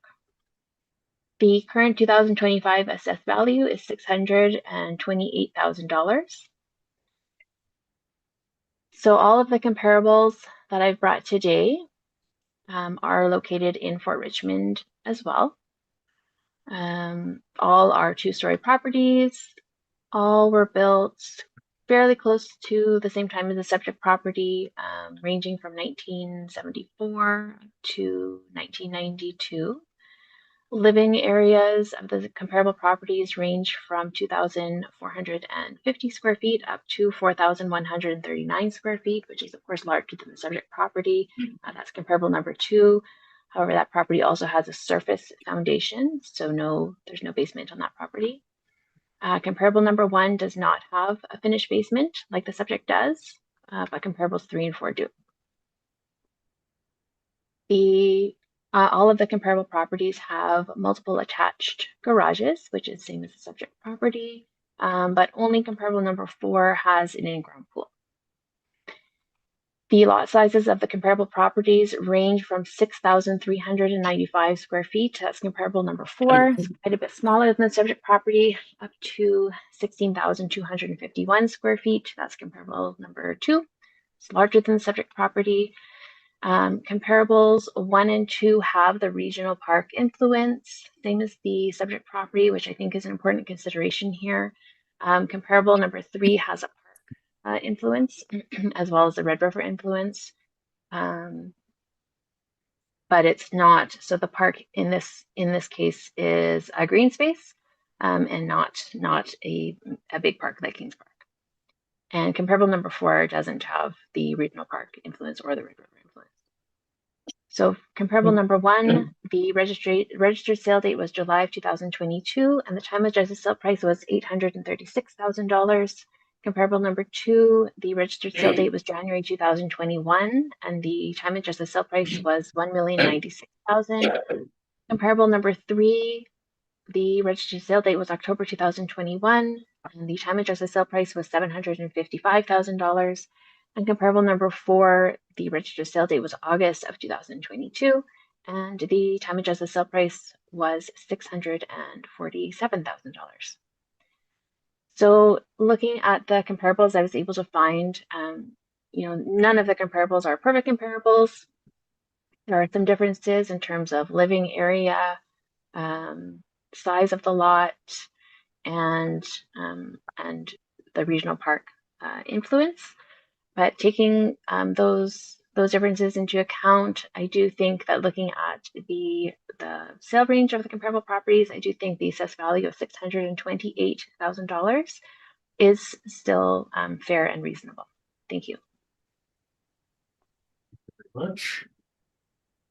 The current 2025 assessed value is $628,000. So all of the comparables that I've brought today are located in Fort Richmond as well. All are two-story properties. All were built fairly close to the same time as the subject property, ranging from 1974 to 1992. Living areas of the comparable properties range from 2,450 square feet up to 4,139 square feet, which is of course larger than the subject property. That's comparable number 2. However, that property also has a surface foundation, so there's no basement on that property. Comparable number 1 does not have a finished basement like the subject does, but comparables 3 and 4 do. All of the comparable properties have multiple attached garages, which is the same as the subject property, but only comparable number 4 has an in-ground pool. The lot sizes of the comparable properties range from 6,395 square feet, that's comparable number 4, it's quite a bit smaller than the subject property, up to 16,251 square feet, that's comparable number 2, it's larger than the subject property. Comparables 1 and 2 have the regional park influence, same as the subject property, which I think is an important consideration here. Comparable number 3 has a park influence, as well as the Red River influence. But it's not, so the park in this case is a green space and not a big park like Kings Park. And comparable number 4 doesn't have the regional park influence or the Red River influence. So comparable number 1, the registered sale date was July of 2022, and the time adjusted sale price was $836,000. Comparable number 2, the registered sale date was January 2021, and the time adjusted sale price was $1,096,000. Comparable number 3, the registered sale date was October 2021, and the time adjusted sale price was $755,000. And comparable number 4, the registered sale date was August of 2022, and the time adjusted sale price was $647,000. So looking at the comparables I was able to find, none of the comparables are perfect comparables. There are some differences in terms of living area, size of the lot, and the regional park influence. But taking those differences into account, I do think that looking at the sale range of the comparable properties, I do think the assessed value of $628,000 is still fair and reasonable. Thank you. Very much.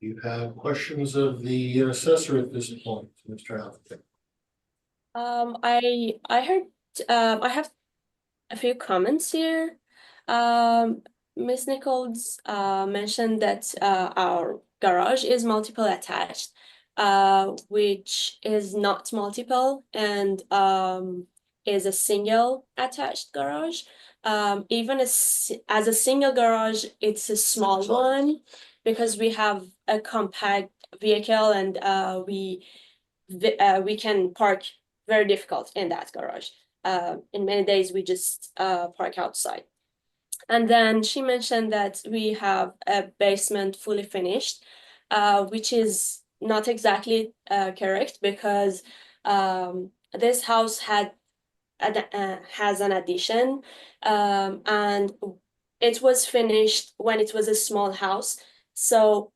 You have questions of the assessor at this point, Mr. Appleton? I heard I have a few comments here. Ms. Nichols mentioned that our garage is multiple attached, which is not multiple and is a single attached garage. Even as a single garage, it's a small one because we have a compact vehicle and we can park very difficult in that garage. In many days, we just park outside. And then she mentioned that we have a basement fully finished, which is not exactly correct because this house has an addition, and it was finished when it was a small house. So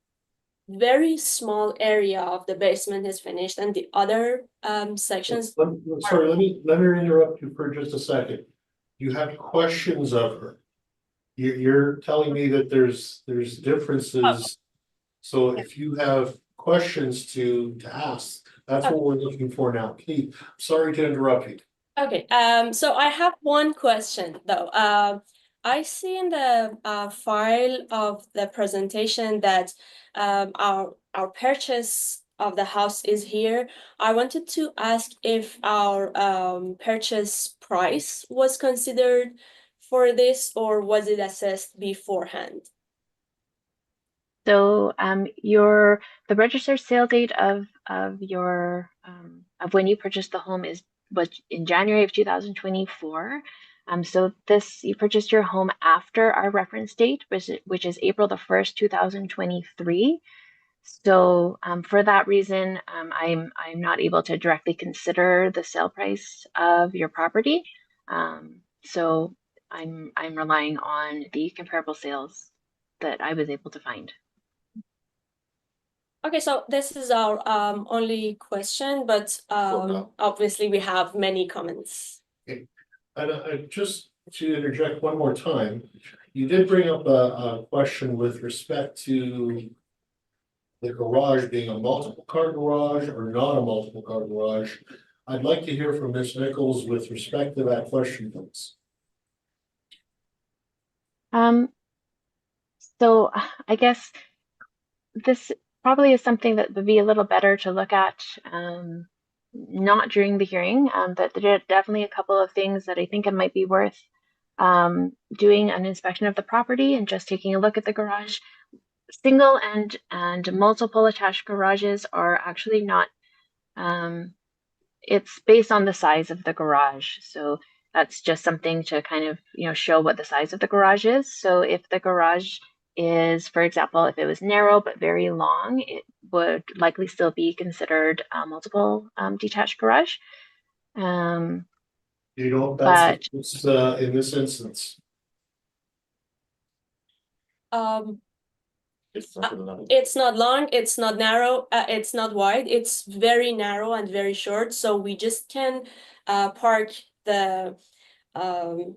very small area of the basement is finished, and the other sections. Sorry, let me interrupt you for just a second. You have questions of her. You're telling me that there's differences. So if you have questions to ask, that's what we're looking for now. Please, sorry to interrupt you. Okay, so I have one question though. I see in the file of the presentation that our purchase of the house is here. I wanted to ask if our purchase price was considered for this, or was it assessed beforehand? So the registered sale date of when you purchased the home was in January of 2024. So you purchased your home after our reference date, which is April the 1st, 2023. So for that reason, I'm not able to directly consider the sale price of your property. So I'm relying on the comparable sales that I was able to find. Okay, so this is our only question, but obviously we have many comments. And just to interject one more time, you did bring up a question with respect to the garage being a multiple car garage or not a multiple car garage. I'd like to hear from Ms. Nichols with respect to that question, please. So I guess this probably is something that would be a little better to look at, not during the hearing, but there are definitely a couple of things that I think it might be worth doing an inspection of the property and just taking a look at the garage. Single and multiple attached garages are actually not, it's based on the size of the garage. So that's just something to kind of, show what the size of the garage is. So if the garage is, for example, if it was narrow but very long, it would likely still be considered a multiple detached garage. You know, that's in this instance. It's not long, it's not narrow, it's not wide, it's very narrow and very short, so we just can park the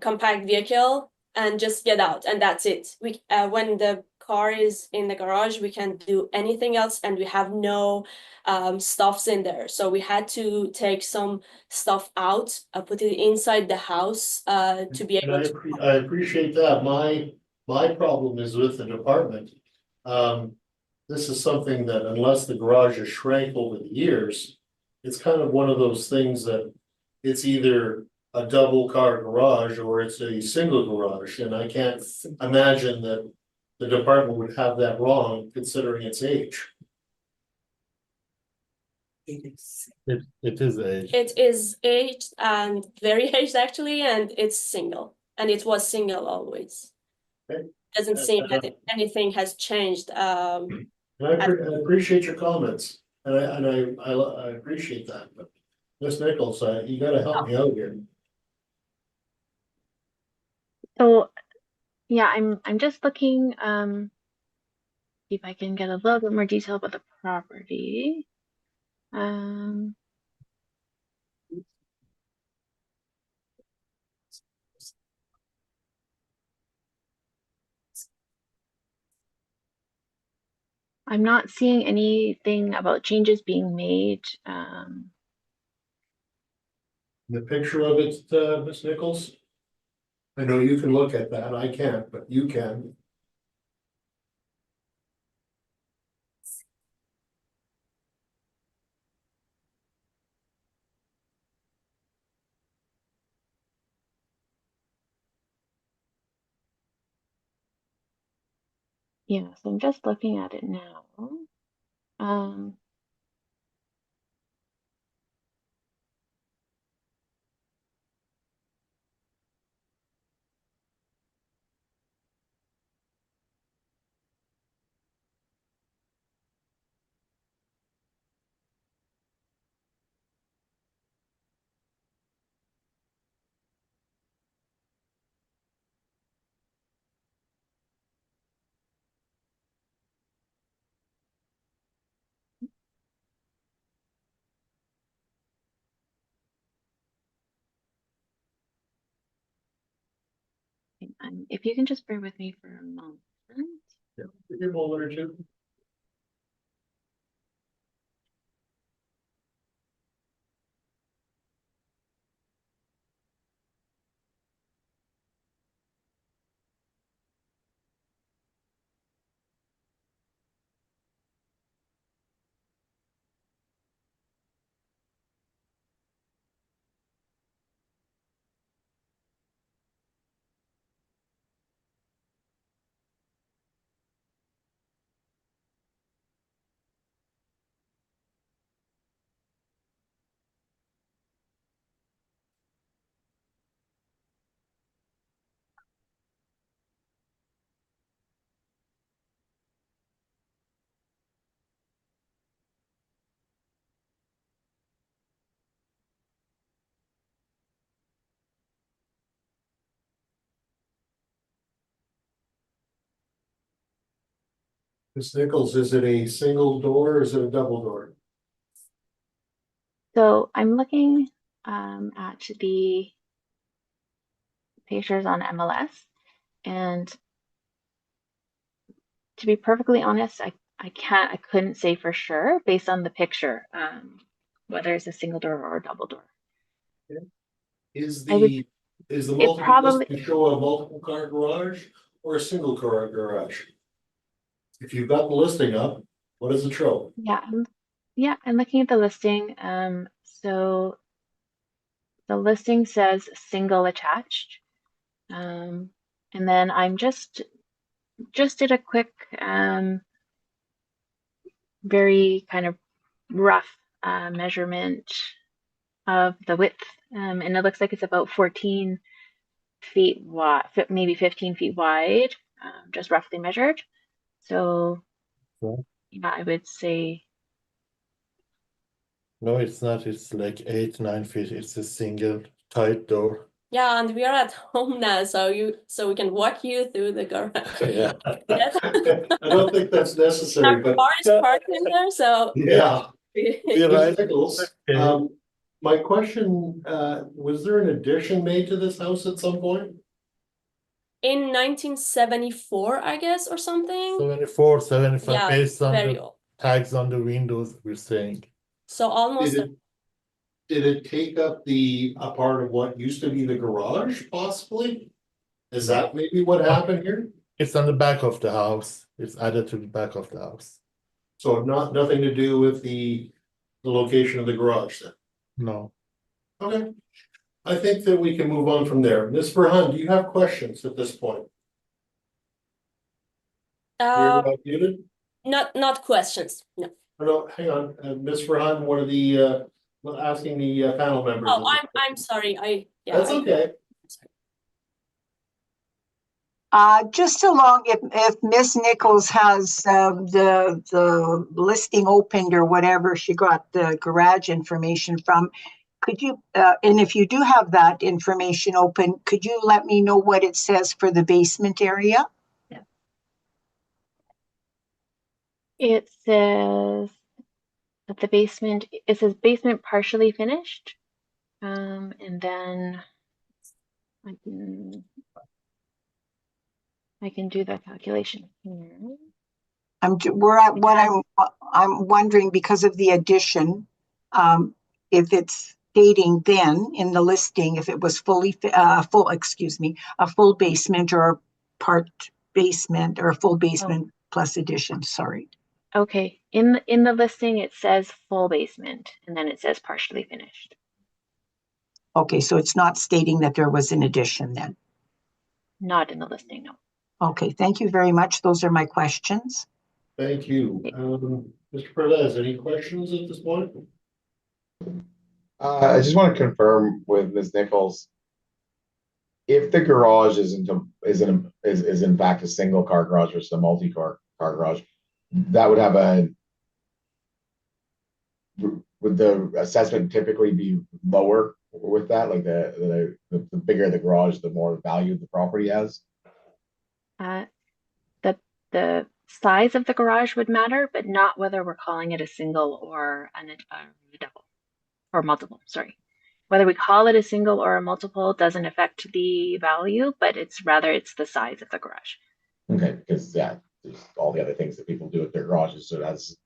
compact vehicle and just get out, and that's it. We when the car is in the garage, we can't do anything else, and we have no stuffs in there, so we had to take some stuff out, put it inside the house to be able to. I appreciate that. My problem is with the department. This is something that unless the garage is shrank over the years, it's kind of one of those things that it's either a double car garage or it's a single garage, and I can't imagine that the department would have that wrong considering its age. It is aged. It is aged and very aged actually, and it's single, and it was single always. Okay. Doesn't seem that anything has changed. And I appreciate your comments, and I appreciate that, but Ms. Nichols, you gotta help me out here. So yeah, I'm just looking, see if I can get a little bit more detail about the property. I'm not seeing anything about changes being made. The picture of it, Ms. Nichols? I know you can look at that, I can't, but you can. Yeah, so I'm just looking at it now. Um, if you can just bear with me for a moment. Yeah, give a moment or two. Ms. Nichols, is it a single door or is it a double door? So I'm looking at the pictures on MLS, and to be perfectly honest, I couldn't say for sure based on the picture, whether it's a single door or a double door. Is I would, is the it multiple probably, listing show a multiple car garage or a single car garage? If you've got the listing up, what does it show? yeah, I'm looking at the listing. So the listing says single attached. And then I'm just did a quick, very kind of rough measurement of the width, and it looks like it's about 14 feet wide, maybe 15 feet wide, just roughly measured. So So, yeah, I would say no, it's not. It's like 8, 9 feet. It's a single tight door. Yeah, and we are at home now, so we can walk you through the garage. Yeah. Yes. I don't think that's necessary, Our but car is parked in there, so. yeah. You're Ms. right. Nichols, Okay. my question, was there an addition made to this house at some point? In 1974, I guess, or something. 74, 75, Yeah, based on very the old. tags on the windows, we're saying. So almost. Did it take up a part of what used to be the garage possibly? Is that maybe what happened here? It's on the back of the house. It's added to the back of the house. So nothing to do with the location of the garage then? No. Okay. I think that we can move on from there. Ms. Verhan, do you have questions at this point? You're muted? Not questions. No. Oh, no, hang on, Ms. Verhan, one of the, asking the panel members. Oh, I'm sorry. That's okay. Just along, if Miss Nichols has the listing opened or whatever she got the garage information from, could you, and if you do have that information open, could you let me know what it says for the basement area? it says that the basement, it says basement partially finished. And then I can do the calculation here. I'm wondering because of the addition, if it's stating then in the listing, if it was a full basement or part basement or a full basement plus addition, sorry. Okay, in the listing, it says full basement, and then it says partially finished. Okay, so it's not stating that there was an addition then. Not in the listing, no. Okay, thank you very much. Those are my questions. Thank you. Mr. Perez, any questions at this point? I just want to confirm with Ms. Nichols, if the garage is in fact a single car garage versus a multi-car garage, that would would the assessment typically be lower with that? Like the bigger the garage, the more value the property has? The size of the garage would matter, but not whether we're calling it a single or a double or multiple, sorry. Whether we call it a single or a multiple doesn't affect the value, but it's the size of the garage. Okay, because there's all the other things that people do with their garages, so that's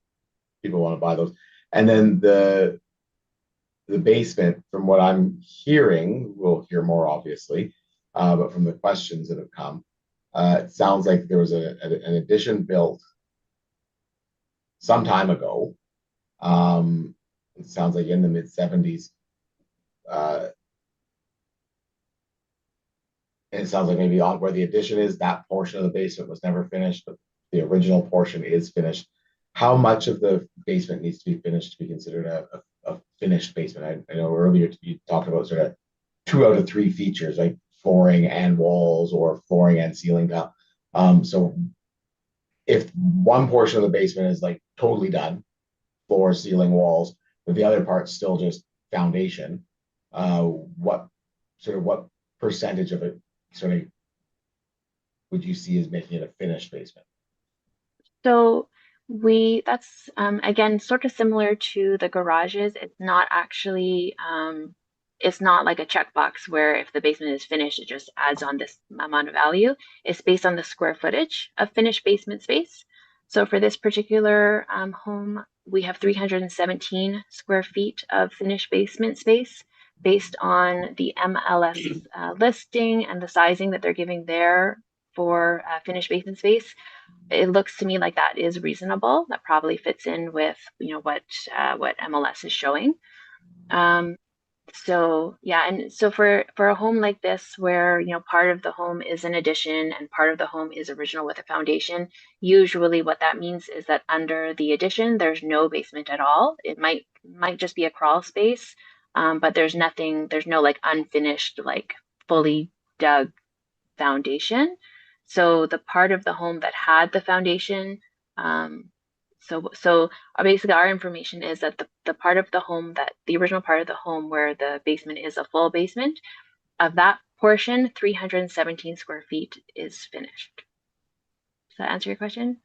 people want to buy those. And then the basement, from what I'm hearing, we'll hear more obviously, but from the questions that have come, it sounds like there was an addition built some time ago. It sounds like in the mid-70s. And it sounds like maybe on where the addition is, that portion of the basement was never finished, but the original portion is finished. How much of the basement needs to be finished to be considered a finished basement? I know earlier you talked about sort of 2 out of 3 features, like flooring and walls or flooring and ceiling tile. So if one portion of the basement is like totally done, floor, ceiling, walls, but the other part's still just foundation, what percentage of it sort of would you see as making it a finished basement? So that's again sort of similar to the garages. It's not actually it's not like a checkbox where if the basement is finished, it just adds on this amount of value. It's based on the square footage of finished basement space. So for this particular home, we have 317 square feet of finished basement space based on the MLS listing and the sizing that they're giving there for finished basement space. It looks to me like that is reasonable. That probably fits in with what MLS is showing. So yeah, and so for a home like this where part of the home is an addition and part of the home is original with a foundation, usually what that means is that under the addition there's no basement at all. It might just be a crawl space, but there's no like unfinished, like fully dug foundation. So the part of the home that had the foundation, so basically our information is that the part of the home that the original part of the home where the basement is a full basement, of that portion, 317 square feet is finished. Does that answer your question?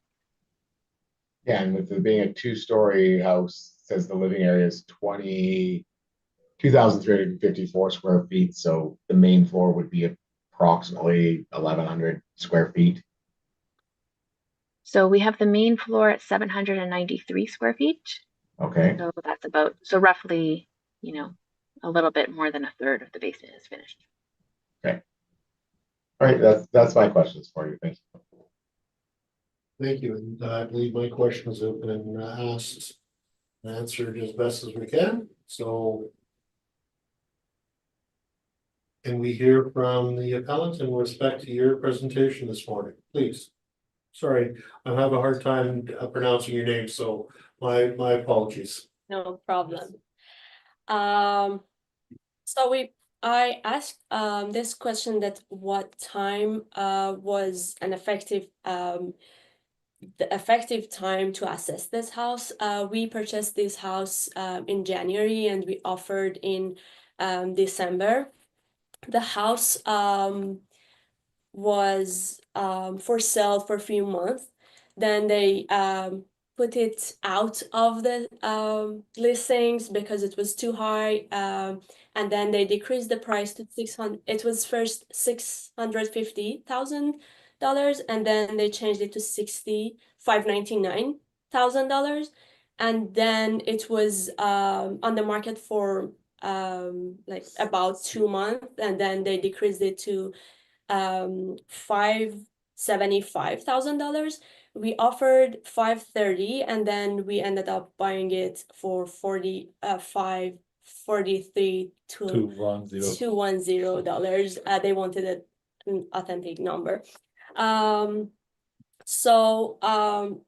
Yeah, and with it being a two-story house, says the living area is 2,354 square feet. So the main floor would be approximately 1,100 square feet. So we have the main floor at 793 square feet. Okay. So that's about, so roughly, a little bit more than a third of the basement is finished. Okay. All right, that's my questions for you. Thank you. Thank you, and I believe my questions have been asked and answered as best as we can, so. Can we hear from the appellant in respect to your presentation this morning, please? Sorry, I have a hard time pronouncing your name, so my apologies. No problem. So I asked this question, that what time was an effective the effective time to assess this house. We purchased this house in January and we offered in December. The house was for sale for a few months. Then they put it out of the listings because it was too high. And then they decreased the price to 600. It was first $650,000, and then they changed it to $599,000. And then it was on the market for like about 2 months, and then they decreased it to $575,000. We offered $530, and then we ended up buying it for $543 $210. They wanted an authentic number. So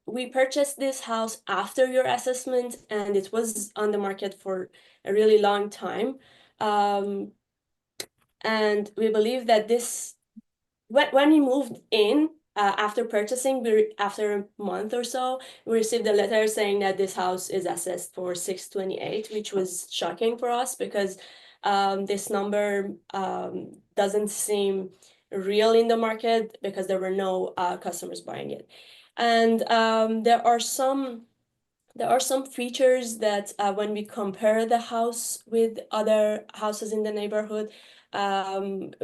we purchased this house after your assessment, and it was on the market for a really long time. And we believe that when we moved in after purchasing, after a month or so, we received a letter saying that this house is assessed for $628, which was shocking for us because this number doesn't seem real in the market because there were no customers buying it. And there are some features that when we compare the house with other houses in the neighborhood,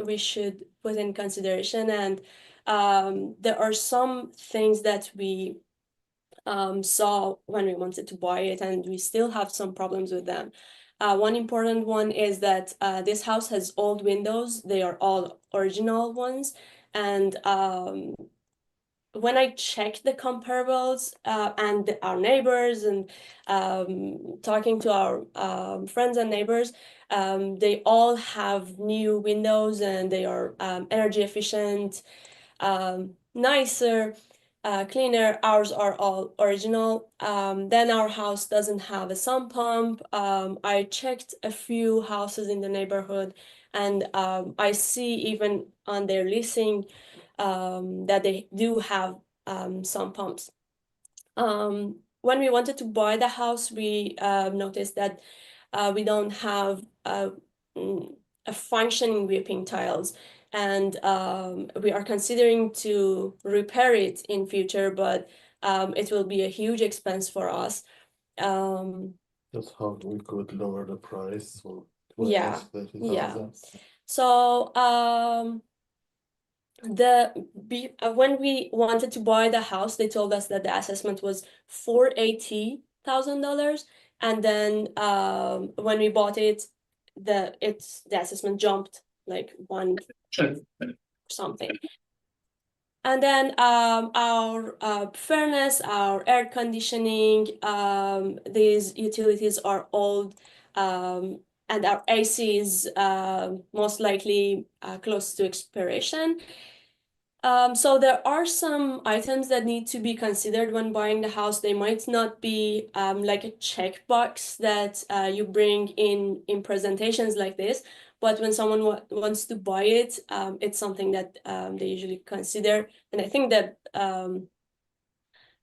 we should put in consideration. And there are some things that we saw when we wanted to buy it, and we still have some problems with them. One important one is that this house has old windows. They are all original ones. And when I checked the comparables and our neighbors and talking to our friends and neighbors, they all have new windows and they are energy efficient, nicer, cleaner. Ours are all original. Then our house doesn't have a sump pump. I checked a few houses in the neighborhood, and I see even on their leasing that they do have sump pumps. When we wanted to buy the house, we noticed that we don't have a functioning whipping tiles, and we are considering to repair it in future, but it will be a huge expense for us. Just how we could lower the price or Yeah, yeah. 30,000. So when we wanted to buy the house, they told us that the assessment was $480,000, and then when we bought it, the assessment jumped like one something. And then our furnace, our air conditioning, these utilities are old, and our AC is most likely close to expiration. So there are some items that need to be considered when buying the house. They might not be like a checkbox that you bring in presentations like this, but when someone wants to buy it, it's something that they usually consider. And I think that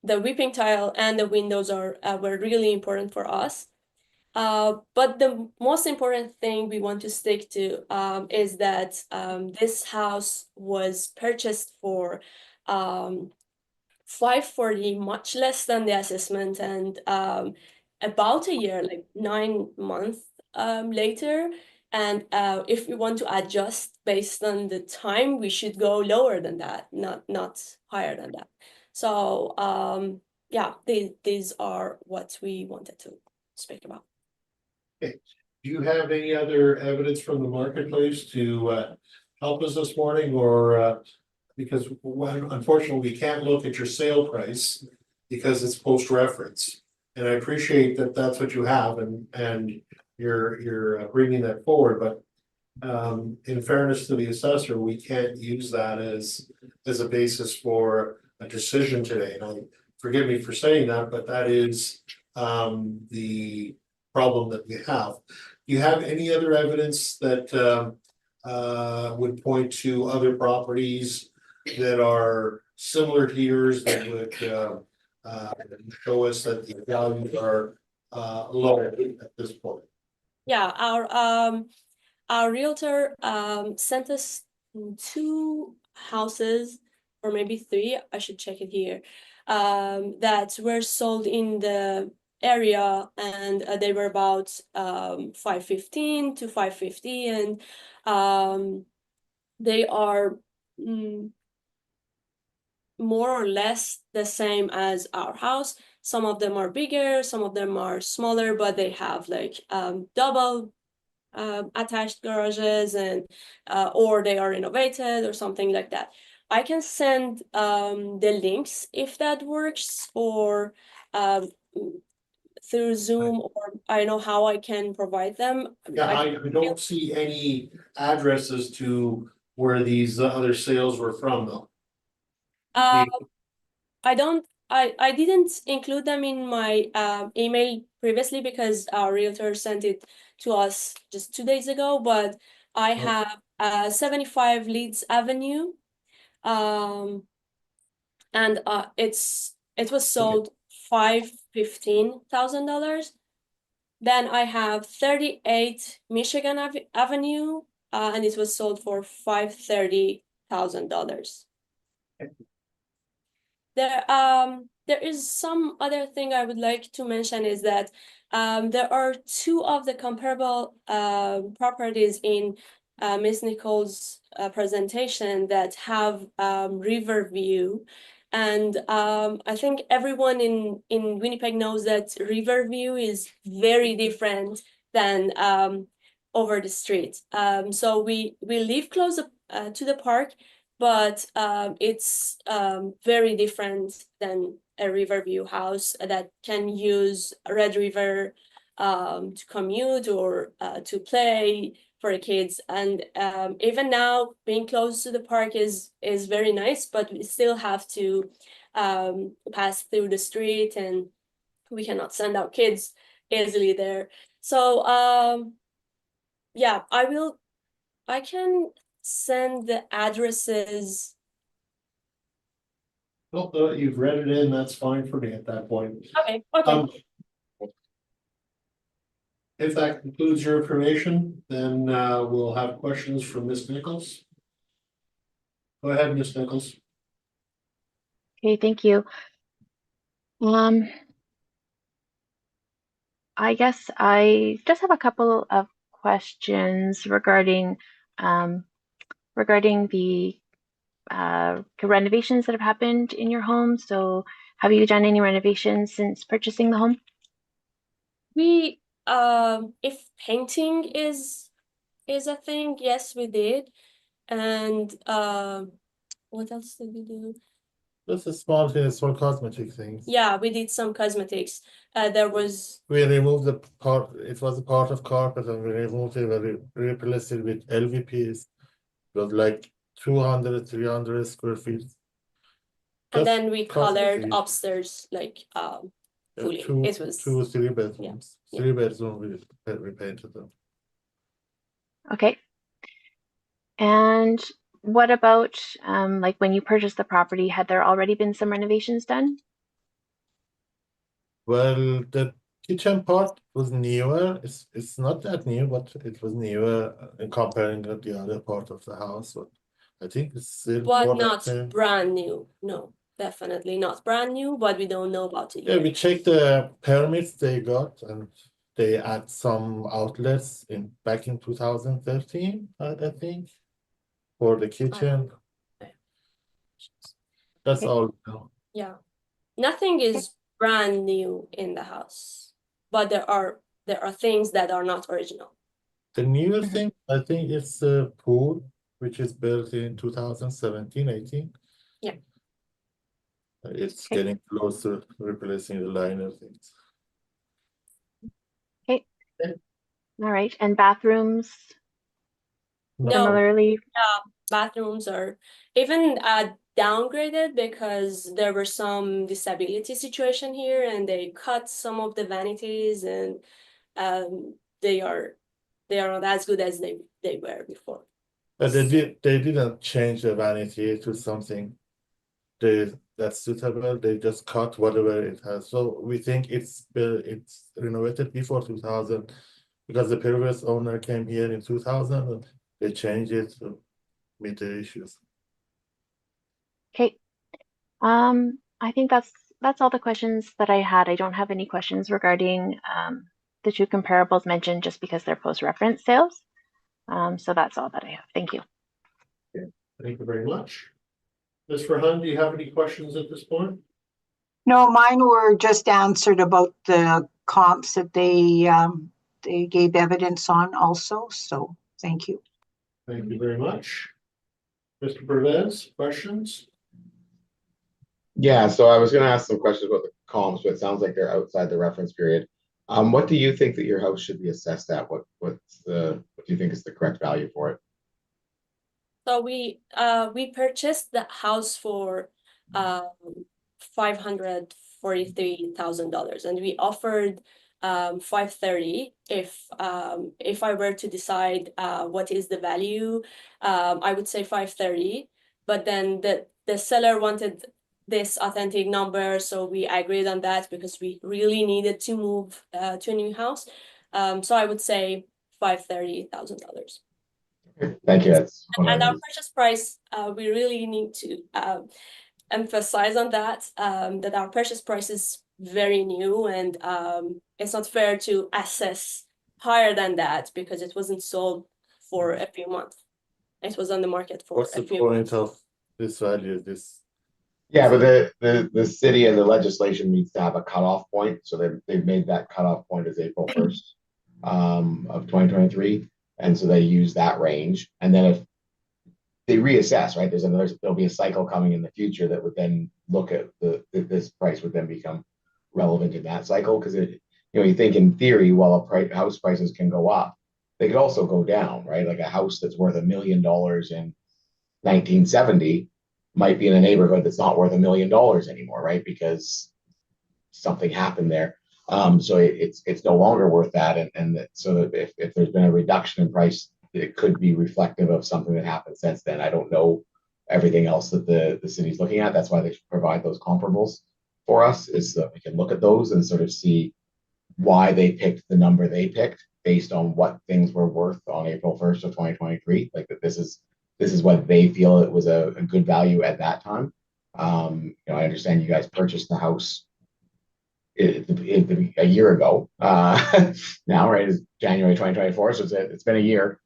the weeping tile and the windows were really important for us. But the most important thing we want to stick to is that this house was purchased for $540, much less than the assessment, and about a year, like 9 months later. And if we want to adjust based on the time, we should go lower than that, not higher than that. So yeah, these are what we wanted to speak about. Do you have any other evidence from the marketplace to help us this morning, or because unfortunately we can't look at your sale price because it's post-reference, and I appreciate that that's what you have, and you're bringing that forward, but in fairness to the assessor, we can't use that as a basis for a decision today. And forgive me for saying that, but that is the problem that we have. Do you have any other evidence that would point to other properties that are similar to yours that would show us that the values are low at this point? Yeah, our realtor sent us 2 houses, or maybe 3, I should check it here, that were sold in the area, and they were about $515 to $550, and they are more or less the same as our house. Some of them are bigger, some of them are smaller, but they have like double attached garages, and or they are renovated or something like that. I can send the links if that works, or through Zoom, or I know how I can provide them. Yeah, I don't see any addresses to where these other sales were from, though. I didn't include them in my email previously because our realtor sent it to us just 2 days ago, but I have 75 Leeds Avenue, and it was sold $515,000. Then I have 38 Michigan Avenue, and it was sold for $530,000. There is some other thing I would like to mention is that there are 2 of the comparable properties in Ms. Nichols' presentation that have river view, and I think everyone in Winnipeg knows that river view is very different than over the street. So we live close to the park, but it's very different than a Riverview house that can use Red River to commute or to play for the kids. And even now, being close to the park is very nice, but we still have to pass through the street, and we cannot send our kids easily there. So yeah, I can send the addresses. Well, you've read it in, that's fine for me at that point. Okay, okay. If that concludes your information, then we'll have questions from Ms. Nichols. Go ahead, Ms. Nichols. Okay, thank you. Um, I guess I just have a couple of questions regarding the renovations that have happened in your home. So, have you done any renovations since purchasing the home? We if painting is a thing, yes, we did. And what else did we do? Just a small thing, small cosmetic things. Yeah, we did some cosmetics. There was We removed the part, it was a part of carpet and we removed it, we replaced it with LVPs. It was like 200, 300 square feet. and Just then we colored cosmetic. upstairs like fully. It was 3 bedrooms. yeah. 3 bedrooms we painted them. Okay. And what about like when you purchased the property, had there already been some renovations done? Well, the kitchen part was newer. It's not that new, but it was newer in comparing with the other part of the house. But I think it's still But more than not same. brand new. No, definitely not brand new, but we don't know about it Yeah, yet. we checked the permits they got and they add some outlets back in 2013, I think, for the kitchen. That's Okay. all. No. Yeah. Nothing is brand new in the house, but there are things that are not original. The newer thing, I think it's the pool, which is built in 2017, 18. Yeah. It's Okay. getting close to replacing the liner things. Okay. All right. And bathrooms No, similarly? bathrooms are even downgraded because there were some disability situation here and they cut some of the vanities and they are not as good as they were before. But they didn't change the vanity to something that's suitable. They just cut whatever it has. So we think it's renovated before 2000 because the previous owner came here in 2000 and they changed it to meet the issues. Okay. I think that's all the questions that I had. I don't have any questions regarding the two comparables mentioned just because they're post-reference sales. So that's all that I have. Thank you. Okay, thank you very much. Ms. Farhan, do you have any questions at this point? No, mine were just answered about the comps that they gave evidence on also, so thank you. Thank you very much. Mr. Pervez, questions? Yeah, so I was gonna ask some questions about the comps, but it sounds like they're outside the reference period. What do you think that your house should be assessed at? What do you think is the correct value for it? So we purchased the house for $543,000 and we offered 530. If I were to decide what is the value, I would say 530, but then the seller wanted this authentic number, so we agreed on that because we really needed to move to a new house. So I would say $530,000. Thank you. That's what And I our was. purchase price, we really need to emphasize on that, that our purchase price is very new and it's not fair to assess higher than that because it wasn't sold for a few months. It was on the market for What's a the few point months. of this value? Yeah, but the city and the legislation needs to have a cutoff point, so they've made that cutoff point as April 1st of 2023, and so they use that range, and then if they reassess, right, there'll be a cycle coming in the future that would then look at this price would then become relevant in that cycle because you think in theory, while house prices can go up, they could also go down, right? Like a house that's worth $1 million in 1970 might be in a neighborhood that's not worth $1 million anymore, right? Because something happened there. So it's no longer worth that. So that if there's been a reduction in price, it could be reflective of something that happened since then. I don't know everything else that the city's looking at. That's why they provide those comparables for us, is so that we can look at those and sort of see why they picked the number they picked based on what things were worth on April 1st of 2023. Like that this is what they feel it was a good value at that time. I understand you guys purchased the house a year ago. Now, right, is January 2024. So it's been a year.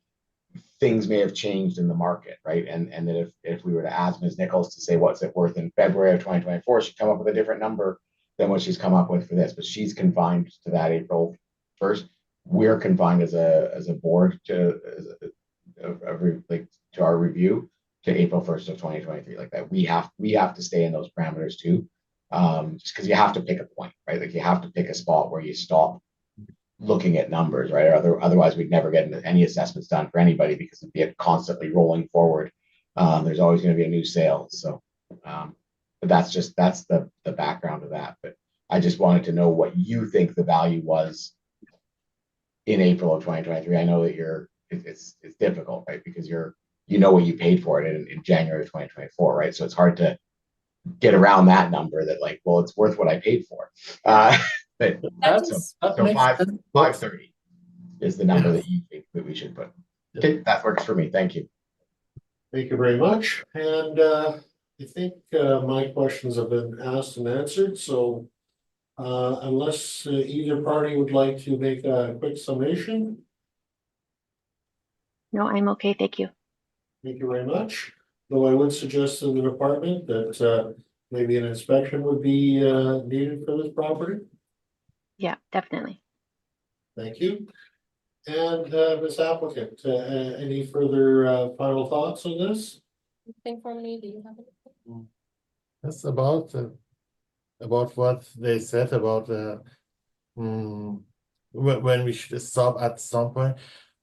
Things may have changed in the market, right? And that if we were to ask Ms. Nichols to say what's it worth in February of 2024, she'd come up with a different number than what she's come up with for this. But she's confined to that April 1st. We're confined as a board to to our review to April 1st of 2023. Like that, we have to stay in those parameters too. Just because you have to pick a point, right? Like you have to pick a spot where you stop looking at numbers, right? Or otherwise we'd never get any assessments done for anybody because it'd be constantly rolling forward. There's always going to be a new sale. So, but that's the background of that. But I just wanted to know what you think the value was in April of 2023. I know that it's difficult, right? Because you know what you paid for it in January of 2024, right? So it's hard to get around that number that like, well, it's worth what I paid for. But That so 530 is the number that you think that we should put. Okay, that works for me. Thank you. Thank you very much. And I think my questions have been asked and answered. So unless either party would like to make a quick summation. No, I'm okay. Thank you. Thank you very much. Though I would suggest in the department that maybe an inspection would be needed for this property. Yeah, definitely. Thank you. And Ms. Applicant, any further final thoughts on this? Think for me, do you have it? That's about what they said about when we should stop at some point.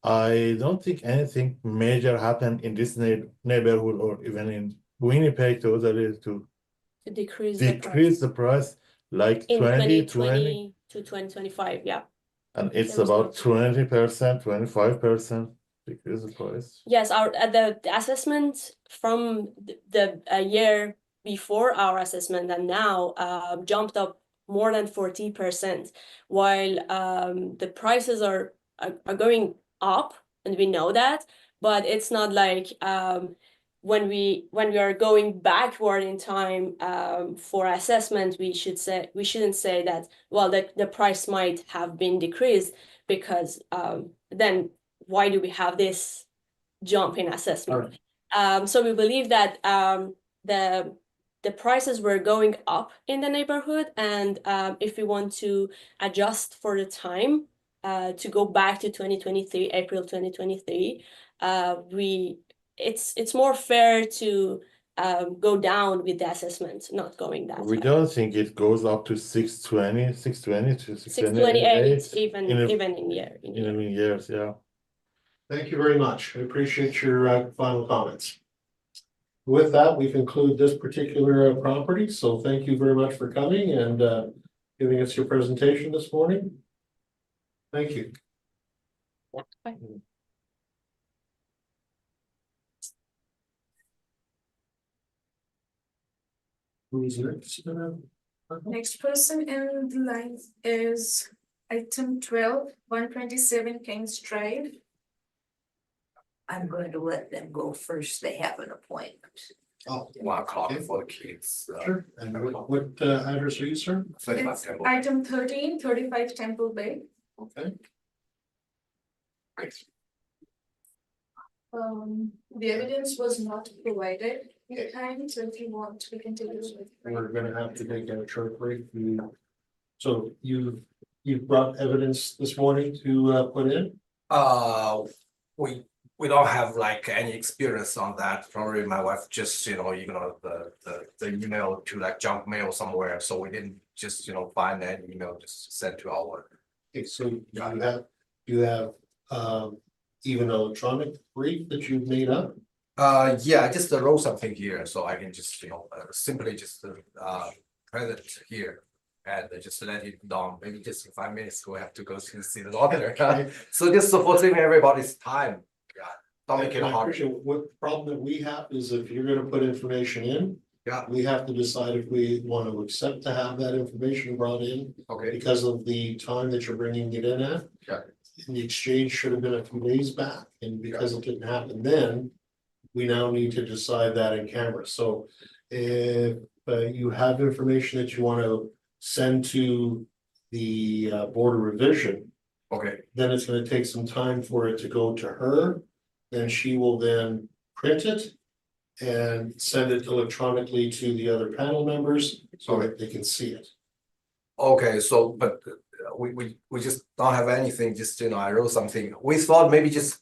I don't think anything major happened in this neighborhood or even in Winnipeg to decrease decrease the price like in 2020, to 2025, yeah. and it's There was about no- 20%, 25% decrease the price. Yes, our the assessment from the year before our assessment and now jumped up more than 40%, while the prices are going up, and we know that, but it's not like when we are going backward in time for assessment, we shouldn't say that, well, the price might have been decreased, because then why do we have this jump in assessment? So we believe that the prices were going up in the neighborhood, and if we want to adjust for the time to go back to 2023, April 2023, it's more fair to go down with the assessment, not going that We way. don't think it goes up to 620 to 628, even in year. in years, yeah. Thank you very much. I appreciate your final comments. With that, we conclude this particular property. So thank you very much for coming and giving us your presentation this morning. Thank you. Bye. Who's next? Next person in the line is item 12, 127 Kings Drive. I'm going to let them go first. They have an appointment. Oh, 1 o'clock for the kids. sure. And what address are you, sir? It's item 13, 35 Temple Bay. Okay. The evidence was not provided in time, so if you want, we can take it. We're gonna have to take a short break. So you brought evidence this morning to put in? We don't have like any experience on that. Probably my wife just, ignore the email to like junk mail somewhere. So we didn't just, find that email just sent to our. Okay, so you have even electronic brief that you've made up? Yeah, I just wrote something here, so I can just, simply just print it here. And just let it down, maybe just in 5 minutes, we'll have to go to see the doctor. So just supporting everybody's time. Yeah, don't make it I hard. appreciate what problem that we have is if you're gonna put information in, Yeah, we have to decide if we want to accept to have that information brought in okay, because of the time that you're bringing it in at. Yeah. And the exchange should have been a few days back, and because it didn't happen then, we now need to decide that in camera. So if you have information that you want to send to the board of revision, Okay, then it's gonna take some time for it to go to her. Then she will then print it and send it electronically to the other panel members so that they can see it. Okay, so, but we just don't have anything, just, I wrote something. We thought maybe just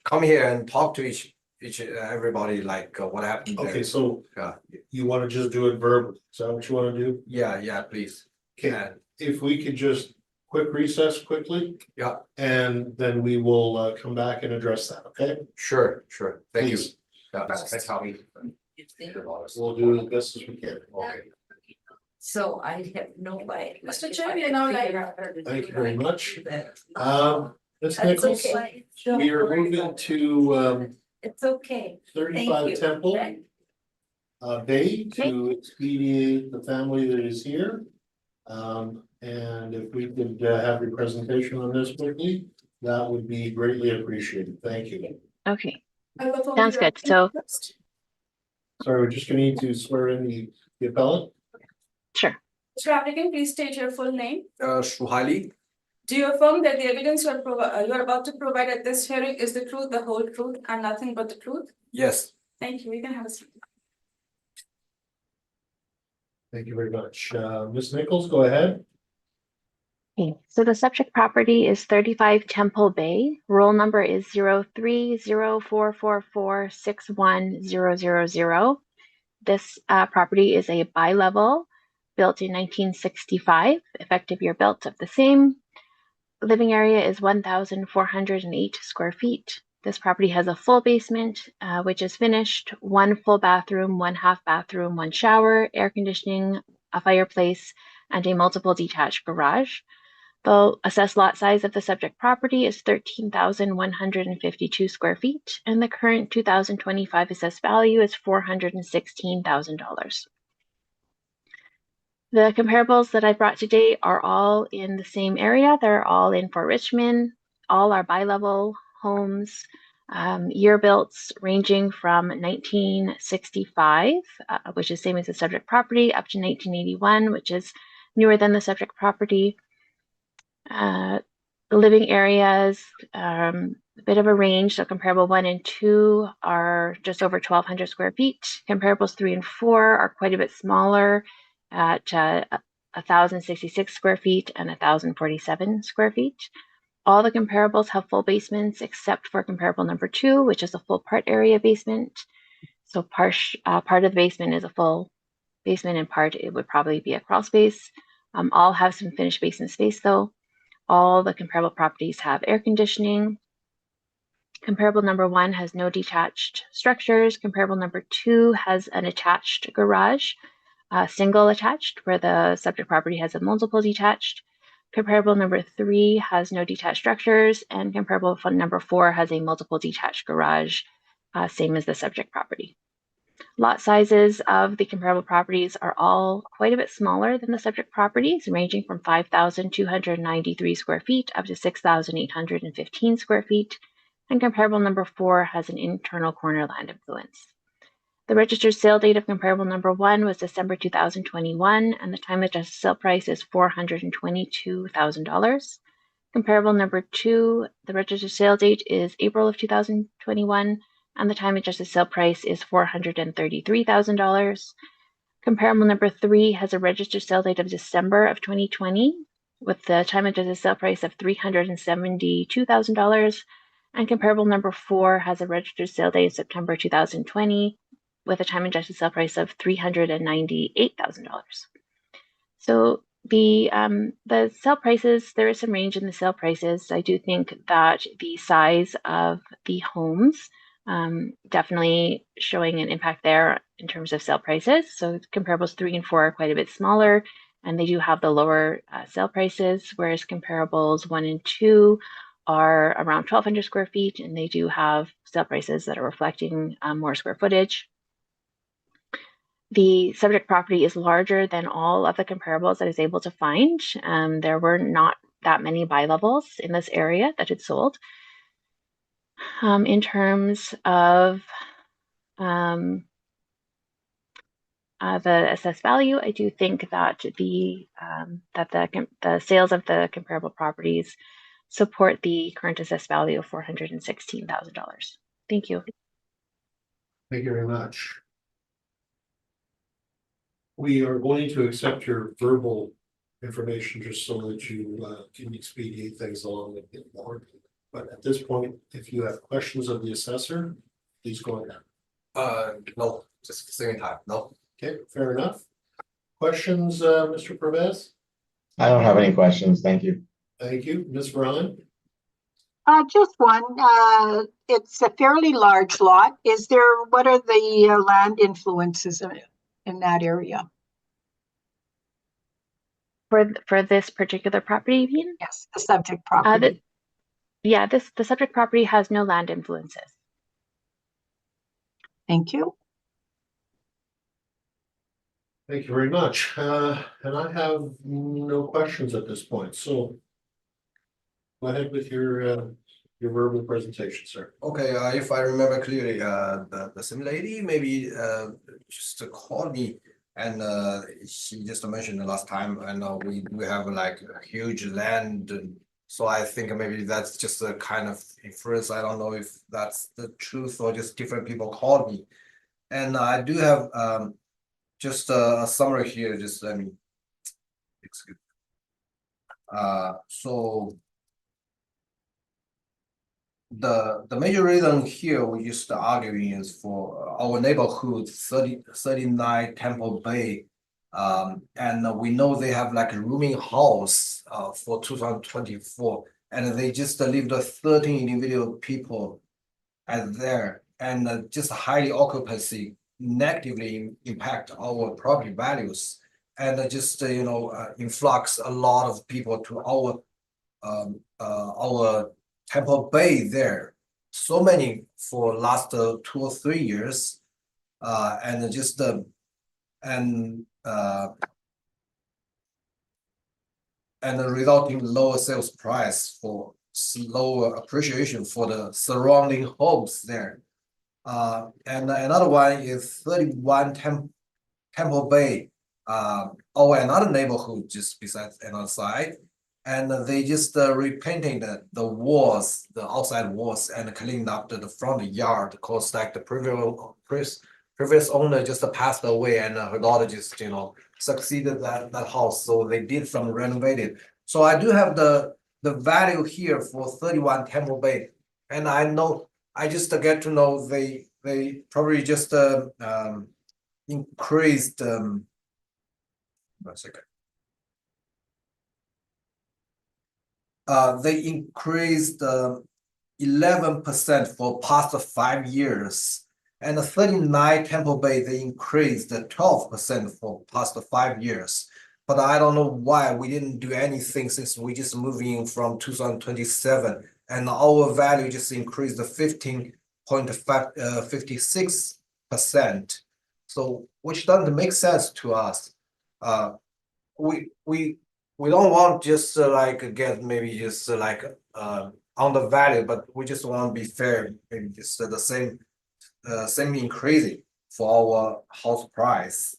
come here and talk to each everybody, like what happened there. Okay, so Yeah, you wanna just do it verbally, is that what you wanna do? yeah, please. Okay, And if we could just quick recess quickly. Yeah. And then we will come back and address that, okay? sure, thank you. Please. Yeah, thanks, Howie. We'll do as best as we can. Okay. So I have no way. Mr. Chair, you're now like. Thank you very much. Ms. That's Nichols, okay. we are moving to It's okay. 35 you. Temple Bay to expedite the family that is here. And if we could have your presentation on this quickly, that would be greatly appreciated. Thank you. Okay, I will phone sounds you good. up So, first. Sorry, we're just gonna need to swear in the appellant. sure. Mr. applicant, please state your full name. Shuhali, Do you affirm that the evidence you are about to provide at this hearing is the truth, the whole truth, and nothing but the truth? yes. Thank you. We can have a seat. Thank you very much. Ms. Nichols, go ahead. Okay, so the subject property is 35 Temple Bay. Roll number is 030444610000. This property is a bi-level built in 1965, effective year built of the same. Living area is 1,408 square feet. This property has a full basement, which is finished, 1 full bathroom, 1 half bathroom, 1 shower, air conditioning, a fireplace, and a multiple detached garage. The assessed lot size of the subject property is 13,152 square feet, and the current 2025 assessed value is $416,000. The comparables that I brought today are all in the same area. They're all in Fort Richmond. All are bi-level homes, year built ranging from 1965, which is same as the subject property, up to 1981, which is newer than the subject property. The living areas, a bit of a range. So comparable 1 and 2 are just over 1,200 square feet. Comparables 3 and 4 are quite a bit smaller at 1,066 square feet and 1,047 square feet. All the comparables have full basements except for comparable number 2, which is a full part area basement. So part of the basement is a full basement, and part it would probably be a crawl space. All have some finished basement space though. All the comparable properties have air conditioning. Comparable number 1 has no detached structures. Comparable number 2 has an attached garage, single attached, where the subject property has a multiple detached. Comparable number 3 has no detached structures, and comparable number 4 has a multiple detached garage, same as the subject property. Lot sizes of the comparable properties are all quite a bit smaller than the subject properties, ranging from 5,293 square feet up to 6,815 square feet, and comparable number 4 has an internal corner land influence. The registered sale date of comparable number 1 was December 2021, and the time adjusted sale price is $422,000. Comparable number 2, the registered sale date is April of 2021, and the time adjusted sale price is $433,000. Comparable number 3 has a registered sale date of December of 2020, with the time adjusted sale price of $372,000. And comparable number 4 has a registered sale date of September 2020, with a time adjusted sale price of $398,000. So the sale prices, there is some range in the sale prices. I do think that the size of the homes definitely showing an impact there in terms of sale prices. So comparables 3 and 4 are quite a bit smaller, and they do have the lower sale prices, whereas comparables 1 and 2 are around 1,200 square feet, and they do have sale prices that are reflecting more square footage. The subject property is larger than all of the comparables that I was able to find. There were not that many bi-levels in this area that had sold. In terms of the assessed value, I do think that the sales of the comparable properties support the current assessed value of $416,000. Thank you. Thank you very much. We are going to accept your verbal information just so that you can expedite things along a bit more. But at this point, if you have questions of the assessor, please go ahead. No, just same time, no. Okay, fair enough. Questions, Mr. Pervez? I don't have any questions. Thank you. Thank you. Ms. Ryan? Just one, it's a fairly large lot. What are the land influences in that area? For this particular property, you mean? Yes, the subject property. The subject property has no land influences. Thank you. Thank you very much. And I have no questions at this point, so go ahead with your verbal presentation, sir. Okay, if I remember clearly, the same lady maybe just called me and she just mentioned the last time, and we have like a huge land. So I think maybe that's just a kind of inference. I don't know if that's the truth or just different people called me. And I do have just a summary here, just let me excuse. So the major reason here we just arguing is for our neighborhood 39 Temple Bay. And we know they have like a rooming house for 2024, and they just lived 13 individual people at there, and just high occupancy negatively impact our property values, and just influx a lot of people to our Temple Bay there. So many for last 2 or 3 years, and just and resulting lower sales price for slower appreciation for the surrounding homes there. And another one is 31 Temple Bay, or another neighborhood just besides another side. And they just repainting the walls, the outside walls, and cleaned up the front yard, because like the previous owner just passed away, and her daughter just succeeded that house, so they did some renovated. So I do have the value here for 31 Temple Bay, and I know I just get to know they probably just increased 1 second. They increased 11% for past 5 years, and 39 Temple Bay they increased 12% for past 5 years. But I don't know why we didn't do anything since we just moving from 2027, and our value just increased 15.56%. So which doesn't make sense to us. We don't want just get maybe just on the value, but we just want to be fair, maybe just the same increasing for our house price.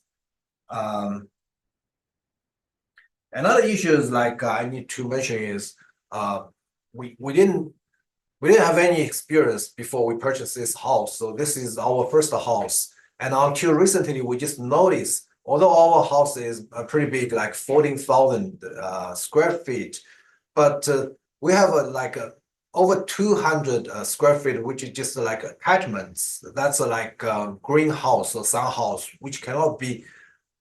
Another issue is I need to mention is we didn't have any experience before we purchased this house, so this is our first house, and until recently we just noticed, although our house is pretty big, like 14,000 square feet, but we have over 200 square feet, which is just like attachments. That's like greenhouse or sun house, which cannot be,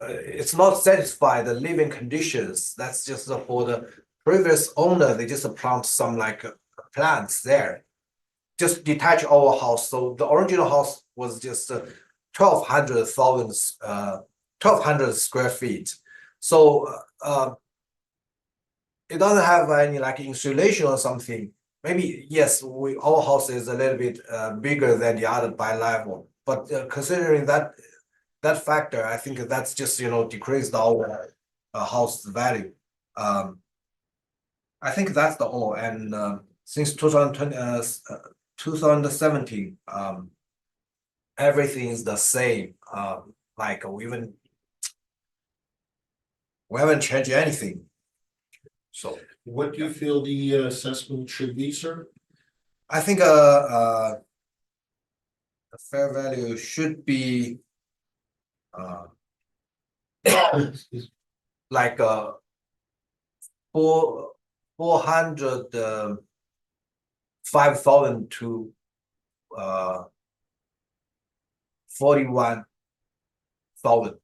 it's not satisfy the living conditions. That's just for the previous owner. They just plant some plants there, just detach our house. So the original house was just 1,200 square feet. So it doesn't have any insulation or something. Maybe yes, our house is a little bit bigger than the other by level, but considering that factor, I think that's just decreased our house value. I think that's the all. And since 2017, everything is the same. We even We haven't changed anything. So What do you feel the assessment should be, sir? I think the fair value should be like 5,000 to 41,000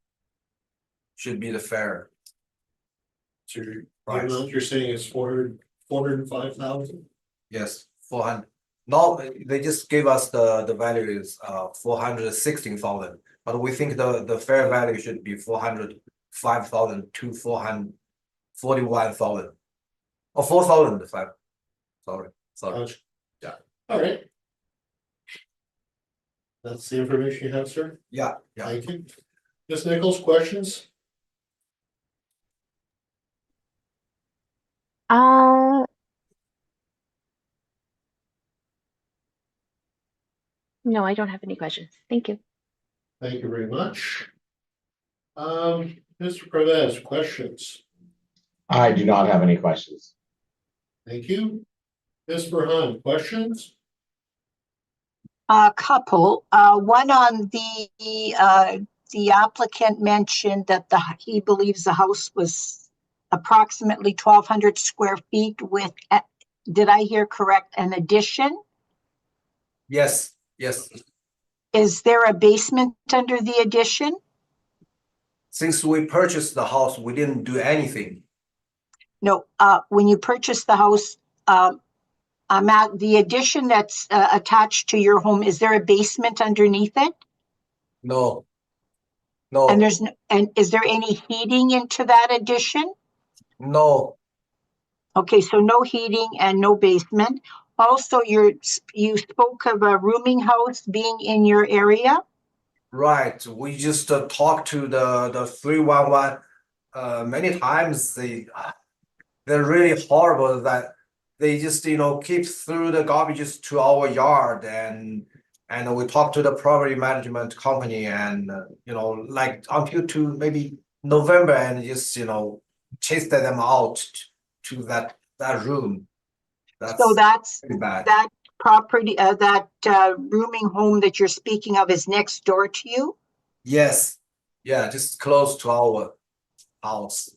should be the fair. So the Right. amount you're saying is 405,000? Yes, 400. No, they just gave us the value is 416,000, but we think the fair value should be 405,000 to 441,000 or 4,005. Sorry. Gotcha. Yeah. All right. That's the information you have, sir? Yeah. Thank you. Ms. Nichols, questions? No, I don't have any questions. Thank you. Thank you very much. Mr. Perez, questions? I do not have any questions. Thank you. Ms. Burhan, questions? A couple, one on the applicant mentioned that he believes the house was approximately 1,200 square feet with, did I hear correct, an addition? Yes. Is there a basement under the addition? Since we purchased the house, we didn't do anything. No, when you purchased the house, I'm at the addition that's attached to your home, is there a basement underneath it? No. And is there any heating into that addition? No. Okay, so no heating and no basement. Also, you spoke of a rooming house being in your area? Right, we just talked to the 311 many times. They're really horrible that they just keep through the garbages to our yard, and we talked to the property management company, and like until to maybe November, and just chased them out to that room. So that's pretty bad. that property, that rooming home that you're speaking of is next door to you? Yes, yeah, just close to our house.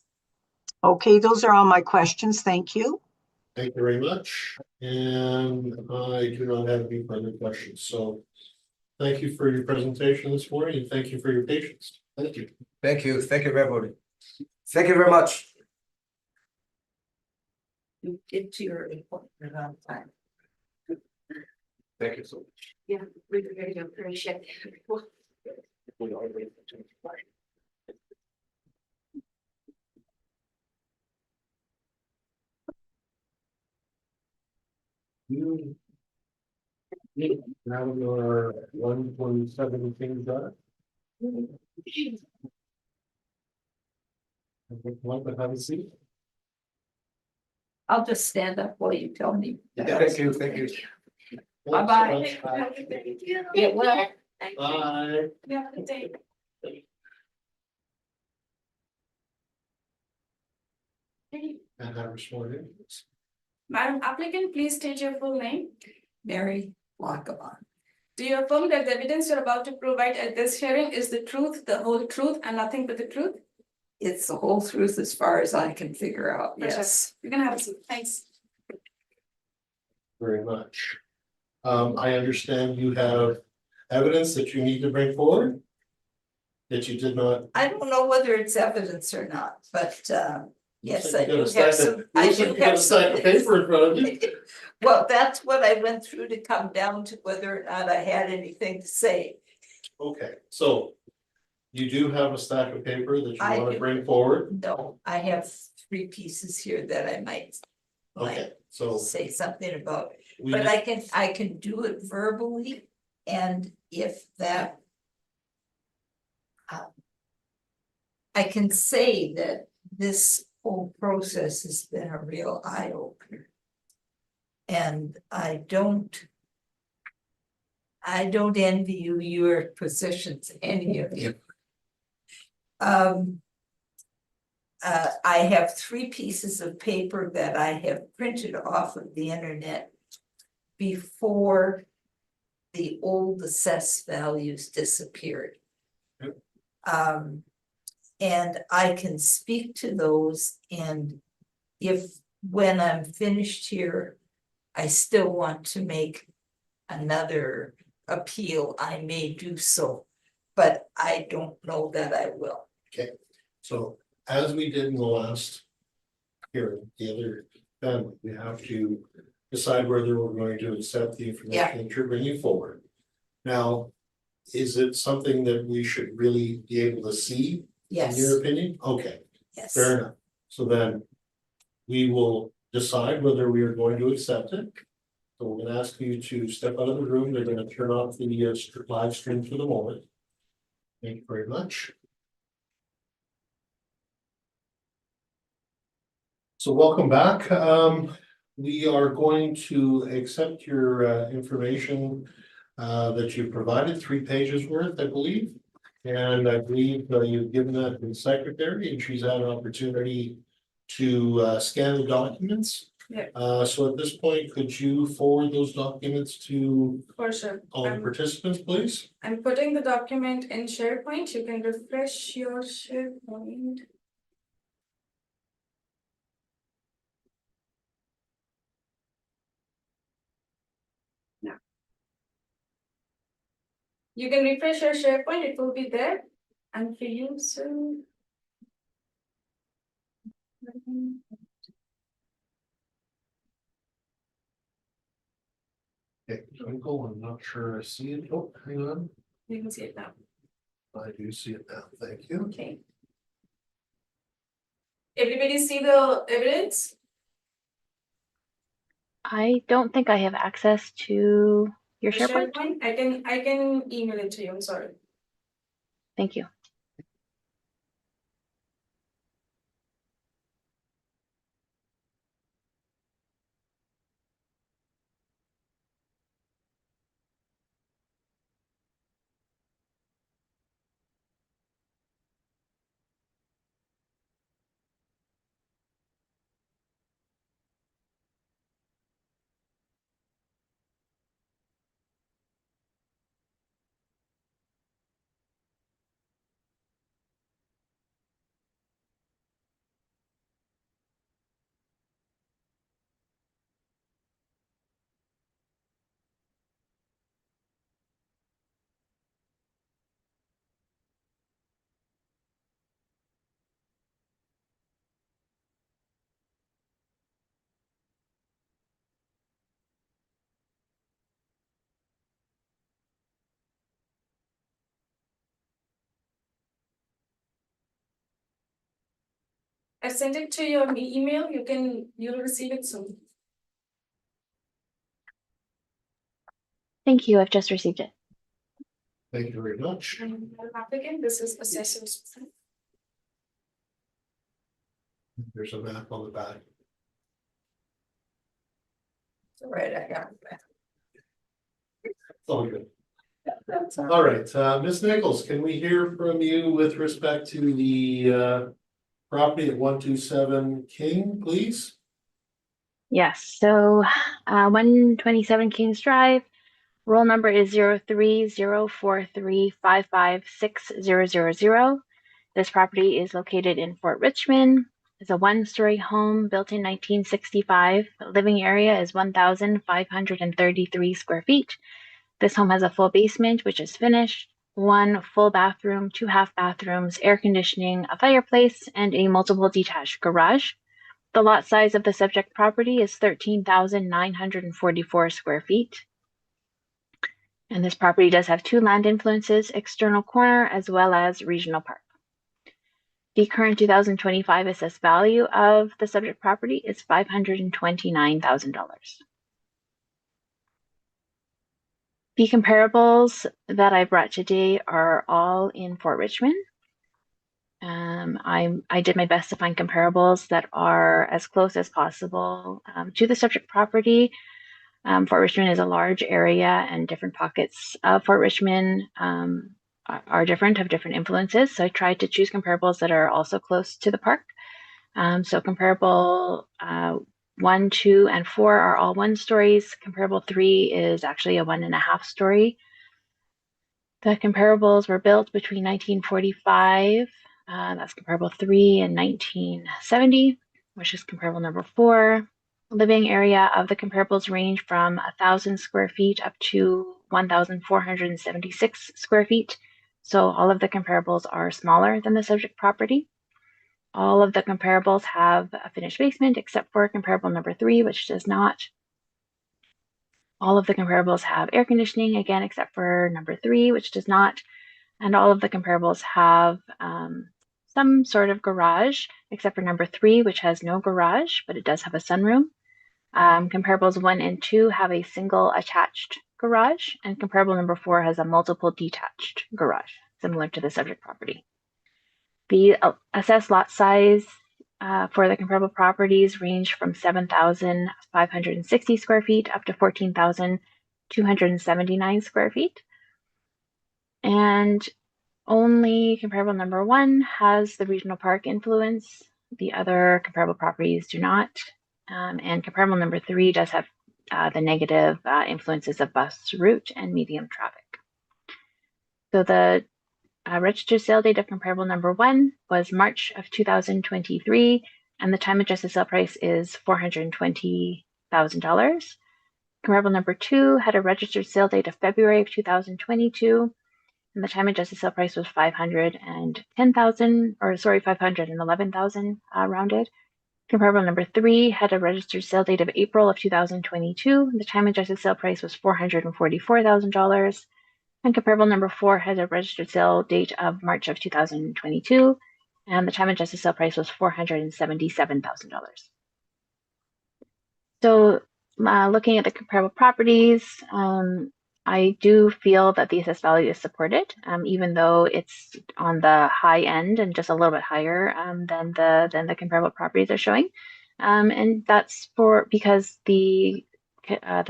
Okay, those are all my questions. Thank you. Thank you very much. And I do not have any further questions. So thank you for your presentation this morning, and thank you for your patience. Thank you. Thank you, everybody. Thank you very much. You get to your appointment on time. Thank you so much. Yeah, we really appreciate it. Now your 127 things done. Want to have a seat? I'll just stand up while you tell me. Thank you. Bye-bye. Get well. Bye. Yeah, good day. And have her sworn in. Madam applicant, please state your full name. Mary Lockawan. Do you affirm that the evidence you're about to provide at this hearing is the truth, the whole truth, and nothing but the truth? It's the whole truth as far as I can figure out, yes. You're gonna have a seat. Thanks. Very much. I understand you have evidence that you need to bring forward. That you did not. I don't know whether it's evidence or not, but yes, I do Looks like have you some. got a stack of- looks like you got a stack of paper in front of you. Well, that's what I went through to come down to whether or not I had anything to say. Okay, so you do have a stack of paper that you I want to do. bring forward? No, I have 3 pieces here that I might Okay, so say something about. we, But I can do it verbally, and if that. I can say that this whole process has been a real eye opener. And I don't envy you your positions, any of you. I have 3 pieces of paper that I have printed off of the internet before the old assessed values disappeared. Yep. And I can speak to those, and if, when I'm finished here, I still want to make another appeal, I may do so, but I don't know that I will. Okay, so as we did in the last hearing, the other family, we have to decide whether we're going to accept the information that you're bringing forward. Now, is it something that we should really be able to see, in Yes, your opinion? Okay, yes. fair enough. So then we will decide whether we are going to accept it. So we're gonna ask you to step out of the room. They're gonna turn off the live stream for the moment. Thank you very much. So welcome back. We are going to accept your information that you provided, 3 pages worth, I believe. And I believe you've given that to the secretary, and she's had an opportunity to scan the documents. Yeah. So at this point, could you forward those documents to For sure. all the participants, please? I'm putting the document in SharePoint. You can refresh your SharePoint. No. You can refresh your SharePoint, it will be there. And for you, so. Okay, Twinkle, I'm not sure I see it. Oh, hang on. You can see it now. I do see it now. Thank you. Okay. Everybody see the evidence? I don't think I have access to your The SharePoint. I can email it to you, I'm sorry. Thank you. I sent it to your email, you'll receive it soon. Thank you. I've just received it. Thank you very much. And applicant, this is assessors. There's a map on the back. All right, I got it. It's all good. All right, Ms. Nichols, can we hear from you with respect to the property at 127 King, please? Yes. So 127 Kings Drive. Roll number is 03043556000. This property is located in Fort Richmond. It's a 1-story home built in 1965. Living area is 1,533 square feet. This home has a full basement, which is finished, 1 full bathroom, 2 half bathrooms, air conditioning, a fireplace, and a multiple detached garage. The lot size of the subject property is 13,944 square feet. And this property does have 2 land influences, external corner as well as regional park. The current 2025 assessed value of the subject property is $529,000. The comparables that I brought today are all in Fort Richmond. I did my best to find comparables that are as close as possible to the subject property. Fort Richmond is a large area, and different pockets of Fort Richmond are different, have different influences. So I tried to choose comparables that are also close to the park. So comparable 1, 2, and 4 are all 1 stories. Comparable 3 is actually a 1.5 story. The comparables were built between 1945, that's comparable 3, and 1970, which is comparable number 4. Living area of the comparables range from 1,000 square feet up to 1,476 square feet. So all of the comparables are smaller than the subject property. All of the comparables have a finished basement except for comparable number 3, which does not. All of the comparables have air conditioning, again, except for number 3, which does not. And all of the comparables have some sort of garage, except for number 3, which has no garage, but it does have a sunroom. Comparables 1 and 2 have a single attached garage, and comparable number 4 has a multiple detached garage, similar to the subject property. The assessed lot size for the comparable properties range from 7,560 square feet up to 14,279 square feet. And only comparable number 1 has the regional park influence. The other comparable properties do not. And comparable number 3 does have the negative influences of bus route and medium traffic. So the registered sale date of comparable number 1 was March of 2023, and the time adjusted sale price is $420,000. Comparable number 2 had a registered sale date of February of 2022, and the time adjusted sale price was $511,000 rounded. Comparable number 3 had a registered sale date of April of 2022. The time adjusted sale price was $444,000. And comparable number 4 had a registered sale date of March of 2022. And the time adjusted sale price was $477,000. So looking at the comparable properties, I do feel that the assessed value is supported, even though it's on the high end and just a little bit higher than the comparable properties are showing. And that's because the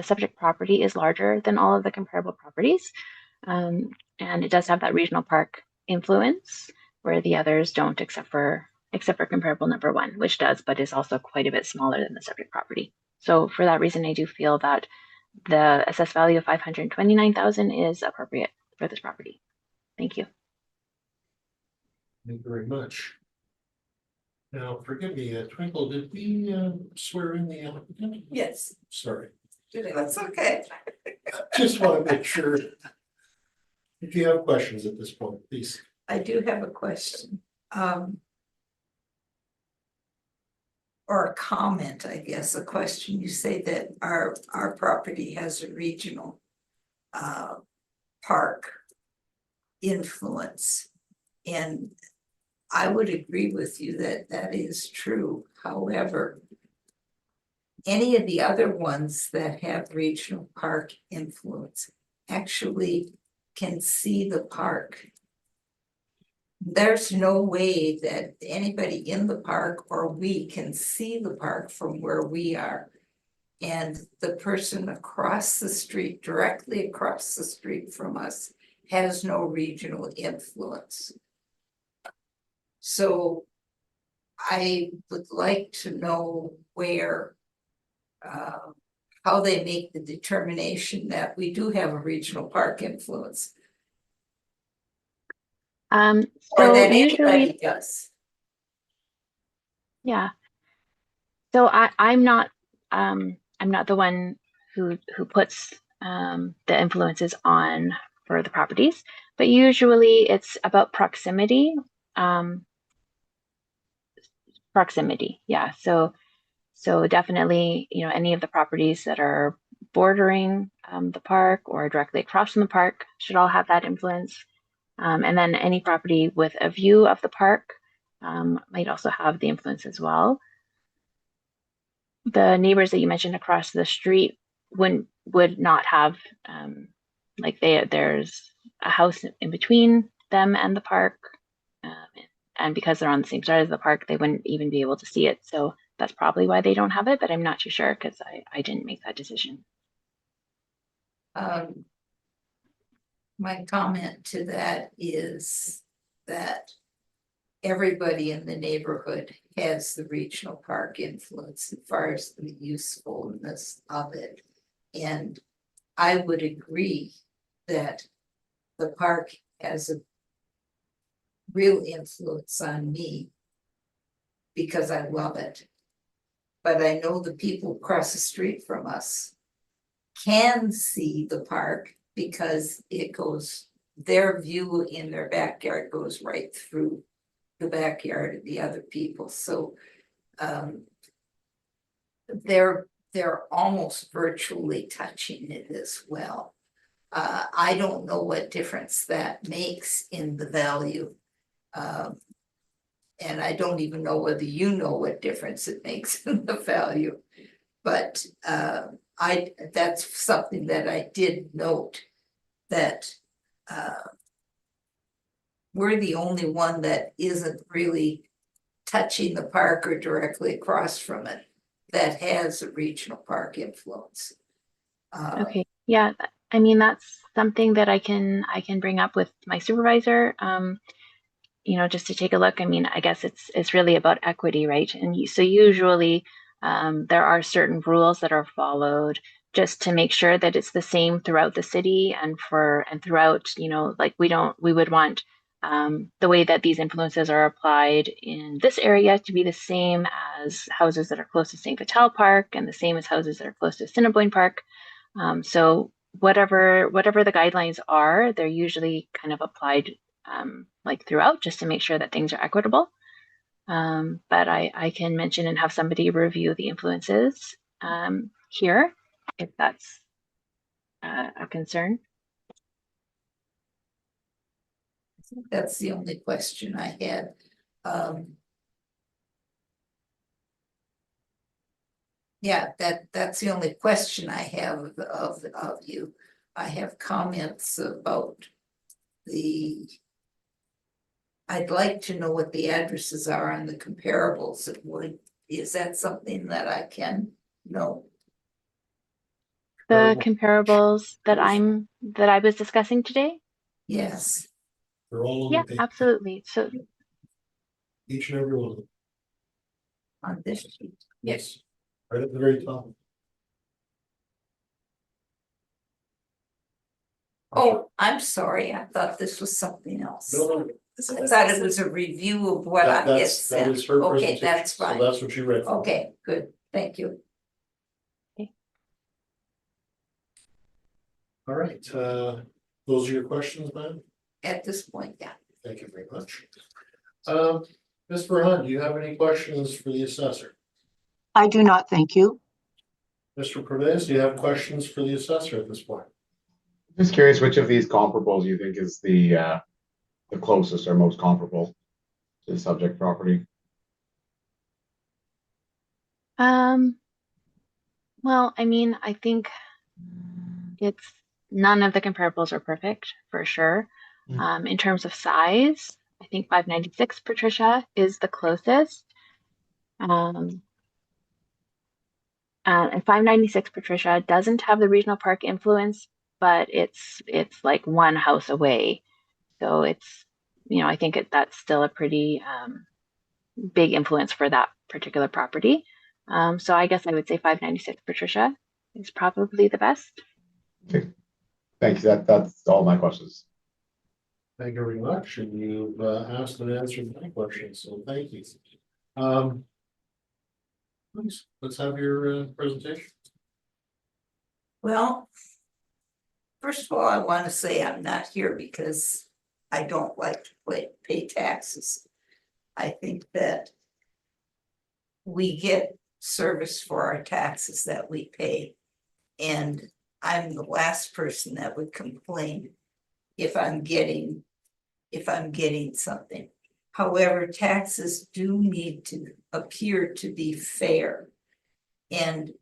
subject property is larger than all of the comparable properties. And it does have that regional park influence where the others don't, except for comparable number 1, which does, but is also quite a bit smaller than the subject property. So for that reason, I do feel that the assessed value of $529,000 is appropriate for this property. Thank you. Thank you very much. Now, forgive me, Twinkle, did we swear in the applicant? Yes, Sorry, that's okay. just want to make sure. If you have questions at this point, please. I do have a question. Or a comment, I guess, a question. You say that our property has a regional park influence. And I would agree with you that that is true. However, any of the other ones that have regional park influence actually can see the park. There's no way that anybody in the park or we can see the park from where we are. And the person across the street, directly across the street from us, has no regional influence. So I would like to know where, how they make the determination that we do have a regional park influence. Or So that usually, anybody does. yeah. So I'm not the one who puts the influences on for the properties, but usually it's about proximity. Proximity, yeah. So definitely, any of the properties that are bordering the park or directly across from the park should all have that influence. And then any property with a view of the park might also have the influence as well. The neighbors that you mentioned across the street would not have, there's a house in between them and the park. And because they're on the same side as the park, they wouldn't even be able to see it. So that's probably why they don't have it, but I'm not too sure because I didn't make that decision. My comment to that is that everybody in the neighborhood has the regional park influence as far as the usefulness of it. And I would agree that the park has a real influence on me because I love it. But I know the people across the street from us can see the park because it goes, their view in their backyard goes right through the backyard of the other people. So they're almost virtually touching it as well. I don't know what difference that makes in the value. And I don't even know whether you know what difference it makes in the value. But that's something that I did note, that we're the only one that isn't really touching the park or directly across from it that has a regional park influence. Okay, yeah, I mean, that's something that I can bring up with my supervisor. You know, just to take a look. I mean, I guess it's really about equity, right? And so usually there are certain rules that are followed just to make sure that it's the same throughout the city and throughout, you know, like we would want the way that these influences are applied in this area to be the same as houses that are close to St. Vital Park and the same as houses that are close to Assiniboine Park. So whatever the guidelines are, they're usually kind of applied like throughout, just to make sure that things are equitable. But I can mention and have somebody review the influences here, if that's a concern. I think that's the only question I had. Yeah, that's the only question I have of you. I have comments about I'd like to know what the addresses are on the comparables. Is that something that I can know? The comparables that I was discussing today? Yes. They're all on Yeah, the page, absolutely. So each and every one of them. On this sheet. Yes, right at the very top. Oh, I'm sorry. I thought this was something else. No, I thought it was a review of what I had that sent. is her Okay, presentation. that's fine. So that's what you read. Okay, good. Thank you. All right, those are your questions, ma'am? At this point, yeah. Thank you very much. Ms. Burhan, do you have any questions for the assessor? I do not, thank you. Mr. Perez, do you have questions for the assessor at this point? Just curious which of these comparables you think is the closest or most comparable to the subject property? well, I mean, I think it's none of the comparables are perfect for sure. In terms of size, I think 596 Patricia is the closest. And 596 Patricia doesn't have the regional park influence, but it's like one house away. So it's, you know, I think that's still a pretty big influence for that particular property. So I guess I would say 596 Patricia is probably the best. Okay, thanks. That's all my questions. Thank you very much, and you've asked and answered my questions, so thank you. Please, let's have your presentation. Well, first of all, I want to say I'm not here because I don't like to pay taxes. I think that we get service for our taxes that we pay. And I'm the last person that would complain if I'm getting something. However, taxes do need to appear to be fair. And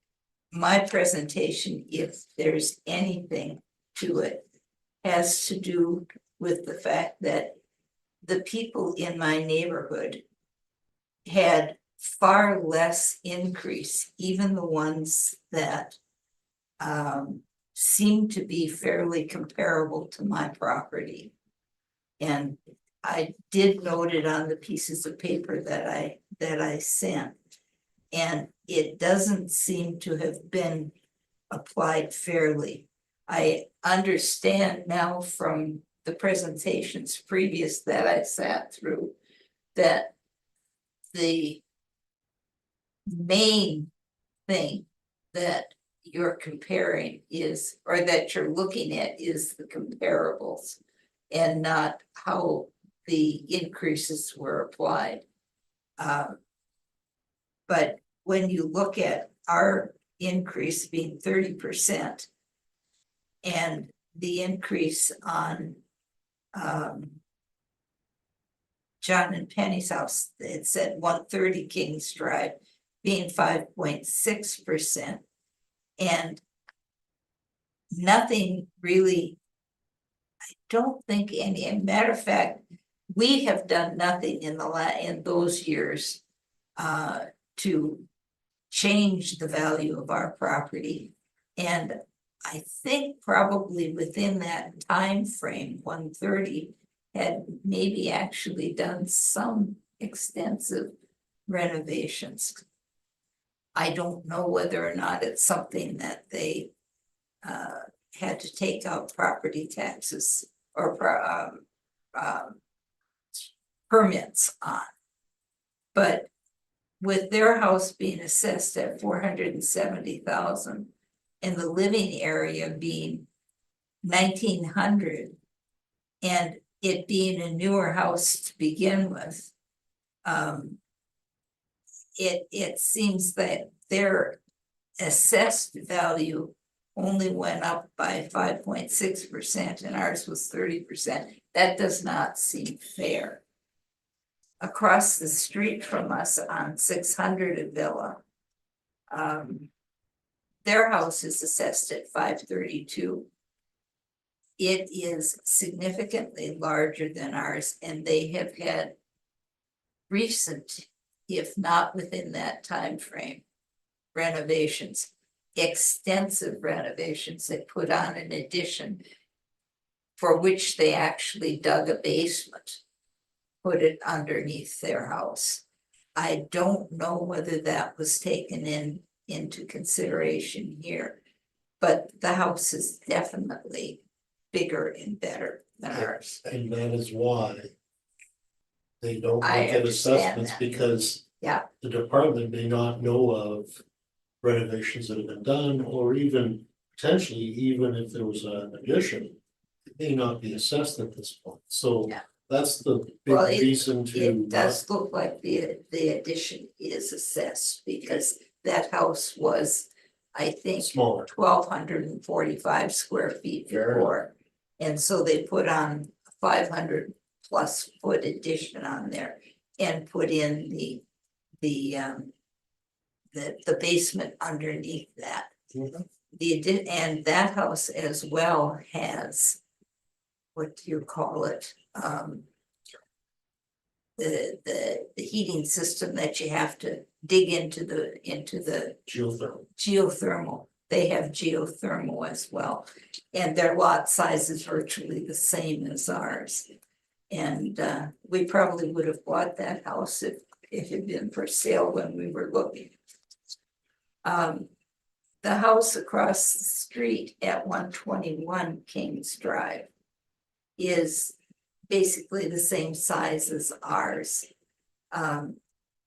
my presentation, if there's anything to it, has to do with the fact that the people in my neighborhood had far less increase, even the ones that seem to be fairly comparable to my property. And I did note it on the pieces of paper that I sent. And it doesn't seem to have been applied fairly. I understand now from the presentations previous that I sat through that the main thing that you're comparing is, or that you're looking at is the comparables and not how the increases were applied. But when you look at our increase being 30% and the increase on John and Penny's house, it said 130 Kings Drive being 5.6%. And nothing really, I don't think any, as a matter of fact, we have done nothing in those years to change the value of our property. And I think probably within that time frame, 130 had maybe actually done some extensive renovations. I don't know whether or not it's something that they had to take out property taxes or permits on. But with their house being assessed at 470,000 and the living area being 1,900 and it being a newer house to begin with, it seems that their assessed value only went up by 5.6% and ours was 30%. That does not seem fair. Across the street from us on 600 Villa, their house is assessed at 532. It is significantly larger than ours, and they have had recent, if not within that time frame, renovations, extensive renovations. They put on an addition for which they actually dug a basement, put it underneath their house. I don't know whether that was taken into consideration here, but the house is definitely bigger and better than ours. And that is why they don't look I at understand assessments that. because Yeah, the department may not know of renovations that have been done, or even potentially, even if there was an addition, it may not be assessed at this point. So Yeah. that's the big Well, reason to it does look like the addition is assessed because that house was, I think, smaller. 1,245 square feet before. And so they put on 500 plus foot addition on there and put in the basement underneath that. And that house as well has, what do you call it? The heating system that you have to dig into the geothermal. They have geothermal as well. And their lot size is virtually the same as ours. And we probably would have bought that house if it had been for sale when we were looking. The house across the street at 121 Kings Drive is basically the same size as ours.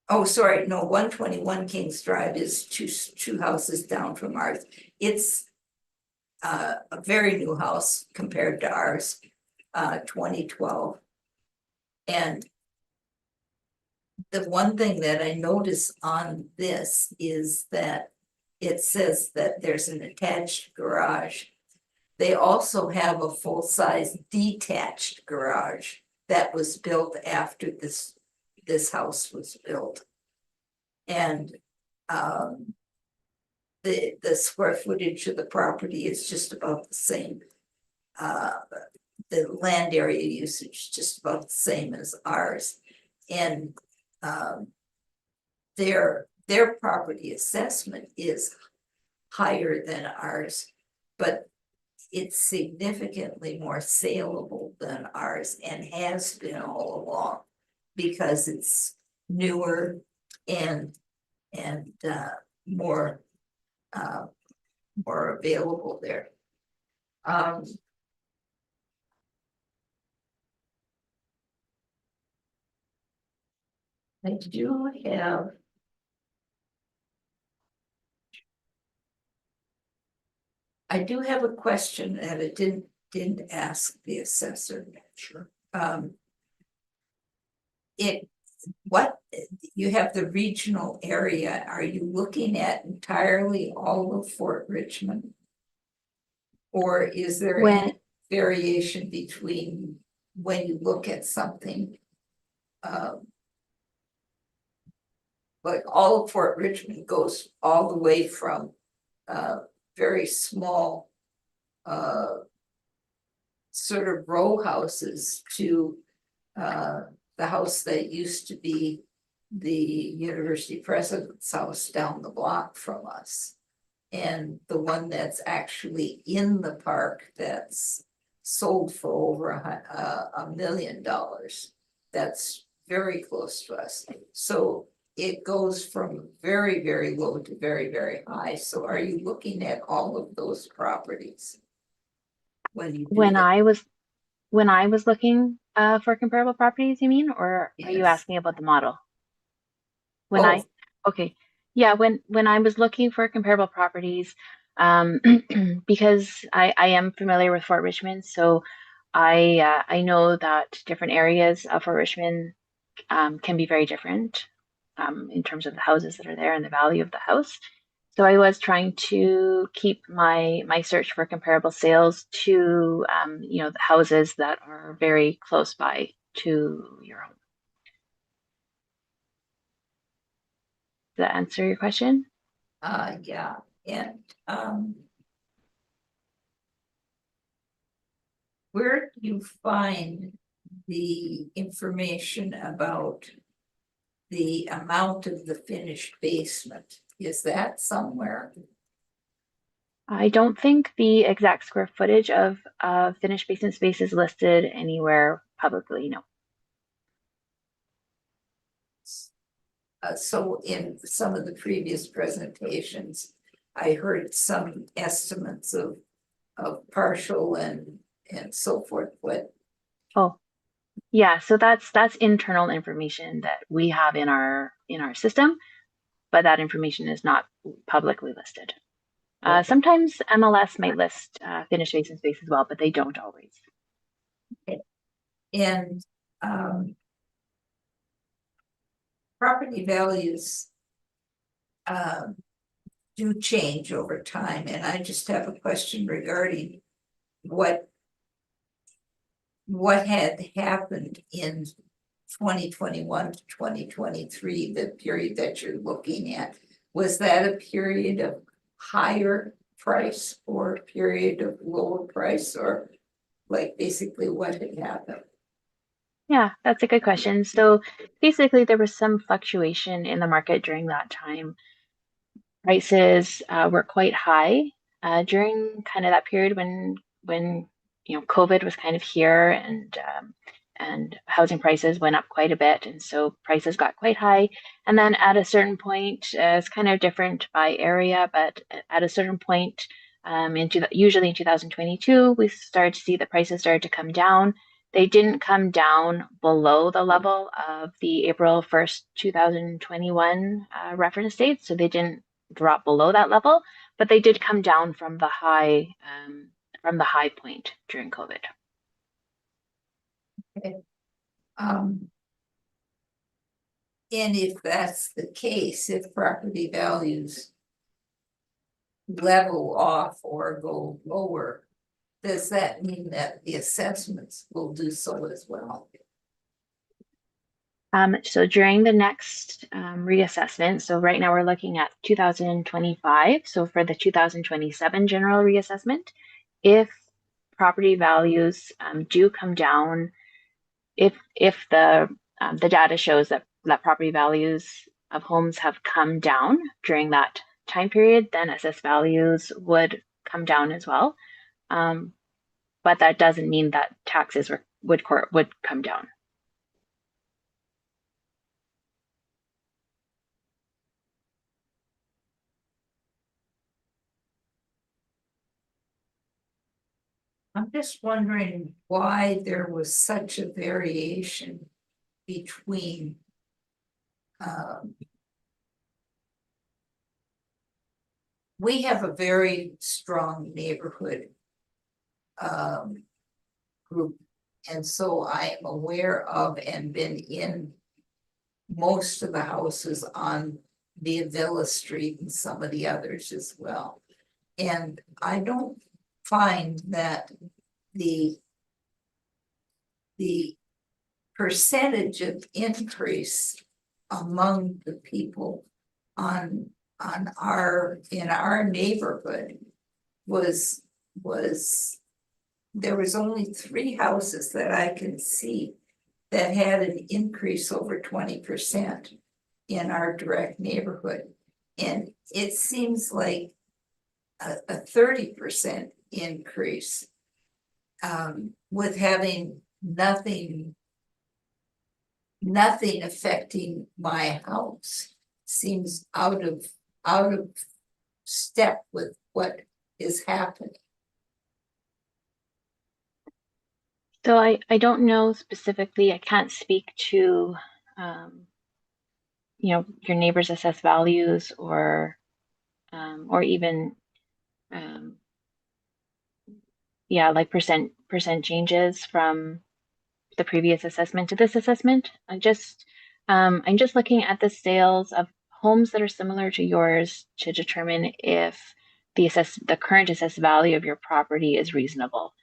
Oh, sorry, no, 121 Kings Drive is two houses down from ours. It's a very new house compared to ours, 2012. And the one thing that I notice on this is that it says that there's an attached garage. They also have a full-size detached garage that was built after this house was built. And the square footage of the property is just about the same. The land area usage just about the same as ours. And their property assessment is higher than ours, but it's significantly more saleable than ours and has been all along. Because it's newer and more more available there. I do have. I do have a question that I didn't ask the assessor. Sure. What, you have the regional area, are you looking at entirely all of Fort Richmond? Or is there any variation between when you look at something? Like all of Fort Richmond goes all the way from very small sort of row houses to the house that used to be the university president's house down the block from us. And the one that's actually in the park that's sold for over $1 million. That's very close to us. So it goes from very, very low to very, very high. So are you looking at all of those properties? When you do When that? I was looking for comparable properties, you mean, or are you Yes. asking about the model? Both. Okay, yeah, when I was looking for comparable properties, because I am familiar with Fort Richmond, so I know that different areas of Fort Richmond can be very different in terms of the houses that are there and the value of the house. So I was trying to keep my search for comparable sales to the houses that are very close by to your home. Does that answer your question? Yeah, and where do you find the information about the amount of the finished basement? Is that somewhere? I don't think the exact square footage of finished basement space is listed anywhere publicly, no. So in some of the previous presentations, I heard some estimates of partial and so forth, but Oh, yeah, so that's internal information that we have in our system, but that information is not publicly listed. Sometimes MLS might list finished basement space as well, but they don't always. and property values do change over time, and I just have a question regarding what had happened in 2021 to 2023, the period that you're looking at. Was that a period of higher price or a period of lower price, or like basically what had happened? Yeah, that's a good question. So basically, there was some fluctuation in the market during that time. Prices were quite high during kind of that period when COVID was kind of here and housing prices went up quite a bit, and so prices got quite high. And then at a certain point, it's kind of different by area, but at a certain point, usually in 2022, we started to see the prices started to come down. They didn't come down below the level of the April 1st, 2021 reference date, so they didn't drop below that level, but they did come down from the high point during COVID. Okay. And if that's the case, if property values level off or go lower, does that mean that the assessments will do so as well? So during the next reassessment, so right now we're looking at 2025. So for the 2027 general reassessment, if property values do come down, if the data shows that property values of homes have come down during that time period, then assessed values would come down as well. But that doesn't mean that taxes would come down. I'm just wondering why there was such a variation between we have a very strong neighborhood group, and so I am aware of and been in most of the houses on the Villa Street and some of the others as well. And I don't find that the percentage of increase among the people in our neighborhood was there was only 3 houses that I can see that had an increase over 20% in our direct neighborhood. And it seems like a 30% increase with having nothing affecting my house seems out of step with what is happening. So I don't know specifically, I can't speak to, your neighbor's assessed values or even, like percent changes from the previous assessment to this assessment. I'm just looking at the sales of homes that are similar to yours to determine if the current assessed value of your property is reasonable.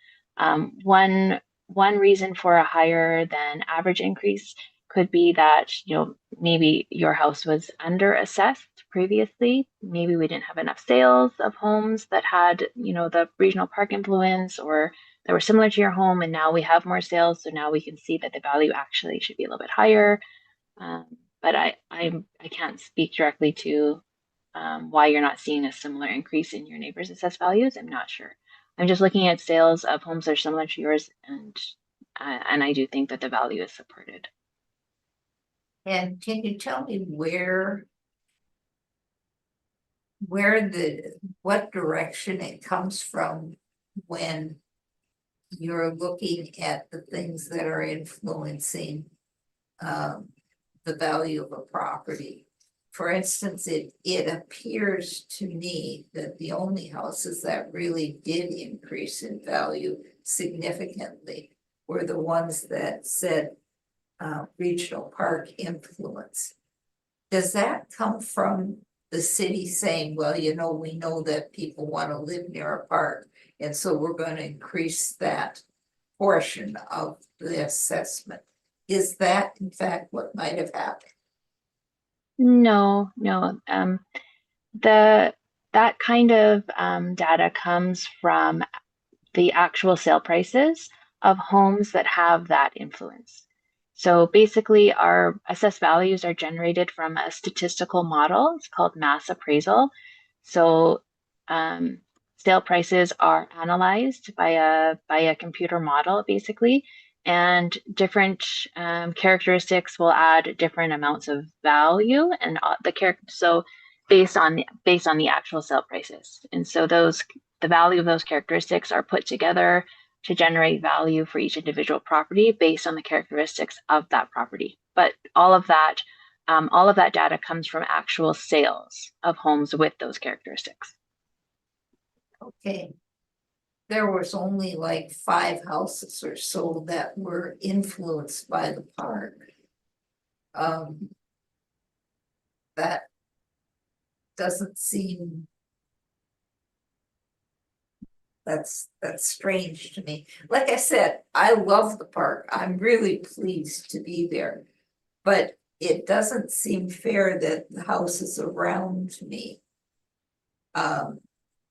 One reason for a higher than average increase could be that, maybe your house was under assessed previously. Maybe we didn't have enough sales of homes that had, the regional park influence or that were similar to your home, and now we have more sales, so now we can see that the value actually should be a little bit higher. But I can't speak directly to why you're not seeing a similar increase in your neighbors' assessed values. I'm not sure. I'm just looking at sales of homes that are similar to yours, and I do think that the value is supported. And can you tell me what direction it comes from when you're looking at the things that are influencing the value of a property? For instance, it appears to me that the only houses that really did increase in value significantly were the ones that said regional park influence. Does that come from the city saying, well, we know that people want to live near a park, and so we're going to increase that portion of the assessment? Is that in fact what might have happened? No. That kind of data comes from the actual sale prices of homes that have that influence. So basically, our assessed values are generated from a statistical model. It's called mass appraisal. So sale prices are analyzed by a computer model, basically, and different characteristics will add different amounts of value, and so based on the actual sale prices. And so the value of those characteristics are put together to generate value for each individual property based on the characteristics of that property. But all of that data comes from actual sales of homes with those characteristics. Okay. There was only like 5 houses or so that were influenced by the park. That doesn't seem, that's strange to me. Like I said, I love the park. I'm really pleased to be there. But it doesn't seem fair that the houses around me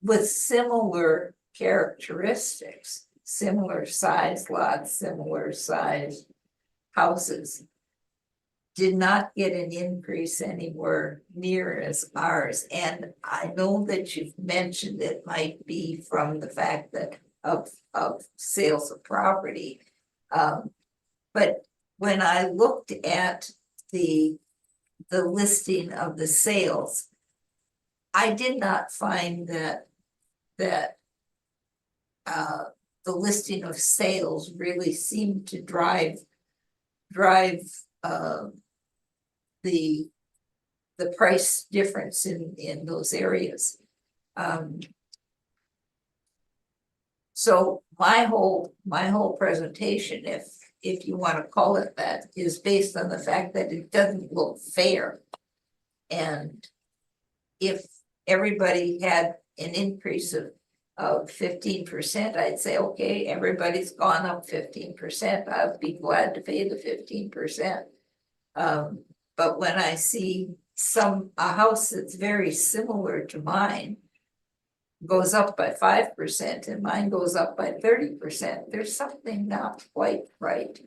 with similar characteristics, similar size lots, similar size houses, did not get an increase anywhere near as ours. And I know that you've mentioned it might be from the fact that of sales of property. But when I looked at the listing of the sales, I did not find that the listing of sales really seemed to drive the price difference in those areas. So my whole presentation, if you want to call it that, is based on the fact that it doesn't look fair. And if everybody had an increase of 15%, I'd say, okay, everybody's gone up 15%. I'd be glad to pay the 15%. But when I see a house that's very similar to mine goes up by 5% and mine goes up by 30%, there's something not quite right.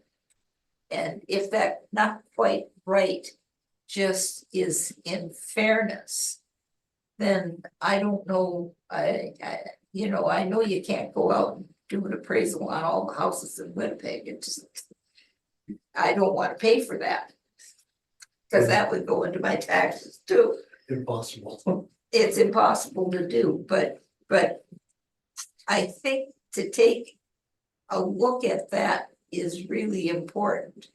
And if that not quite right just is in fairness, then I don't know, I know you can't go out and do an appraisal on all the houses in Winnipeg. It just, I don't want to pay for that. Because that would go into my taxes too. Impossible. It's impossible to do, but I think to take a look at that is really important.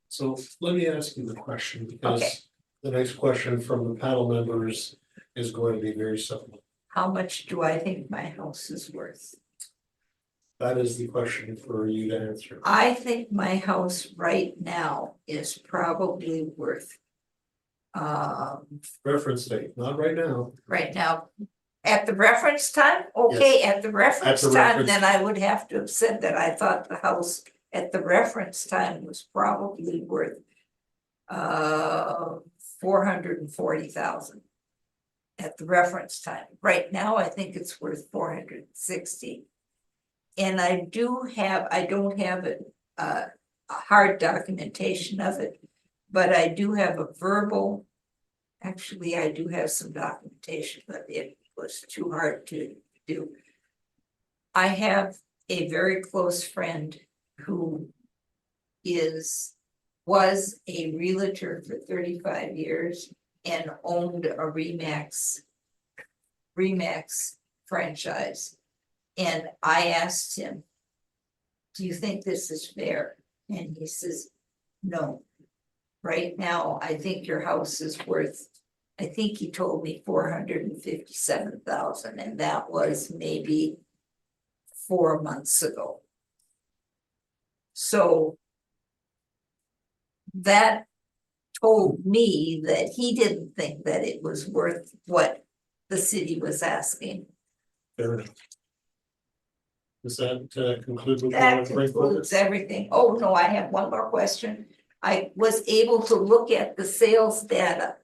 So let me ask you the question, Okay. because the next question from the panel members is going to be very simple. How much do I think my house is worth? That is the question for you to answer. I think my house right now is probably worth, Reference date, not right now. right now, at the reference time, okay, at the reference time, reference- then I would have to have said that I thought the house at the reference time was probably worth 440,000 at the reference time. Right now, I think it's worth 460. And I don't have a hard documentation of it, but I do have a verbal. Actually, I do have some documentation, but it was too hard to do. I have a very close friend who was a realtor for 35 years and owned a Remax franchise. And I asked him, do you think this is fair? And he says, no. Right now, I think your house is worth, I think he told me 457,000, and that was maybe 4 months ago. So that told me that he didn't think that it was worth what the city was asking. Fair enough. Does that conclude what you That want to bring concludes forward? everything. Oh, no, I have one more question. I was able to look at the sales data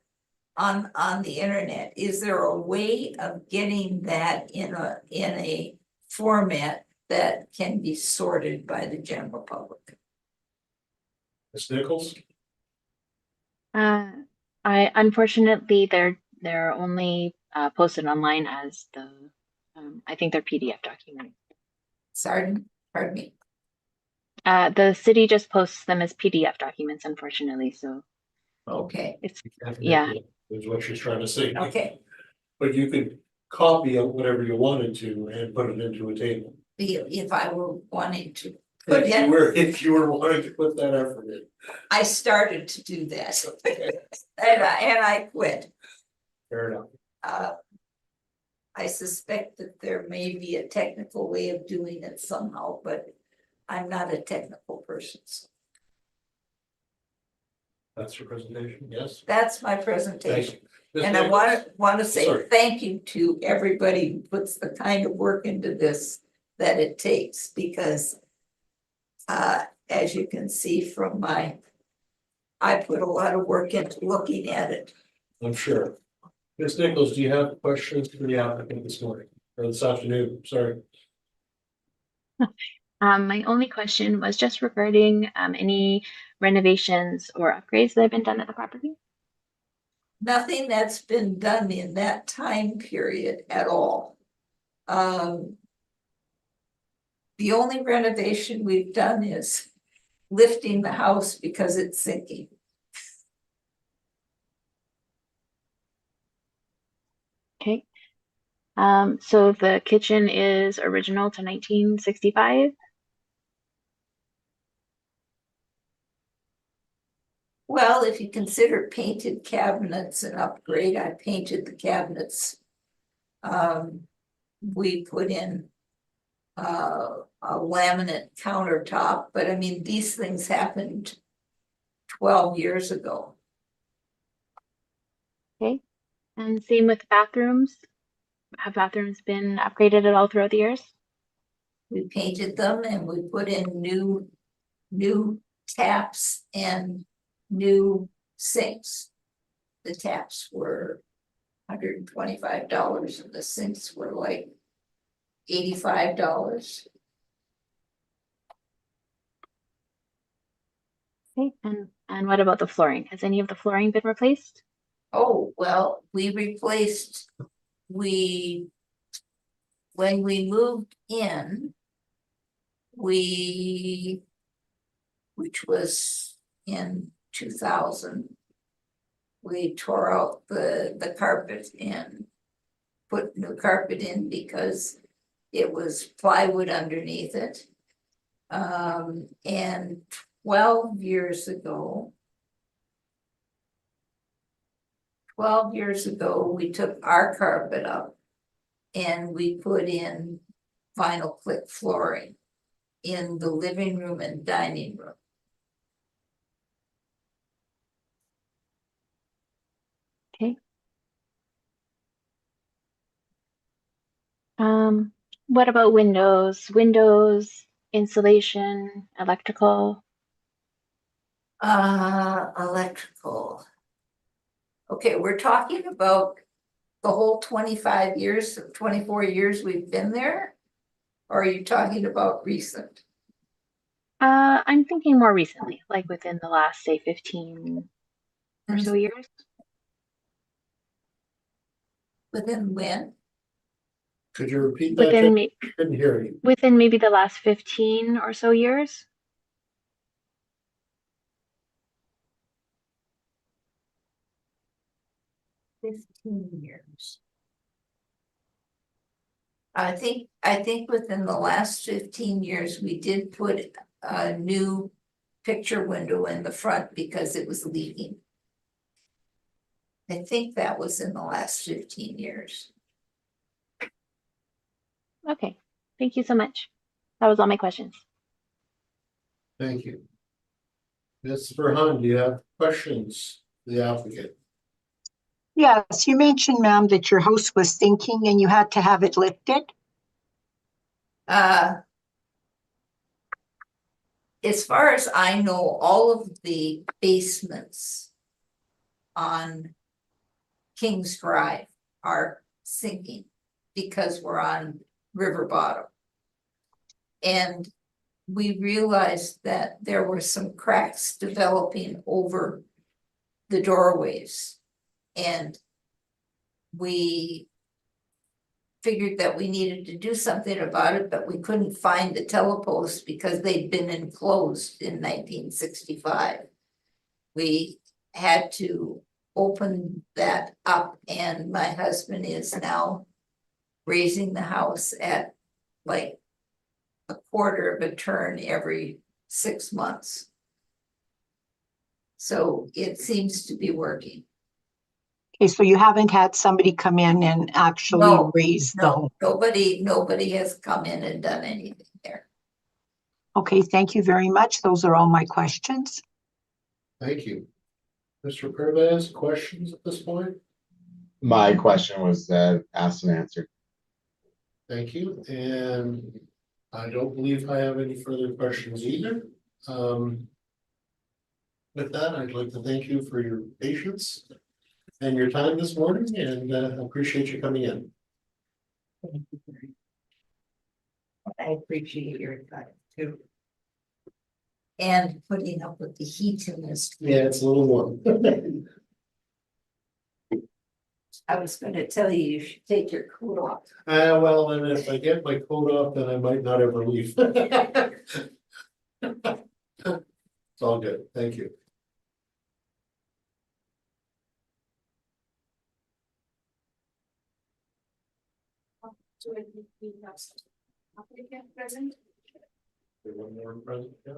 on the internet. Is there a way of getting that in a format that can be sorted by the general public? Ms. Nichols? I unfortunately they're only posted online as the I think they're PDF documents. Pardon me. The city just posts them as PDF documents, unfortunately. So Okay, it's yeah. Is what she's trying to say. okay. But you could copy whatever you wanted to and put it into a table. If I were wanting to put If in, you were wanting to put that effort in. I started to do that. And I quit. Fair enough. I suspect that there may be a technical way of doing it somehow, but I'm not a technical person. So That's your presentation, yes? that's my Thank presentation. you. Ms. And I Nichols? want to say Sorry. thank you to everybody who puts the kind of work into this that it takes, because as you can see from I put a lot of work into looking at it. I'm sure. Ms. Nichols, do you have questions for the applicant this morning or this afternoon? Sorry. My only question was just regarding any renovations or upgrades that have been done at the property. Nothing that's been done in that time period at all. the only renovation we've done is lifting the house because it's sinking. Okay. So the kitchen is original to 1965. Well, if you consider painted cabinets an upgrade, I painted the cabinets. We put in a laminate countertop, but I mean, these things happened 12 years ago. Okay. And same with bathrooms. Have bathrooms been upgraded at all throughout the years? We painted them and we put in new taps and new sinks. The taps were $125 and the sinks were like $85. Okay. And what about the flooring? Has any of the flooring been replaced? Oh, well, when we moved in, which was in 2000, we tore out the carpet and put new carpet in because it was plywood underneath it. And 12 years ago, we took our carpet up and we put in vinyl clip flooring in the living room and dining room. Okay. What about windows? Windows, insulation, electrical? Electrical. Okay, we're talking about the whole 25 years, 24 years we've been there? Or are you talking about recent? I'm thinking more recently, like within the last, say, 15 or so years. Within when? Could you repeat that? Within Jen? Couldn't hear you. within maybe the last 15 or so years. $15 I think within the last 15 years, we did put a new picture window in the front because it was leaking. I think that was in the last 15 years. Okay, thank you so much. That was all my questions. Thank you. Ms. Verhan, do you have questions for the applicant? Yes, you mentioned, ma'am, that your house was sinking and you had to have it lifted. As far as I know, all of the basements on Kings Drive are sinking because we're on river bottom. And we realized that there were some cracks developing over the doorways. And we figured that we needed to do something about it, but we couldn't find the teleposts because they'd been enclosed in 1965. We had to open that up, and my husband is now raising the house at like a quarter of a turn every 6 months. So it seems to be working. Okay, so you haven't had somebody come in and actually No, raise the home. Nobody has come in and done anything there. Okay, thank you very much. Those are all my questions. Thank you. Mr. Pervez, questions at this point? My question was asked and answered. Thank you, and I don't believe I have any further questions either. With that, I'd like to thank you for your patience and your time this morning, and appreciate you coming in. I appreciate your time too. And putting up with the heat in this. Yeah, it's a little warm. I was gonna tell you, you should take your coat off. Well, and if I get my coat off, then I might not ever leave. It's all good, thank you. So we have some applicant present. One more present, yeah.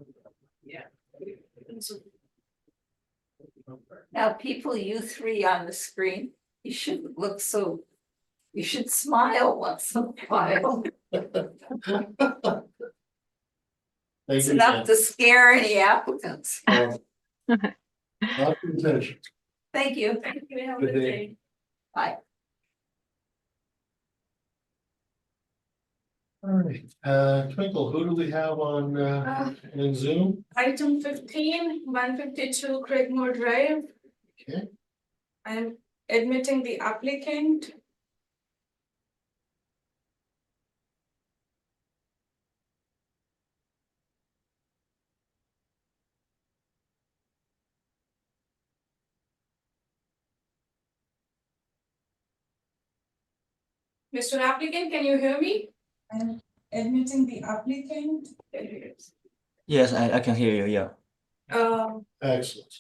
Yeah. Now, people, you three on the screen, you shouldn't look so, you should smile once in a while. Thank It's you, enough Jen. to scare any applicants. Not the intention. Thank you. Thank you. Have a Good good day. day. Bye. All right, Twinkle, who do we have on in Zoom? Item 15, 152 Craigmore Drive. Okay, I'm admitting the applicant. Mr. Applicant, can you hear me? I'm admitting the applicant. Yes, I can hear you, yeah. excellent.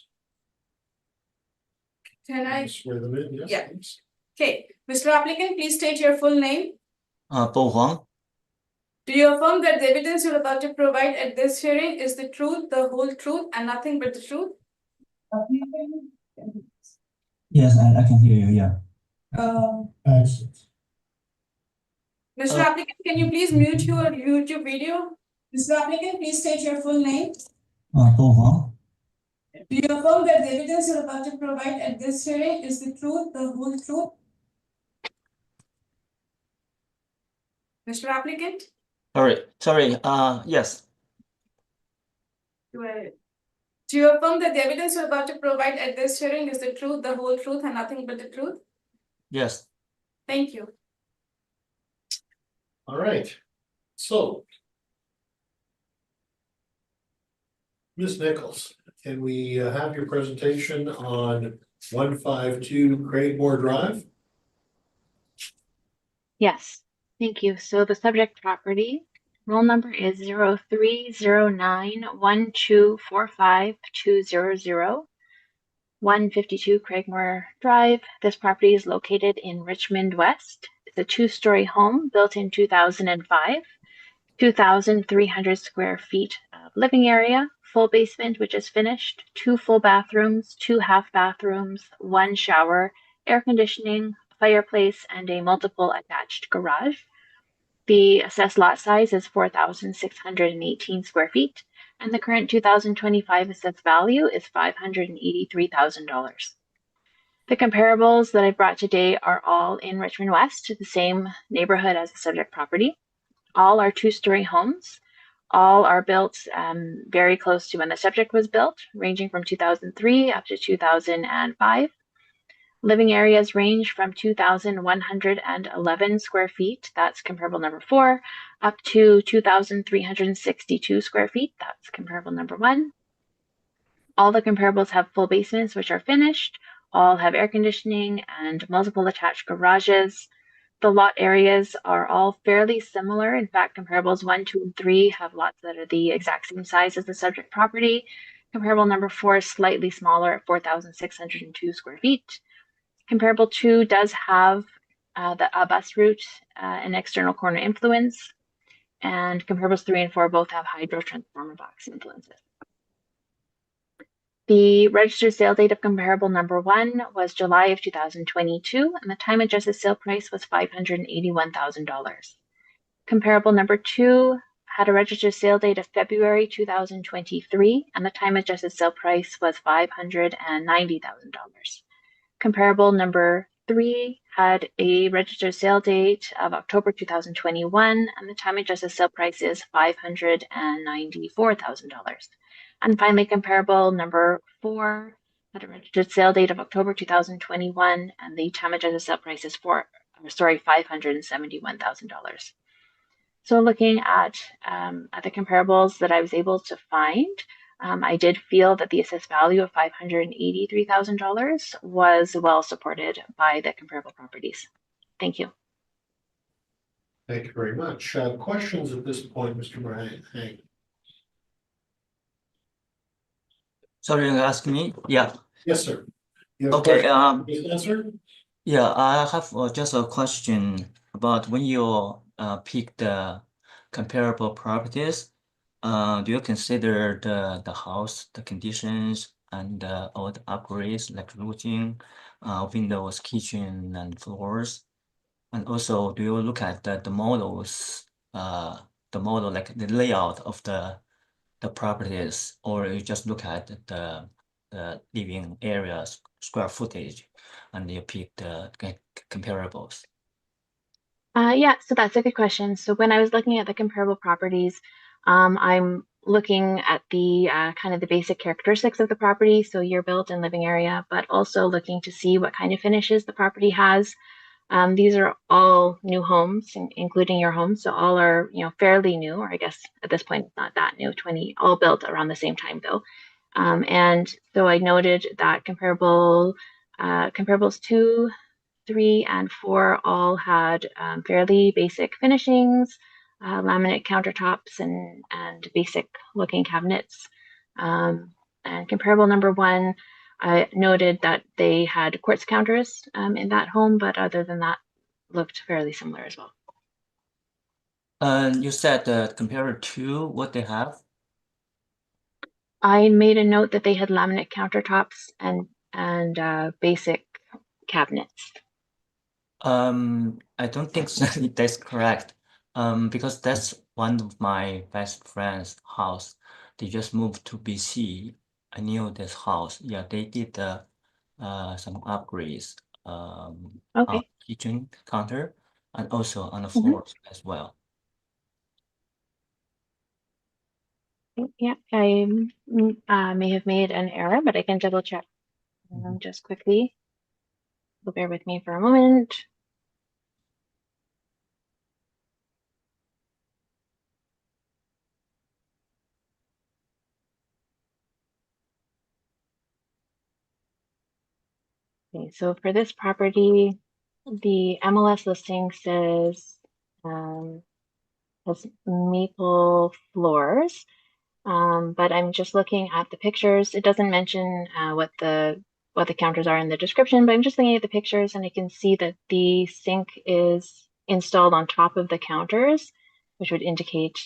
Can I? Swear them in, yes, Yeah. please. Okay, Mr. Applicant, please state your full name. Bo Huang, Do you affirm that the evidence you're about to provide at this hearing is the truth, the whole truth, and nothing but the truth? yes, I can hear you, yeah. Excellent. Mr. Applicant, can you please mute your YouTube video? Mr. Applicant, please state your full name. Bo Huang, Do you affirm that the evidence you're about to provide at this hearing is the truth, the whole truth? Mr. Applicant? sorry, yes, Do you affirm that the evidence you're about to provide at this hearing is the truth, the whole truth, and nothing but the truth? yes. Thank you. All right, so. Ms. Nichols, can we have your presentation on 152 Craigmore Drive? Yes, thank you. So the subject property, roll number is 0309124520, 152 Craigmore Drive. This property is located in Richmond West. It's a two-story home built in 2005, 2,300 square feet of living area, full basement, which is finished, 2 full bathrooms, 2 half bathrooms, 1 shower, air conditioning, fireplace, and a multiple attached garage. The assessed lot size is 4,618 square feet, and the current 2025 assessed value is $583,000. The comparables that I've brought today are all in Richmond West, the same neighborhood as the subject property. All are two-story homes. All are built very close to when the subject was built, ranging from 2003 up to 2005. Living areas range from 2,111 square feet, that's comparable number 4, up to 2,362 square feet, that's comparable number 1. All the comparables have full basements, which are finished. All have air conditioning and multiple attached garages. The lot areas are all fairly similar. In fact, comparables 1, 2, and 3 have lots that are the exact same size as the subject property. Comparable number 4 is slightly smaller at 4,602 square feet. Comparable 2 does have a bus route and external corner influence. And comparables 3 and 4 both have hydro transformer box influences. The registered sale date of comparable number 1 was July of 2022, and the time adjusted sale price was $581,000. Comparable number 2 had a registered sale date of February 2023, and the time adjusted sale price was $590,000. Comparable number 3 had a registered sale date of October 2021, and the time adjusted sale price is $594,000. And finally, comparable number 4 had a registered sale date of October 2021, and the time adjusted sale price is $571,000. So looking at the comparables that I was able to find, I did feel that the assessed value of $583,000 was well supported by the comparable properties. Thank you. Thank you very much. Questions at this point, Mr. Moran? Sorry, you ask me? Yeah. Yes, sir. You have Okay. questions? Please answer. Yeah, I have just a question about when you pick the comparable properties. Do you consider the house, the conditions, and all the upgrades like roofing, windows, kitchen, and floors? And also, do you look at the models, the model like the layout of the properties, or you just look at the living areas, square footage, and you pick the comparables? Yeah, so that's a good question. So when I was looking at the comparable properties, I'm looking at the kind of the basic characteristics of the property, so year built and living area, but also looking to see what kind of finishes the property has. These are all new homes, including your home, so all are fairly new, or I guess at this point it's not that new, all built around the same time though. And so I noted that comparables 2, 3, and 4 all had fairly basic finishings, laminate countertops, and basic looking cabinets. And comparable number 1, I noted that they had quartz counters in that home, but other than that, looked fairly similar as well. You said compared to what they have? I made a note that they had laminate countertops and basic cabinets. I don't think so. That's correct. Because that's one of my best friend's house. They just moved to BC. I knew this house. Yeah, they did some upgrades on Okay. kitchen counter and also on the Mhm. floors as well. Yeah, I may have made an error, but I can double check just quickly. So bear with me for a moment. Okay, so for this property, the MLS listing says has maple floors, but I'm just looking at the pictures. It doesn't mention what the counters are in the description, but I'm just looking at the pictures and I can see that the sink is installed on top of the counters, which would indicate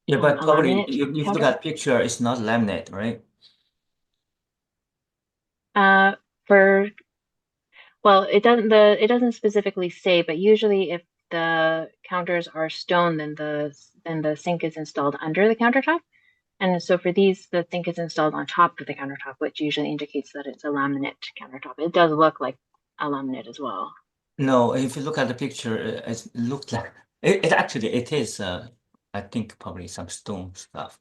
Yeah, but a probably laminate if you look counter. at picture, it's not laminate, right? Well, it doesn't specifically say, but usually if the counters are stone, then the sink is installed under the countertop. And so for these, the sink is installed on top of the countertop, which usually indicates that it's a laminate countertop. It does look like a laminate as well. No, if you look at the picture, it looks like it actually it is I think probably some stone stuff.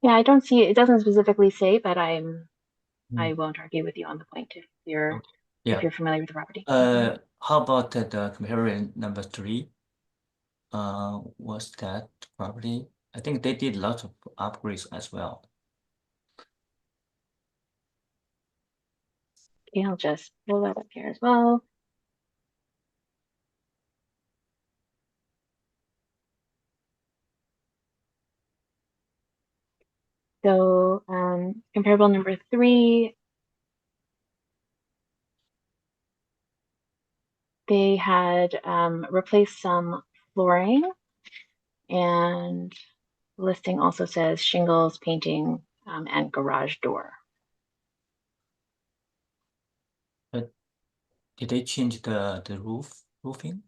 Yeah, I don't see it. It doesn't specifically say, but I won't argue with you on the point if you're Yeah. familiar with the property. How about the comparison number 3? What's that property? I think they did lots of upgrades as well. Okay, I'll just pull that up here as well. So comparable number 3, they had replaced some flooring, and the listing also says shingles, painting, and garage door. But did they change the roofing?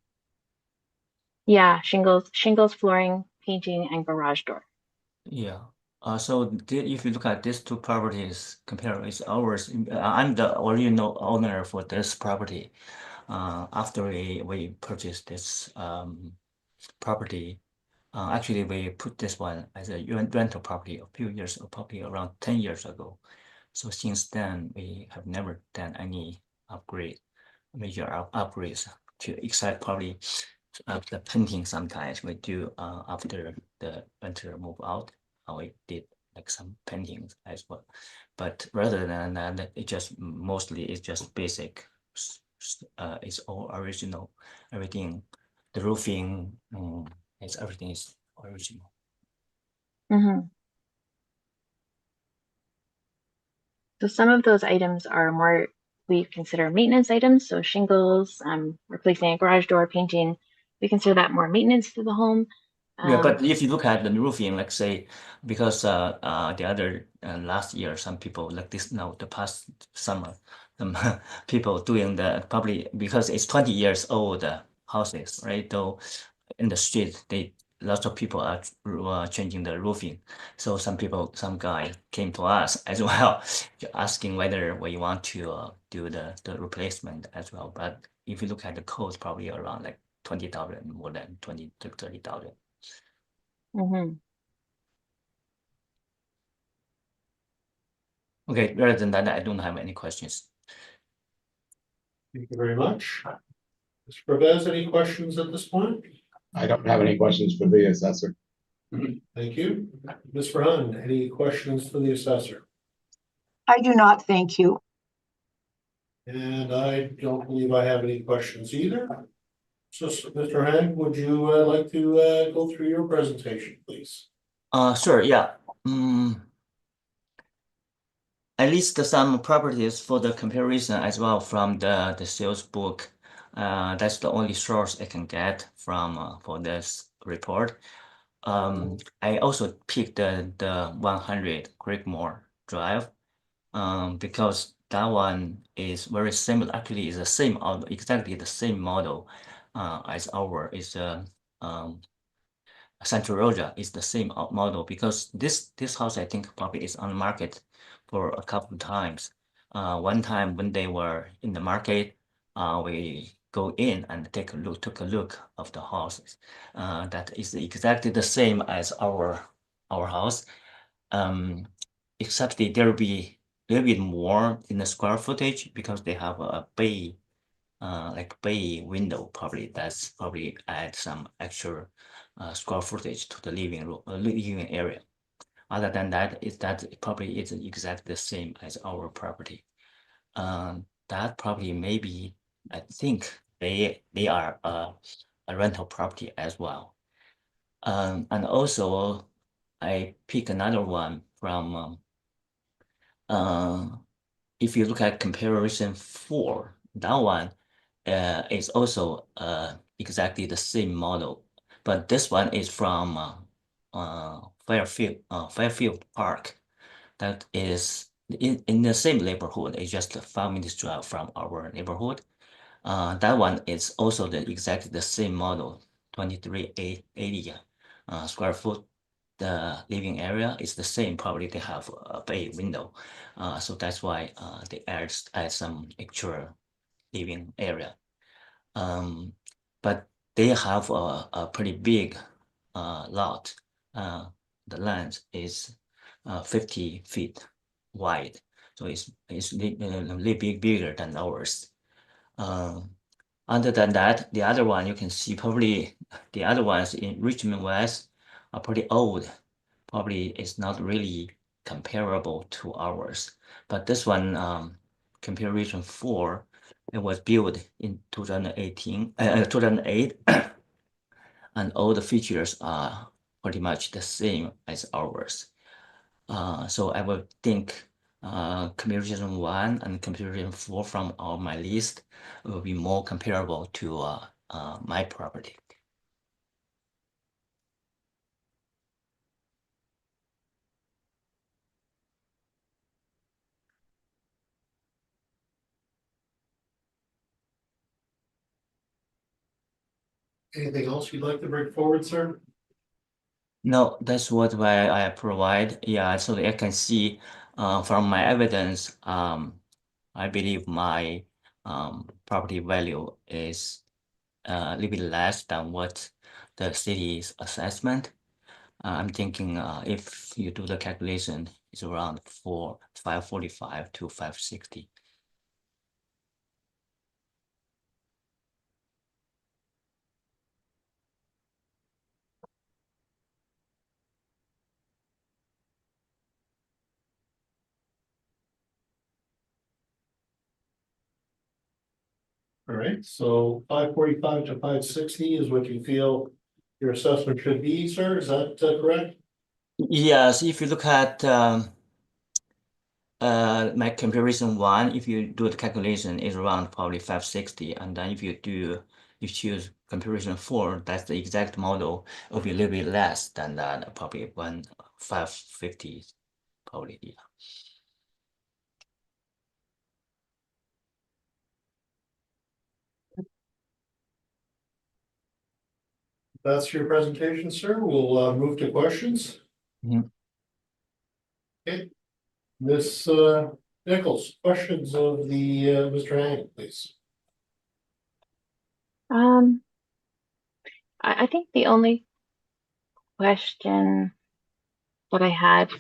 Yeah, shingles, flooring, painting, and garage door. Yeah. So if you look at these two properties, compare with ours, I'm the original owner for this property. After we purchased this property, actually we put this one as a rental property a few years, probably around 10 years ago. So since then we have never done any upgrade. major upgrades to except probably the painting sometimes we do after the renter move out. We did like some paintings as well. But rather than that, it just mostly it's just basic. It's all original. Everything, the roofing, it's everything is original. Mhm. So some of those items are more, we consider maintenance items. So shingles, replacing a garage door, painting, we consider that more maintenance to the home. Yeah, but if you look at the roofing, like say, because the other last year, some people like this now, the past summer, some people doing the probably because it's 20 years old houses, right? Though in the street, lots of people are changing the roofing. So some guy came to us as well, asking whether we want to do the replacement as well. But if you look at the cost, probably around like 20,000, more than 20 to 30,000. Mm-hmm. Okay, rather than that, I don't have any questions. Thank you very much. Mr. Pervez, any questions at this point? I don't have any questions for the assessor. Thank you. Ms. Rahn, any questions for the assessor? I do not, thank you. And I don't believe I have any questions either. So, Mr. Hand, would you like to go through your presentation, please? Sure, yeah. I list some properties for the comparison as well from the sales book. That's the only source I can get from for this report. I also picked the 100 Creekmore Drive because that one is very similar. Actually, it's the same exactly the same model as our is Santa Rosa is the same model because this house I think probably is on the market for a couple of times. One time when they were in the market, we go in and took a look of the houses. That is exactly the same as our house, except there will be a little bit more in the square footage because they have a bay, like bay window. Probably that's probably add some extra square footage to the living room, living area. Other than that, that probably is exactly the same as our property. That probably maybe I think they are a rental property as well. And also I pick another one from if you look at comparison 4, that one is also exactly the same model, but this one is from Fairfield Park. That is in the same neighborhood. It's just 5 minutes drive from our neighborhood. That one is also exactly the same model, 2380 square foot. The living area is the same. Probably they have a bay window, so that's why they add some extra living area. But they have a pretty big lot. The land is 50 feet wide, so it's a little bit bigger than ours. Other than that, the other one you can see probably the other ones in Richmond West are pretty old. Probably it's not really comparable to ours. But this one, comparison 4, it was built in 2008, and all the features are pretty much the same as ours. So I would think comparison 1 and comparison 4 from my list will be more comparable to my property. Anything else you'd like to bring forward, sir? No, that's what I provide. Yeah, so I can see from my evidence, I believe my property value is a little bit less than what the city's assessment. I'm thinking if you do the calculation, it's around 545 to 560. All right, so 545 to 560 is what you feel your assessment should be, sir, is that correct? Yes, if you look at my comparison one, if you do the calculation, is around probably 560, and then if you choose comparison 4, that's the exact model, it will be a little bit less than that, probably 550, probably, yeah. That's your presentation, sir. We'll move to questions. Mhm. Okay. Miss Nichols, questions of the Mr. Hang, please. I think the only question that I had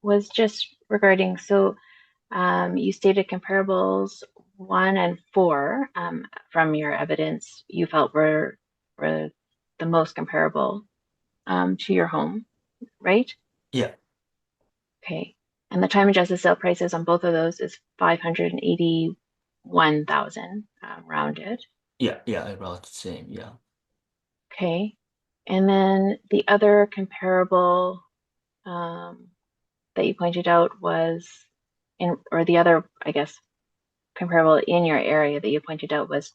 was just regarding, so you stated comparables 1 and 4 from your evidence you felt were the most comparable to your home, right? Yeah. Okay. And the time adjusted sale prices on both of those is 581,000 rounded. Yeah, about the same, yeah. Okay. And then the other comparable that you pointed out was the other, I guess, comparable in your area that you pointed out was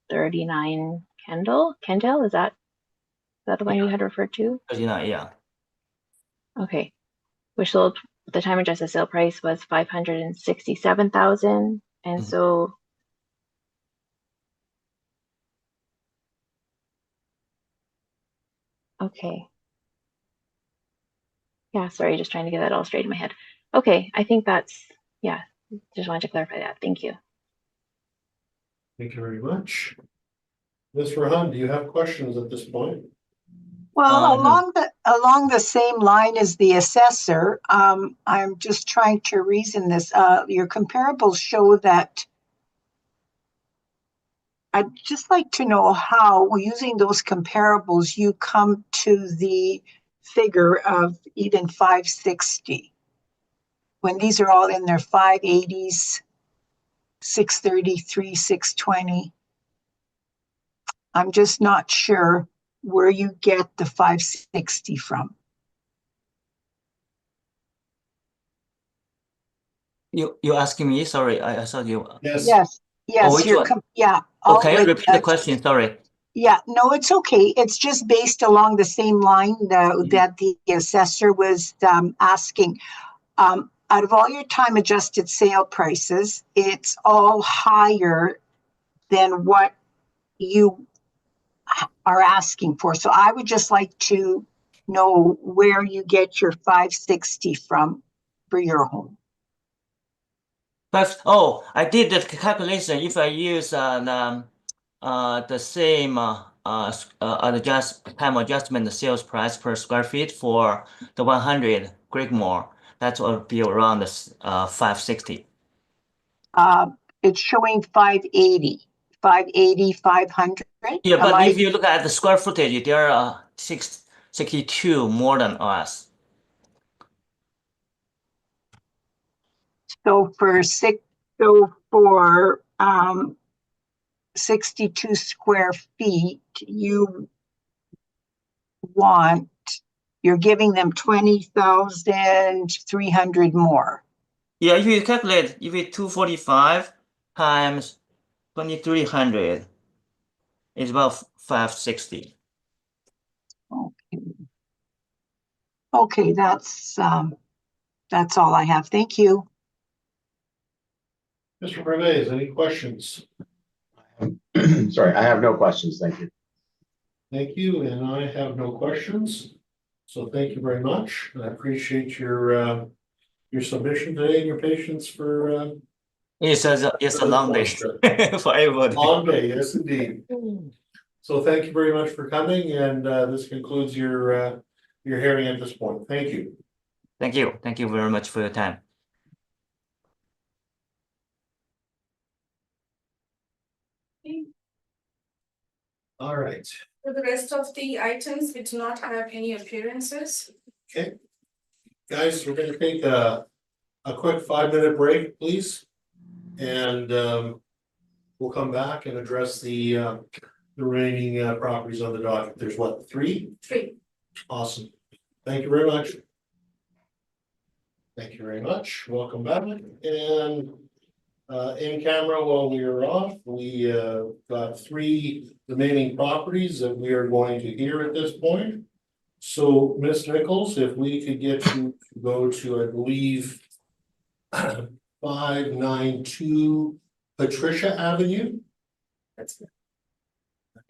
39 Kendall, is that the one you had referred to? 39, yeah. Okay. Which sold, the time adjusted sale price was 567,000. And Mhm. so okay. Yeah, sorry, just trying to get that all straight in my head. Okay, I think that's, yeah, just wanted to clarify that. Thank you. Thank you very much. Ms. Rahan, do you have questions at this point? Well, No. along the same line as the assessor, I'm just trying to reason this. Your comparables show that. I'd just like to know how, using those comparables, you come to the figure of even 560. When these are all in their 580s, 633, 620. I'm just not sure where you get the 560 from. You asking me? Sorry, I thought you. Yes. Yes, which one? yeah. Okay, like, repeat the question, sorry. Yeah, no, it's okay. It's just based along the same line that the assessor was asking. Out of all your time adjusted sale prices, it's all higher than what you are asking for. So I would just like to know where you get your 560 from for your home. But I did the calculation. If I use the same time adjustment sales price per square feet for the 100 Grigmore, that will be around 560. It's showing 580, 500. Yeah, but if you look at the square footage, there are 62 more than us. So for 62 square feet, you're giving them 20,300 more. Yeah, if you calculate, if it's 245 times 2,300, it's about 560. Okay, that's all I have. Thank you. Mr. Pervez, any questions? Sorry, I have no questions. Thank you. Thank you, and I have no questions. So thank you very much. I appreciate your submission today and your patience for It's a long day for everybody. long day, yes indeed. So thank you very much for coming, and this concludes your hearing at this point. Thank you. Thank you. Thank you very much for your time. All right. For the rest of the items, we do not have any appearances. Okay. Guys, we're gonna take a quick 5-minute break, please. And we'll we'll come back and address the remaining properties on the docket. There's what, three? Three. Awesome. Thank you very much. Thank you very much. Welcome back. And in camera while we are off, we got three remaining properties that we are going to hear at this point. So Ms. Nichols, if we could get you to go to, I believe, 592 Patricia Avenue. That's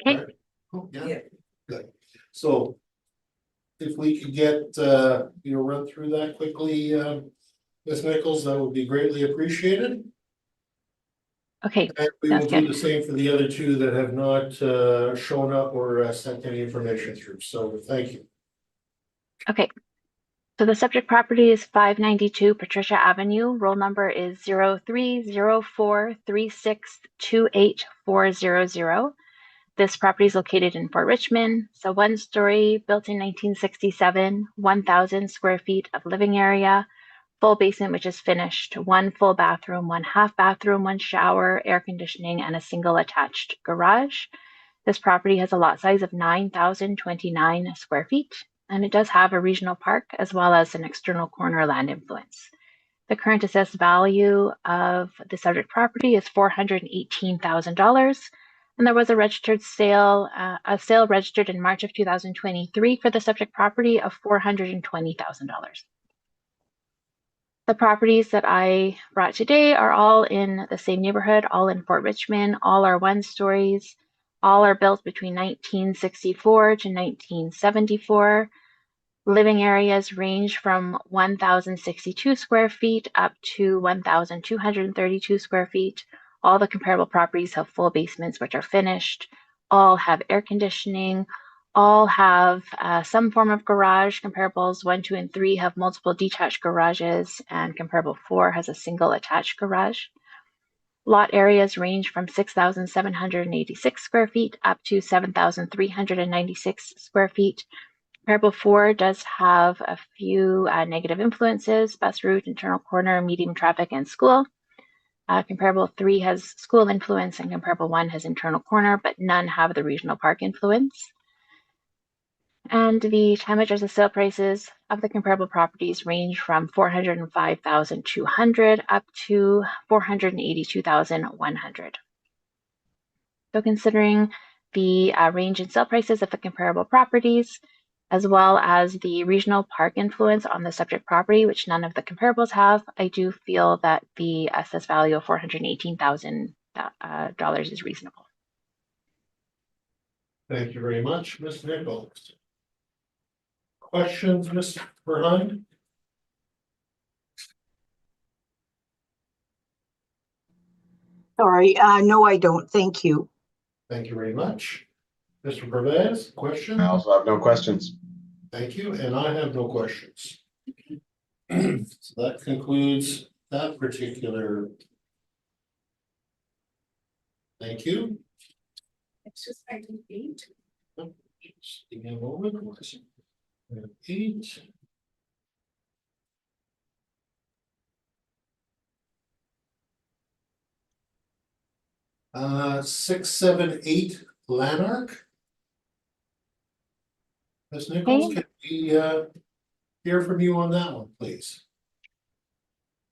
Okay. Right? Oh, yeah. Yeah. Good. So if we could get you run through that quickly, Ms. Nichols, that would be greatly appreciated. Okay, And we will sounds do good. the same for the other two that have not shown up or sent any information through. So thank you. Okay. So the subject property is 592 Patricia Avenue. Roll number is 0304362840. This property is located in Fort Richmond. So 1-story, built in 1967, 1,000 square feet of living area, full basement, which is finished, 1 full bathroom, 1 half bathroom, 1 shower, air conditioning, and a single attached garage. This property has a lot size of 9,029 square feet, and it does have a regional park as well as an external corner land influence. The current assessed value of the subject property is $418,000. And there was a registered sale, registered in March of 2023 for the subject property of $420,000. The properties that I brought today are all in the same neighborhood, all in Fort Richmond, all are 1-stories, all are built between 1964 to 1974. Living areas range from 1,062 square feet up to 1,232 square feet. All the comparable properties have full basements, which are finished. All have air conditioning. All have some form of garage. Comparables 1, 2, and 3 have multiple detached garages, and comparable 4 has a single attached garage. Lot areas range from 6,786 square feet up to 7,396 square feet. Comparable 4 does have a few negative influences: bus route, internal corner, medium traffic, and school. Comparable 3 has school influence, and comparable 1 has internal corner, but none have the regional park influence. And the time adjusted sale prices of the comparable properties range from $405,200 up to $482,100. So considering the range in sale prices of the comparable properties, as well as the regional park influence on the subject property, which none of the comparables have, I do feel that the assessed value of $418,000 is reasonable. Thank you very much, Ms. Nichols. Questions, Ms. Verheyen? Sorry, no, I don't. Thank you. Thank you very much. Mr. Pervez, question? I also have no questions. Thank you, and I have no questions. So that concludes that particular. Thank you. It's just item 8. Just give me a moment. 8. Uh, 6, 7, 8 Lanark. Ms. Nichols, Okay. can we hear from you on that one, please?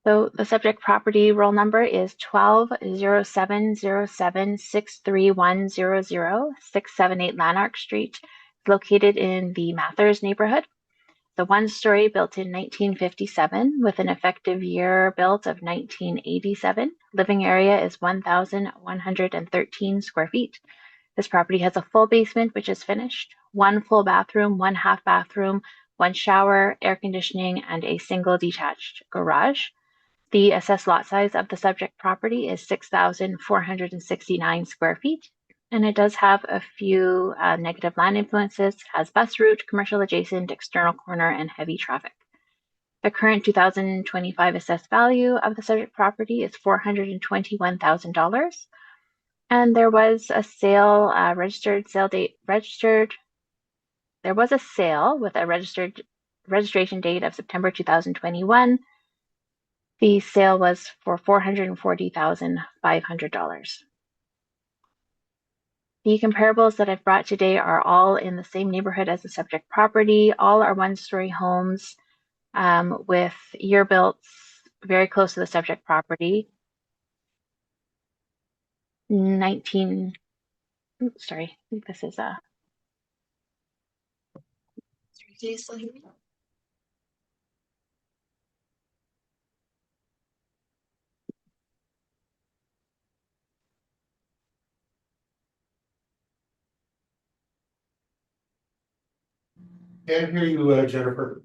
So the subject property roll number is 12070763100678 Lanark Street. It's located in the Mathers neighborhood. The 1-story built in 1957 with an effective year built of 1987. Living area is 1,113 square feet. This property has a full basement, which is finished, 1 full bathroom, 1 half bathroom, 1 shower, air conditioning, and a single detached garage. The assessed lot size of the subject property is 6,469 square feet, and it does have a few negative land influences, has bus route, commercial adjacent, external corner, and heavy traffic. The current 2025 assessed value of the subject property is $421,000. And there was a sale, there was a sale with a registration date of September 2021. The sale was for $440,500. The comparables that I've brought today are all in the same neighborhood as the subject property. All are one-story homes with year built very close to the subject property. 19, sorry, I think this is a. Can't hear you, Jennifer.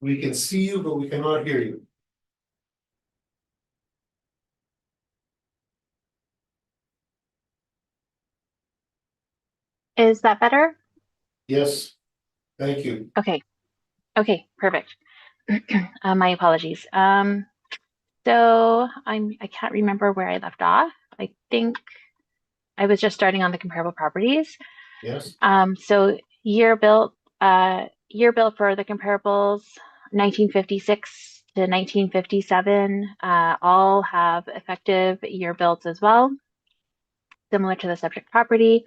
We can see you, but we cannot hear you. Is that better? Yes, thank you. Okay. Okay, perfect. My apologies. So I can't remember where I left off. I think I was just starting on the comparable properties. Yes. So year built for the comparables, 1956 to 1957, all have effective year builds as well, similar to the subject property.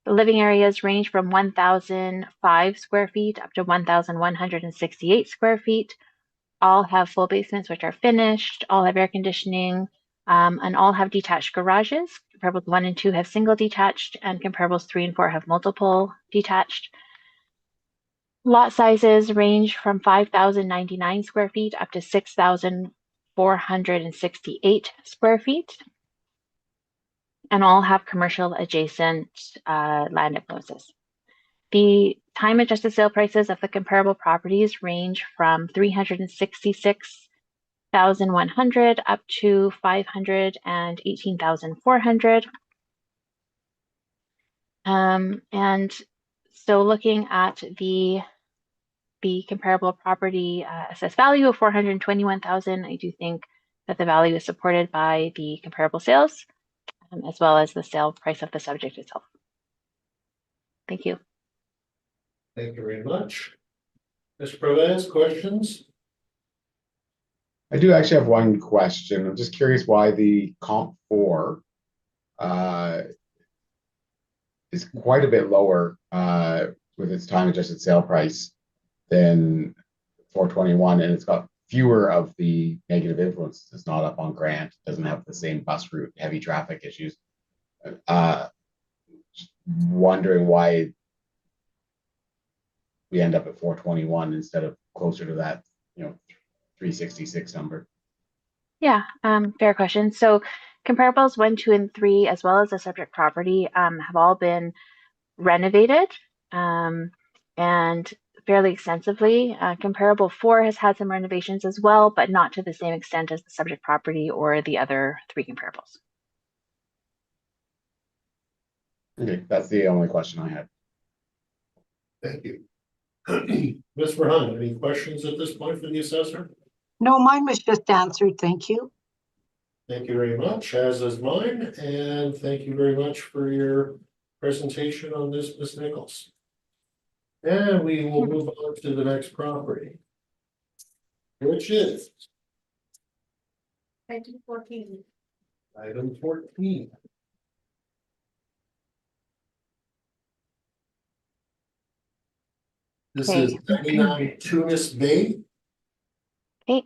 The living areas range from 1,005 square feet up to 1,168 square feet. All have full basements, which are finished, all have air conditioning, and all have detached garages. Comparables 1 and 2 have single detached, and comparables 3 and 4 have multiple detached. Lot sizes range from 5,099 square feet up to 6,468 square feet, and all have commercial adjacent land influences. The time adjusted sale prices of the comparable properties range from 366,100 up to 518,400. And so looking at the comparable property assessed value of 421,000, I do think that the value is supported by the comparable sales as well as the sale price of the subject itself. Thank you. Thank you very much. Mr. Perez, questions? I do actually have one question. I'm just curious why the comp 4 is quite a bit lower with its time adjusted sale price than 421, and it's got fewer of the negative influences. It's not up on Grant, doesn't have the same bus route, heavy traffic issues. Wondering why we end up at 421 instead of closer to that, 366 number. Yeah, fair question. So comparables 1, 2, and 3, as well as the subject property, have all been renovated and fairly extensively. Comparable 4 has had some renovations as well, but not to the same extent as the subject property or the other 3 comparables. Okay, that's the only question I had. Thank you. Ms. Verheyen, any questions at this point for the assessor? No, mine was just answered. Thank you. Thank you very much, as is mine, and thank you very much for your presentation on this, Ms. Nichols. And we will move on to the next property, which is Item 14. item 14. This is 99 Tunis Bay. Okay.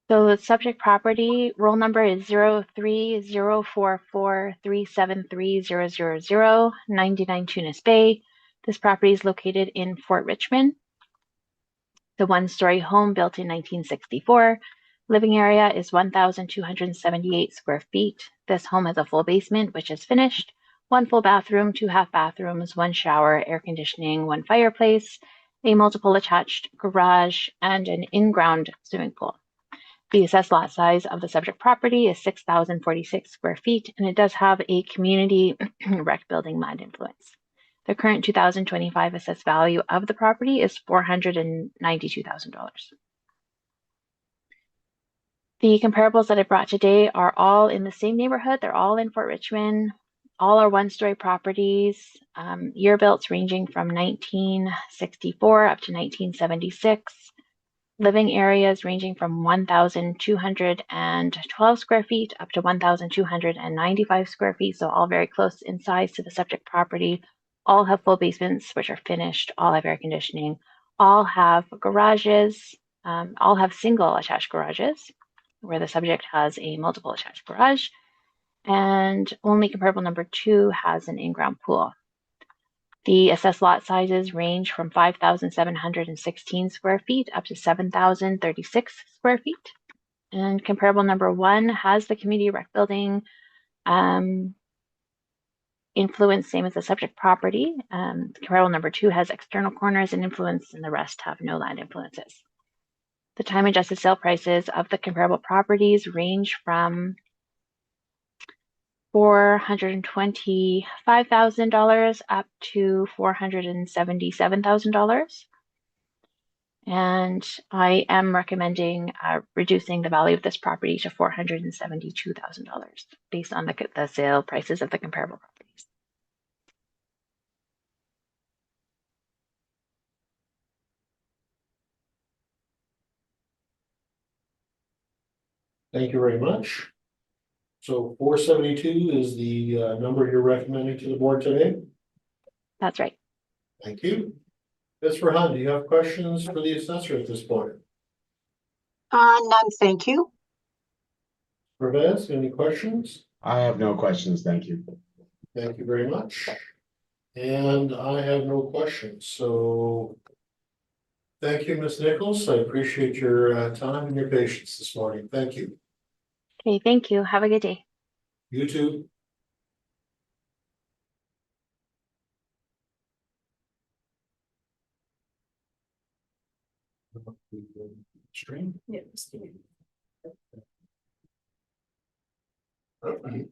So the subject property roll number is 030443730000, 99 Tunis Bay. This property is located in Fort Richmond. The one-story home built in 1964. Living area is 1,278 square feet. This home has a full basement, which is finished, 1 full bathroom, 2 half bathrooms, 1 shower, air conditioning, 1 fireplace, a multiple attached garage, and an in-ground swimming pool. The assessed lot size of the subject property is 6,046 square feet, and it does have a community rec building land influence. The current 2025 assessed value of the property is $492,000. The comparables that I brought today are all in the same neighborhood. They're all in Fort Richmond. All are one-story properties, year built ranging from 1964 up to 1976. living areas ranging from 1,212 square feet up to 1,295 square feet, so all very close in size to the subject property. All have full basements, which are finished, all have air conditioning, all have garages, all have single attached garages, where the subject has a multiple attached garage, and only comparable number 2 has an in-ground pool. The assessed lot sizes range from 5,716 square feet up to 7,036 square feet. And comparable number 1 has the community rec building influence, same as the subject property. Comparable number 2 has external corners and influence, and the rest have no land influences. The time adjusted sale prices of the comparable properties range from $425,000 up to $477,000. And I am recommending reducing the value of this property to $472,000 based on the sale prices of the comparable properties. Thank you very much. So 472 is the number you're recommending to the board today? That's right. Thank you. Ms. Farhan, do you have questions for the assessor at this point? None, thank you. Revez, any questions? I have no questions, thank you. Thank you very much. And I have no questions, so thank you, Ms. Nichols. I appreciate your time and your patience this morning. Thank you. Okay, thank you. Have a good day. You too. Stream? Yes. Okay.